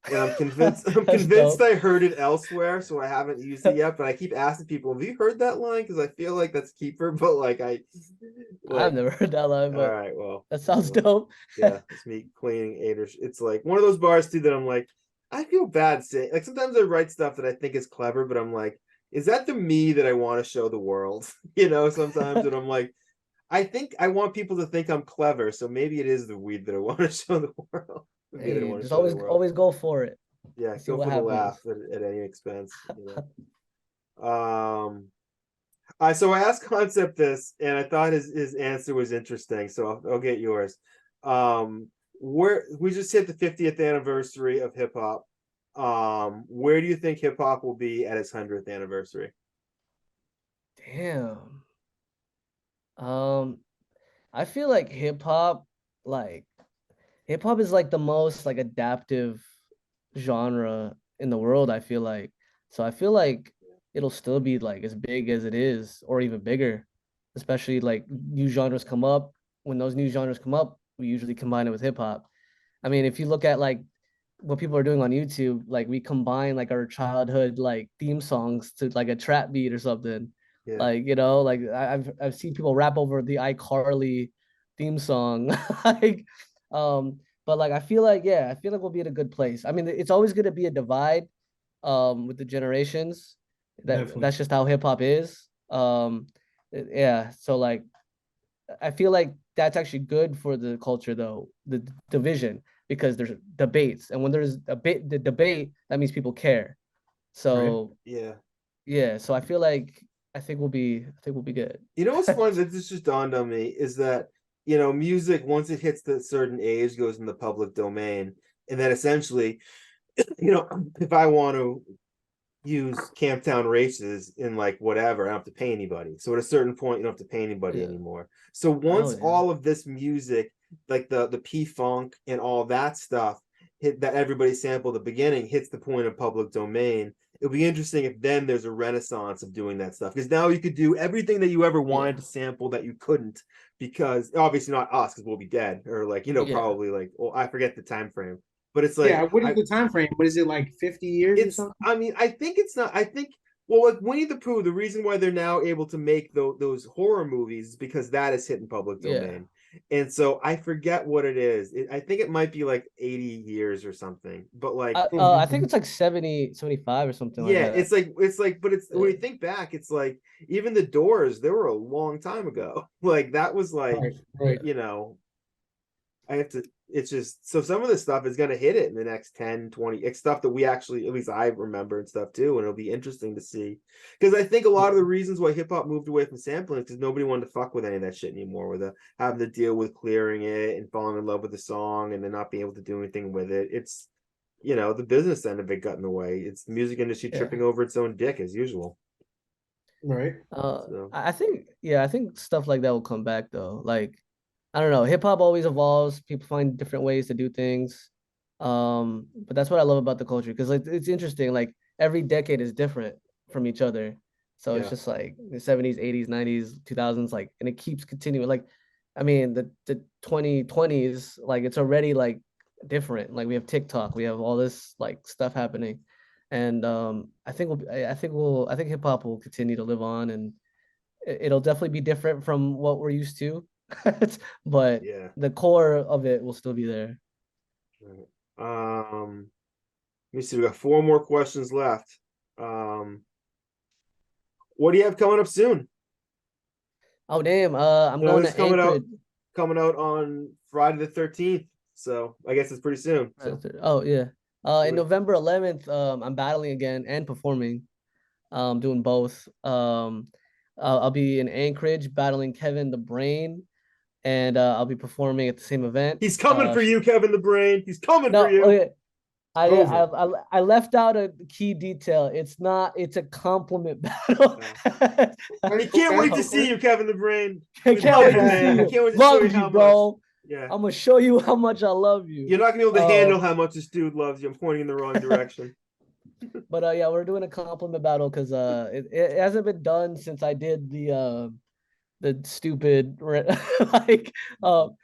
And I'm convinced dope. I heard it elsewhere, so I haven't used it yet. But I keep asking people, have you heard that line? Because I feel like that's keeper, but I've never heard that line, all but right, well, that sounds dope. yeah, it's me cleaning Aders. It's like one of those bars too that I'm like, I feel bad saying. Like sometimes I write stuff that I think is clever, but I'm like, is that the me that I want to show the world? Sometimes, and I'm like, I think I want people to think I'm clever, so maybe it is the weed that I want to show the world. Hey, just always go for it. Yeah, See go what for happens. the laugh at any expense. So I asked Concept this, and I thought his answer was interesting. So I'll get yours. Where we just hit the 50th anniversary of hip hop. Where do you think hip hop will be at its 100th anniversary? Damn. I feel like hip hop is like the most like adaptive genre in the world, I feel like. So I feel like it'll still be like as big as it is or even bigger, especially like new genres come up. When those new genres come up, we usually combine it with hip hop. I mean, if you look at like what people are doing on YouTube, like we combine like our childhood like theme songs to like a trap beat or something. Yeah. Like, like I've seen people rap over the iCarly theme song. like but like I feel like we'll be in a good place. I mean, it's always going to be a divide with the generations. That's just how hip hop is. Yeah, so like I feel like that's actually good for the culture though, the division, because there's debates, and when there's the debate, that means people care. So right. Yeah, so I feel like I think we'll be good. You know what's funny that this just dawned on me is that music, once it hits the certain age, goes in the public domain, and that essentially, if I want to use Camptown Races in like whatever, I don't have to pay anybody. So at a certain point, you don't have to pay anybody anymore. So once all of this music, like the P-Funk and all that stuff, that everybody sampled at the beginning, hits the point of public domain, it'll be interesting if then there's a renaissance of doing that stuff, because now you could do everything that you ever wanted to sample that you couldn't, because obviously not us, because we'll be dead, or probably I forget the time frame, but it's like, what is the time frame? What is it, like 50 years or something? I mean, I think it's not. I think, well, like Winnie the Pooh, the reason why they're now able to make those horror movies is because that is hitting public domain. And so I forget what it is. I think it might be like 80 years or something. But like, I think it's like 70, 75 or something like that. It's like, but it's when you think back, it's like even the Doors, they were a long time ago. Like that was like, right. I have to, it's just, so some of this stuff is going to hit it in the next 10, 20, it's stuff that we actually, at least I remember and stuff too. And it'll be interesting to see. Because I think a lot of the reasons why hip hop moved away from sampling is because nobody wanted to fuck with any of that shit anymore, with having to deal with clearing it and falling in love with the song and then not being able to do anything with it. It's, the business end of it got in the way. It's the music industry tripping over its own dick as usual. Right. I think stuff like that will come back though. Like, I don't know. Hip hop always evolves. People find different ways to do things. But that's what I love about the culture, because like it's interesting. Like every decade is different from each other. So it's just like the 70s, 80s, 90s, 2000s, like, and it keeps continuing. Like, I mean, the 2020s, like it's already like different. Like we have TikTok, we have all this like stuff happening. And I think hip hop will continue to live on, and it'll definitely be different from what we're used to. But the core of it will still be there. Let me see, we got 4 more questions left. What do you have coming up soon? Oh damn, I'm going to Anchorage. Coming out on Friday the 13th, so I guess it's pretty soon. So. Oh yeah. In November 11th, I'm battling again and performing. Doing both. I'll be in Anchorage battling Kevin the Brain, and I'll be performing at the same event. He's coming for you, Kevin the Brain. He's coming for you. Okay. I left out a key detail. It's a compliment battle. I can't wait to see you, Kevin the Brain. I can't wait to see you. I can't wait to love you, bro. Much. Yeah. I'm gonna show you how much I love you. You're not gonna be able to handle how much this dude loves you. I'm pointing in the wrong direction. But we're doing a compliment battle because it hasn't been done since I did the the stupid like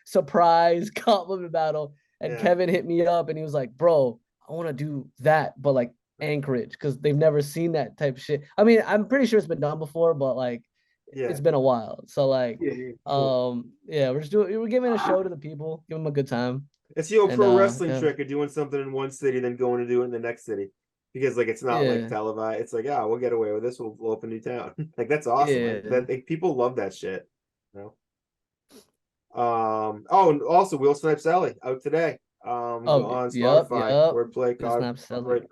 surprise compliment battle, and Kevin hit me up and he was like, bro, I want to do that, but like Anchorage, because they've never seen that type of shit. I mean, I'm pretty sure it's been done before, but like it's been a while. So like we're giving a show to the people, give them a good time. It's your pro wrestling trick of doing something in one city, then going to do it in the next city. Because like it's not like televised. It's like, we'll get away with this. We'll open a new town. Like that's awesome. Like, people love that shit. You know? Oh, and also Will Snipe Celly out today. On Spotify, Wordplay, Copywrite.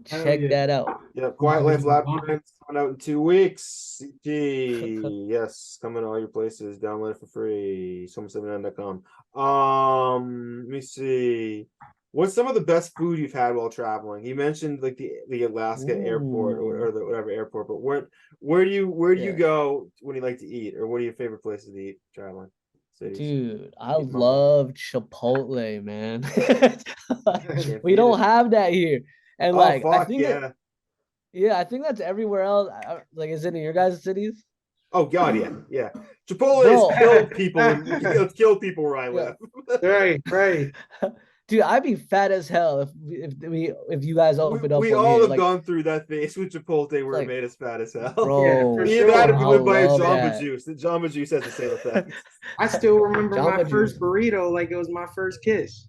Check that out. Yeah, Quiet Life Lab coming out in 2 weeks. CG, yes, coming to all your places. Download it for free. Soma79.com. Let me see. What's some of the best food you've had while traveling? You mentioned like the Alaska airport or the whatever airport, but where do you go when you like to eat, or what are your favorite places to eat traveling? Cities? Dude, I love Chipotle, man. We don't have that here, and like I think I think that's everywhere else. Like, is it in your guys' cities? Oh God, yeah. Chipotle has killed people. It's killed people where I live. Right. Dude, I'd be fat as hell if you guys opened up. We all have gone through that phase with Chipotle where it made us fat as hell. Bro, either that or we live by a Jamba Juice. The Jamba Juice has the same effect. I still remember my first burrito like it was my first kiss.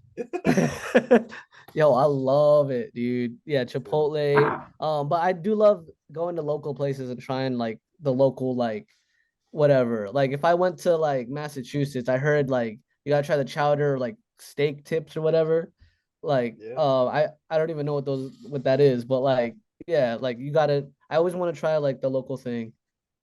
Yo, I love it, dude. Yeah, Chipotle. But I do love going to local places and trying like the local like whatever. Like if I went to like Massachusetts, I heard like you gotta try the chowder like steak tips or whatever. Like I don't even know what that is, but like like you gotta. I always want to try like the local thing,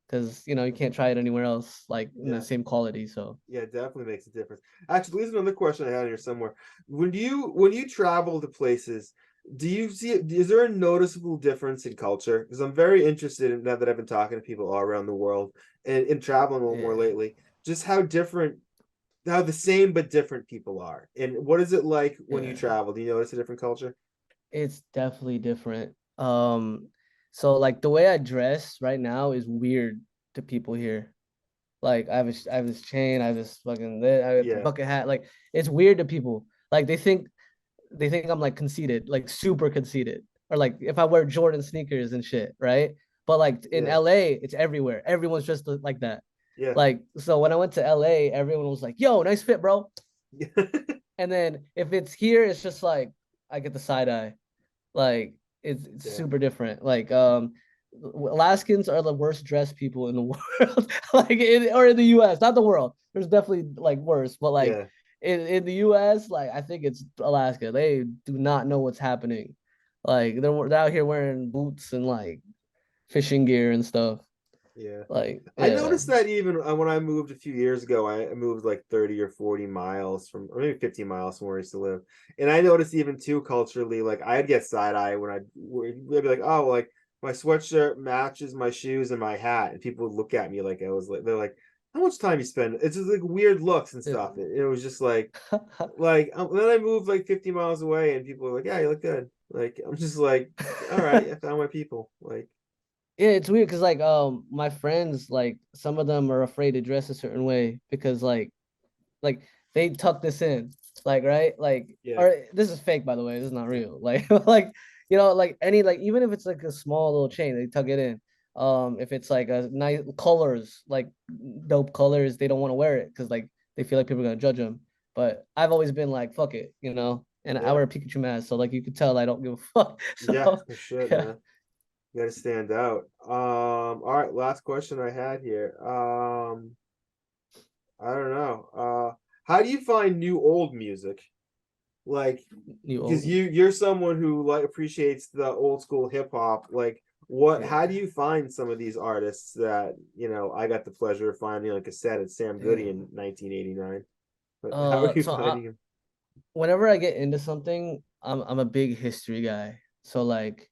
because you can't try it anywhere else like in the same quality. So it definitely makes a difference. Actually, there's another question I had here somewhere. When you travel to places, is there a noticeable difference in culture? Because I'm very interested in, now that I've been talking to people all around the world and in traveling a little more lately, just how the same but different people are. And what is it like when you travel? Do you notice a different culture? It's definitely different. So like the way I dress right now is weird to people here. Like I have this chain, I have this fucking I have a bucket hat. Like it's weird to people. Like they think I'm like conceited, like super conceited. Or like if I wear Jordan sneakers and shit, right? But like in LA, it's everywhere. Everyone's just like that. Yeah. Like, so when I went to LA, everyone was like, yo, nice fit, bro. And then if it's here, it's just like I get the side eye. Like it's super different. Like Alaskans are the worst dressed people in the world. Like in the US, not the world. There's definitely like worse, but like in the US, like I think it's Alaska. They do not know what's happening. Like they're out here wearing boots and like fishing gear and stuff. Like I noticed that even when I moved a few years ago, I moved like 30 or 40 miles or maybe 50 miles from where I used to live. And I noticed even too culturally, like I'd get side eye when they'd be like, oh, like my sweatshirt matches my shoes and my hat. And people would look at me like they're like, how much time you spend? It's just like weird looks and stuff. It was just like, then I moved like 50 miles away and people were like, yeah, you look good. Like, I'm just like, all right, I found my people. Like, yeah, it's weird because like my friends, like some of them are afraid to dress a certain way because like they tuck this in, like, right, like or this is fake, by the way, this is not real. Like like like any, like even if it's like a small little chain, they tuck it in. If it's like a nice colors, like dope colors, they don't want to wear it because like they feel like people are gonna judge them. But I've always been like, fuck it, and I wear a Pikachu mask, so like you could tell I don't give a fuck. So, for sure, man. You gotta stand out. All right, last question I had here. I don't know. How do you find new old music? Like, because you're someone who like appreciates the old school hip hop. Like, how do you find some of these artists that I got the pleasure of finding like a set at Sam Goody in 1989? But how are you finding him? Whenever I get into something, I'm a big history guy. So like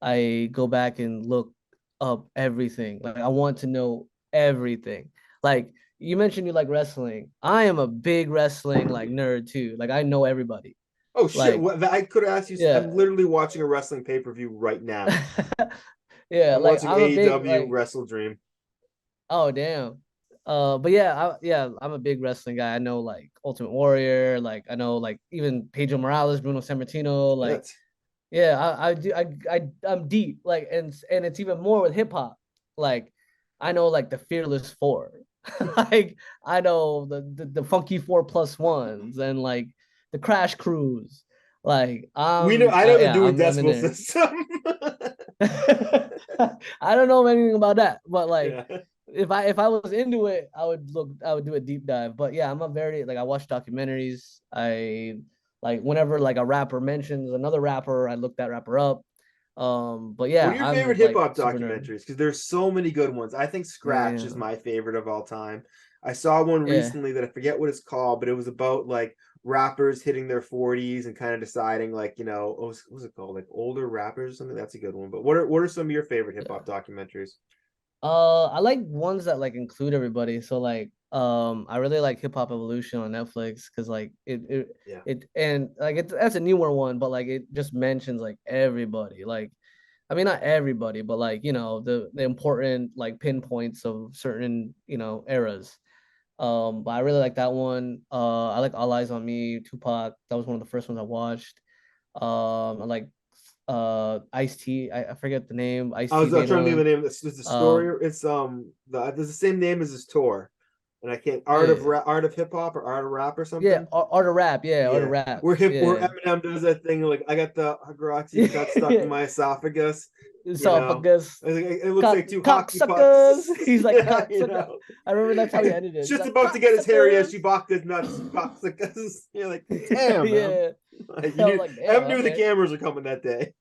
I go back and look up everything. Like I want to know everything. Like you mentioned you like wrestling. I am a big wrestling like nerd too. Like I know everybody. Oh shit! I could ask you. I'm literally watching a wrestling pay-per-view right now. I'm watching AEW Wrestle Dream. Oh damn! But yeah, I'm a big wrestling guy. I know like Ultimate Warrior, like I know like even Pedro Morales, Bruno Sammartino, like Shit. yeah, I'm deep, like, and it's even more with hip hop. Like, I know like the Fearless Four, like I know the Funky 4+1s and like the Crash Crews. Like, I know the Dewey I'm in Decimal there. System. I don't know anything about that, but like Yeah. if I was into it, I would do a deep dive. But yeah, I'm a very like I watch documentaries. I like whenever like a rapper mentions another rapper, I look that rapper up. But What yeah, are your I'm favorite hip like hop super nerd. documentaries? Because there's so many good ones. I think Scratch is Yeah, my favorite of all time. I saw one yeah, recently that I forget what it's called, but it was about like rappers hitting their 40s and kind of deciding like, what was it called? Like older rappers or something. That's a good one. But what are some of your favorite hip hop yeah. documentaries? I like ones that like include everybody. So like, I really like Hip Hop Evolution on Netflix because like Yeah. it and like that's a newer one, but like it just mentions like everybody. Like, I mean not everybody, but like the important like pinpoints of certain eras. But I really like that one. I like All Eyes on Me, Tupac. That was one of the first ones I watched. I like Ice T. I forget the name. Ice I T was made trying to think of one. the name. It's the Um, story. It's there's the same name as his tour, and I can't yeah, Art of Hip Hop or Art of Rap or yeah, something. Art of Rap. Yeah, Art of Yeah, Rap. where Yeah, Eminem does that thing like I got the Hagarati got stuck in my esophagus. esophagus, It looks like two hockey cocksuckers. pucks. He's like a Yeah, cocksucker. I remember that's how he ended it. It's He's just like about to get his Harriet. cocksuckers. She balked his nuts. Cocksuckers. You're like, damn, man. Yeah, Like, I was like, damn, Em knew the okay. cameras were coming that day.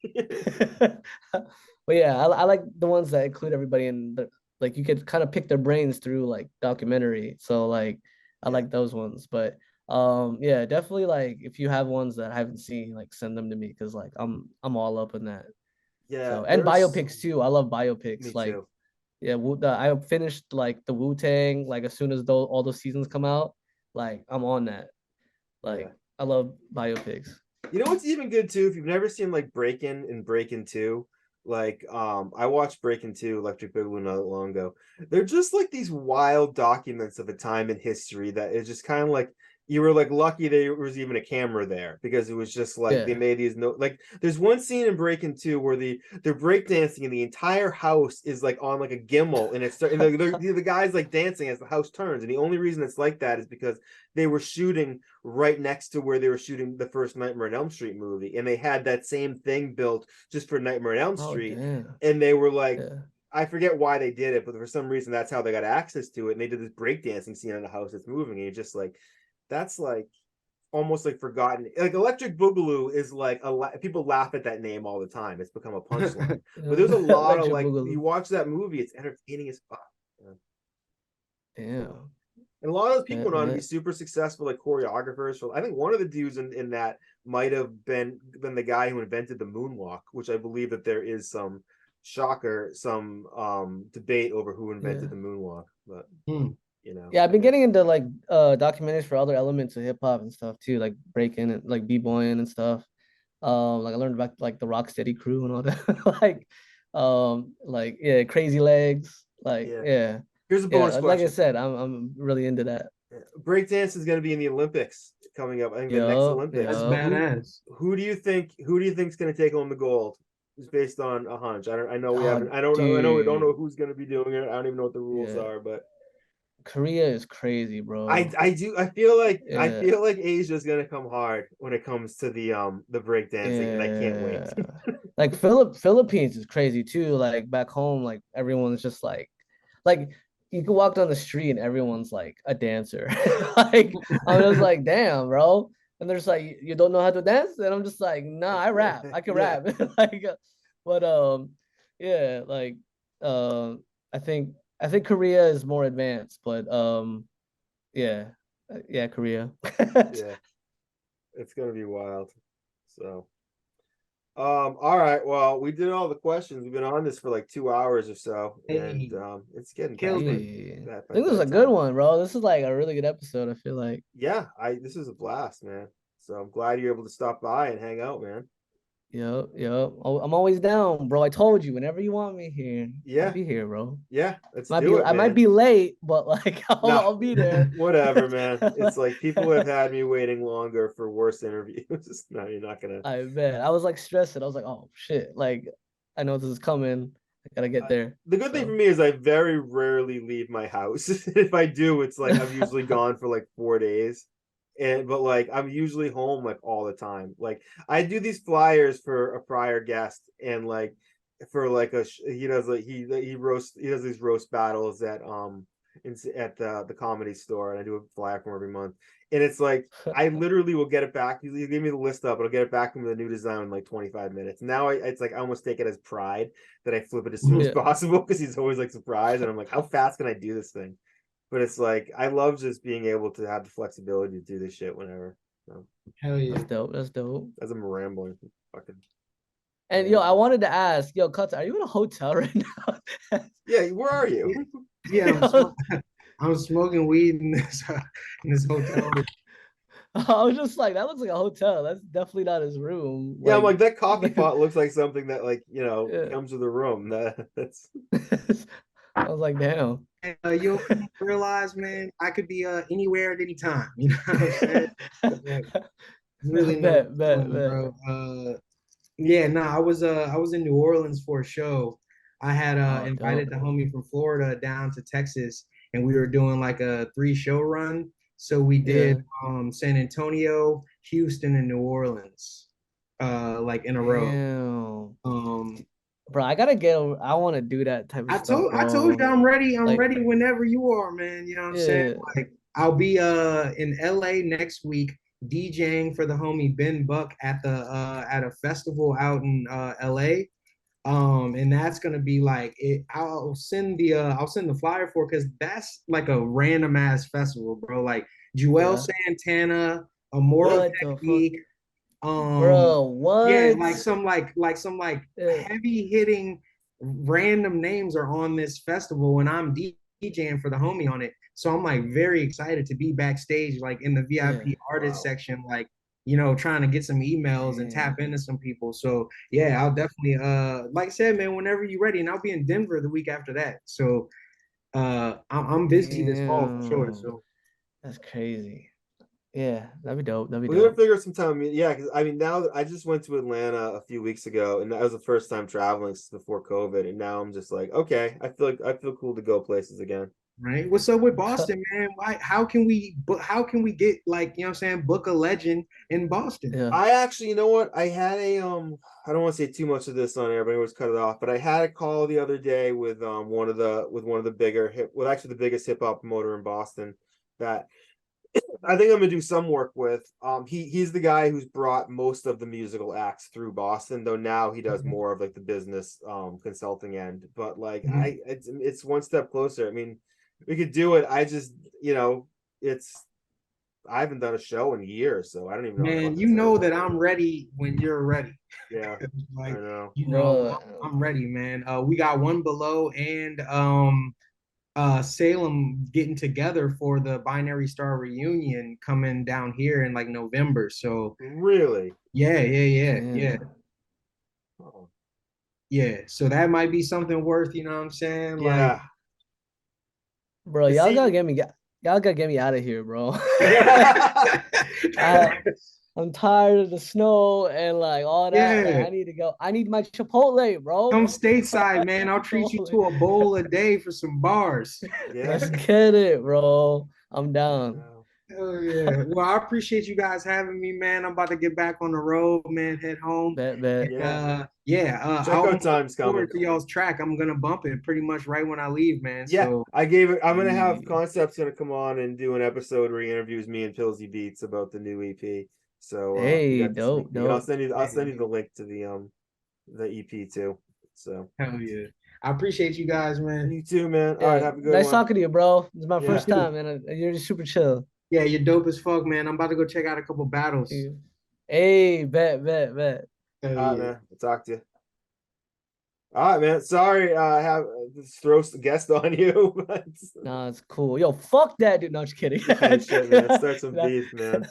But yeah, I like the ones that include everybody and like you could kind of pick their brains through like documentary. So like I Yeah, like those ones. But yeah, definitely like if you have ones that I haven't seen, like send them to me because like I'm all up in that. yeah. So and There's biopics too. I love me biopics. Like too. yeah, I finished like the Wu-Tang like as soon as all those seasons come out. Like I'm on that. Yeah. Like I love biopics. You know what's even good too? If you've never seen like Breakin' and Breakin' 2, like I watched Breakin' 2, Electric Boogaloo not long ago. They're just like these wild documents of a time in history that is just kind of like you were like lucky there was even a camera there because it was just like they Yeah. made these like there's one scene in Breakin' 2 where they're breakdancing and the entire house is like on like a gimbal and the guy's like dancing as the house turns and the only reason it's like that is because they were shooting right next to where they were shooting the first Nightmare on Elm Street movie, and they had that same thing built just for Nightmare on Elm Oh Street, damn. and they were like, Yeah. I forget why they did it, but for some reason that's how they got access to it, and they did this breakdancing scene in the house that's moving, and you're just like, that's like almost like forgotten. Like Electric Boogaloo is like people laugh at that name all the time. It's become a punchline, but there's a lot of Electric like you Boogaloo. watch that movie, it's entertaining as fuck. Damn. And a lot of those people Bet, went on to be bet. super successful, like choreographers. So I think one of the dudes in that might have been the guy who invented the moonwalk, which I believe that there is some some debate over who invented Yeah. the moonwalk. But Yeah, I've I been guess getting into like documentaries for other elements of hip hop and stuff too, like breaking and like b-boying and stuff. Like I learned about like the Rocksteady crew and all that. Like yeah, Crazy Legs. Like yeah. yeah. Here's a bonus Yeah, like I question. said, I'm really into that. Breakdance is going to be in the Olympics coming up. I think the next Yup, Olympics. That's yup. badass. Who do you think? Who do you think's going to take home the gold? It's based on a hunch. I know we haven't. Oh, I don't know. I know we don't know dude. who's going to be doing it. I don't even know what the rules Yeah. are. But Korea is crazy, bro. I do. I Yeah. feel like Asia is going to come hard when it comes to the breakdancing, and I can't wait. Yeah. Like Philippines is crazy too. Like back home, like everyone's just like you can walk down the street and everyone's like a dancer. Like I'm just like, damn, bro. And they're just like, you don't know how to dance? And I'm just like, nah, I rap. I can Yeah. rap. Like, but yeah, like I think Korea is more advanced, but yeah, yeah, Korea. Yeah. It's going to be wild. So. All right. Well, we did all the questions. We've been on this for like 2 hours or so, and Hey, it's getting killed past it. I think this was a good bedtime. one, bro. This is like a really good episode, I feel like. Yeah, I this is a blast, man. So I'm glad you're able to stop by and hang out, man. Yep, yep. Oh, I'm always down, bro. I told you, whenever you want me here, Yeah. I'll be here, bro. Yeah, let's do it, I might man. be late, but like Nah, I'll be there. whatever, man. It's like people have had me waiting longer for worse interviews. No, you're not gonna. I bet. I was like stressing. I was like, oh shit. Like I know this is coming. I gotta get there. The good thing for me is I very rarely leave my house. If I do, it's like I'm usually gone for like 4 days. But like I'm usually home like all the time. Like I do these flyers for a prior guest, and like for like he does like he does these roast battles at the comedy store, and I do a flyer for him every month. And it's like I literally will get it back. You give me the list up, I'll get it back with a new design in like 25 minutes. Now it's like I almost take it as pride that I flip it as soon as possible, because he's always like surprised, and I'm like, how fast can I do this thing? But it's like I love just being able to have the flexibility to do this shit whenever. So, Hell yeah. That's dope. That's dope. as I'm rambling, fucking. And yo, I wanted to ask, yo, Cuts, are you in a hotel right now? Yeah, where are you? Yeah, I'm smoking weed in this hotel. I was just like, that looks like a hotel. That's definitely not his room. Yeah, I'm like, that coffee pot looks like something that, like, comes with a room. That's. I was like, damn. You'll realize, man, I could be anywhere at any time. You know what I'm saying? Really bet, bro. Yeah, no, I was in New Orleans for a show. I had invited the homie from Florida down to Texas, and we were doing like a 3-show run. So we did San Antonio, Houston, and New Orleans, like in a row. Bro, I gotta get. I want to do that type of stuff. I told you I'm ready. I'm ready whenever you are, man. You know what I'm saying? Like I'll be in LA next week DJing for the homie Ben Buck at a festival out in LA. And that's gonna be like it. I'll send the flyer for, because that's like a random ass festival, bro. Like Joel Santana, Immortal Technique. Bro, what? Yeah, like some heavy hitting random names are on this festival, and I'm DJing for the homie on it. So I'm like very excited to be backstage, like in the VIP artist section, like trying to get some emails and tap into some people. So yeah, I'll definitely like I said, man, whenever you're ready, and I'll be in Denver the week after that. So I'm busy this fall for sure. So that's crazy. Yeah, that'd be dope. We're gonna figure some time. Yeah, because I mean, now that I just went to Atlanta a few weeks ago, and that was the first time traveling since before COVID. And now I'm just like, okay, I feel cool to go places again. Right. What's up with Boston, man? How can we get, like, you know what I'm saying, book a legend in Boston? Yeah. I actually, you know what? I had I don't want to say too much of this on air, but I always cut it off. But I had a call the other day with one of the the biggest hip hop promoter in Boston that I think I'm gonna do some work with. He's the guy who's brought most of the musical acts through Boston, though now he does more of like the business consulting end. But like it's one step closer. I mean, we could do it. I just I haven't done a show in years, so I don't even know. Man, you know that I'm ready when you're ready. Yeah, like, I know. I'm ready, man. We got One Below and Salem getting together for the Binary Star reunion coming down here in like November. So really, yeah. Oh. Yeah, so that might be something worth, you know what I'm saying? Yeah. Like, bro, y'all gotta get me out of here, bro. I'm tired of the snow and like all that. Yeah. Like, I need to go. I need my Chipotle, bro. Come stateside, man. I'll treat you to a bowl a day for some bars. Yeah. Let's get it, bro. I'm down. Oh yeah. Well, I appreciate you guys having me, man. I'm about to get back on the road, man. Head home. Bet. Check out time's coming. To y'all's track. I'm gonna bump it pretty much right when I leave, man. Yeah, so, I'm gonna have Concept's gonna come on and do an episode where he interviews me and Pilze Beats about the new EP. So hey, dope. I'll send you the link to the EP too. So hell yeah. I appreciate you guys, man. You too, man. All right, have a good one. Nice talking to you, bro. It's my first time, and you're just super chill. Yeah, you're dope as fuck, man. I'm about to go check out a couple battles. Hey, bet. All right, man. I'll talk to you. All right, man. Sorry, I have throw the guest on you. But Nah, it's cool. Yo, fuck that dude. No, I'm just kidding. shit, man. Start some beef, man.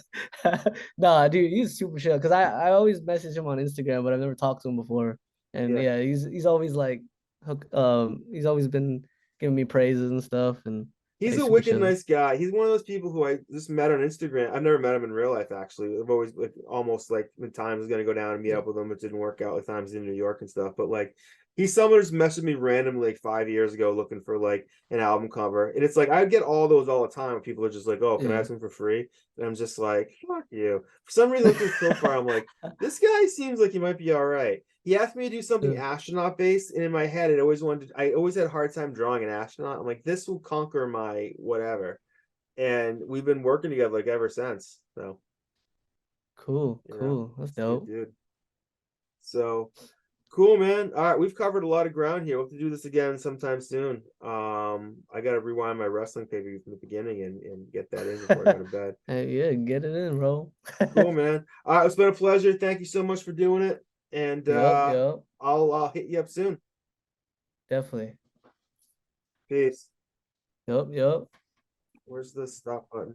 Nah, dude, he's super chill. Cause I always message him on Instagram, but I've never talked to him before. And Yeah. he's always like, he's always been giving me praises and stuff. And He's he's a super wicked chill. nice guy. He's one of those people who I just met on Instagram. I've never met him in real life, actually. I've always like almost like when time was gonna go down and meet up with him, it didn't work out. Like times in New York and stuff. But like he's someone who's messaged me randomly like 5 years ago looking for like an album cover. And it's like I get all those all the time when people are just like, oh, can I have some for free? And I'm just like, fuck you. For some reason, looking at his profile, I'm like, this guy seems like he might be all right. He asked me to do something astronaut based, and in my head, I always had a hard time drawing an astronaut. I'm like, this will conquer my whatever. And we've been working together like ever since. So Cool. you know, That's good dope. dude. So cool, man. All right, we've covered a lot of ground here. We'll have to do this again sometime soon. I gotta rewind my wrestling pay-per-view from the beginning and get that in before I go to bed. Hey, yeah, get it in, bro. Cool, man. All right, it's been a pleasure. Thank you so much for doing it. And Yep. I'll hit you up soon. Definitely. Peace. Yep. Where's the stop button?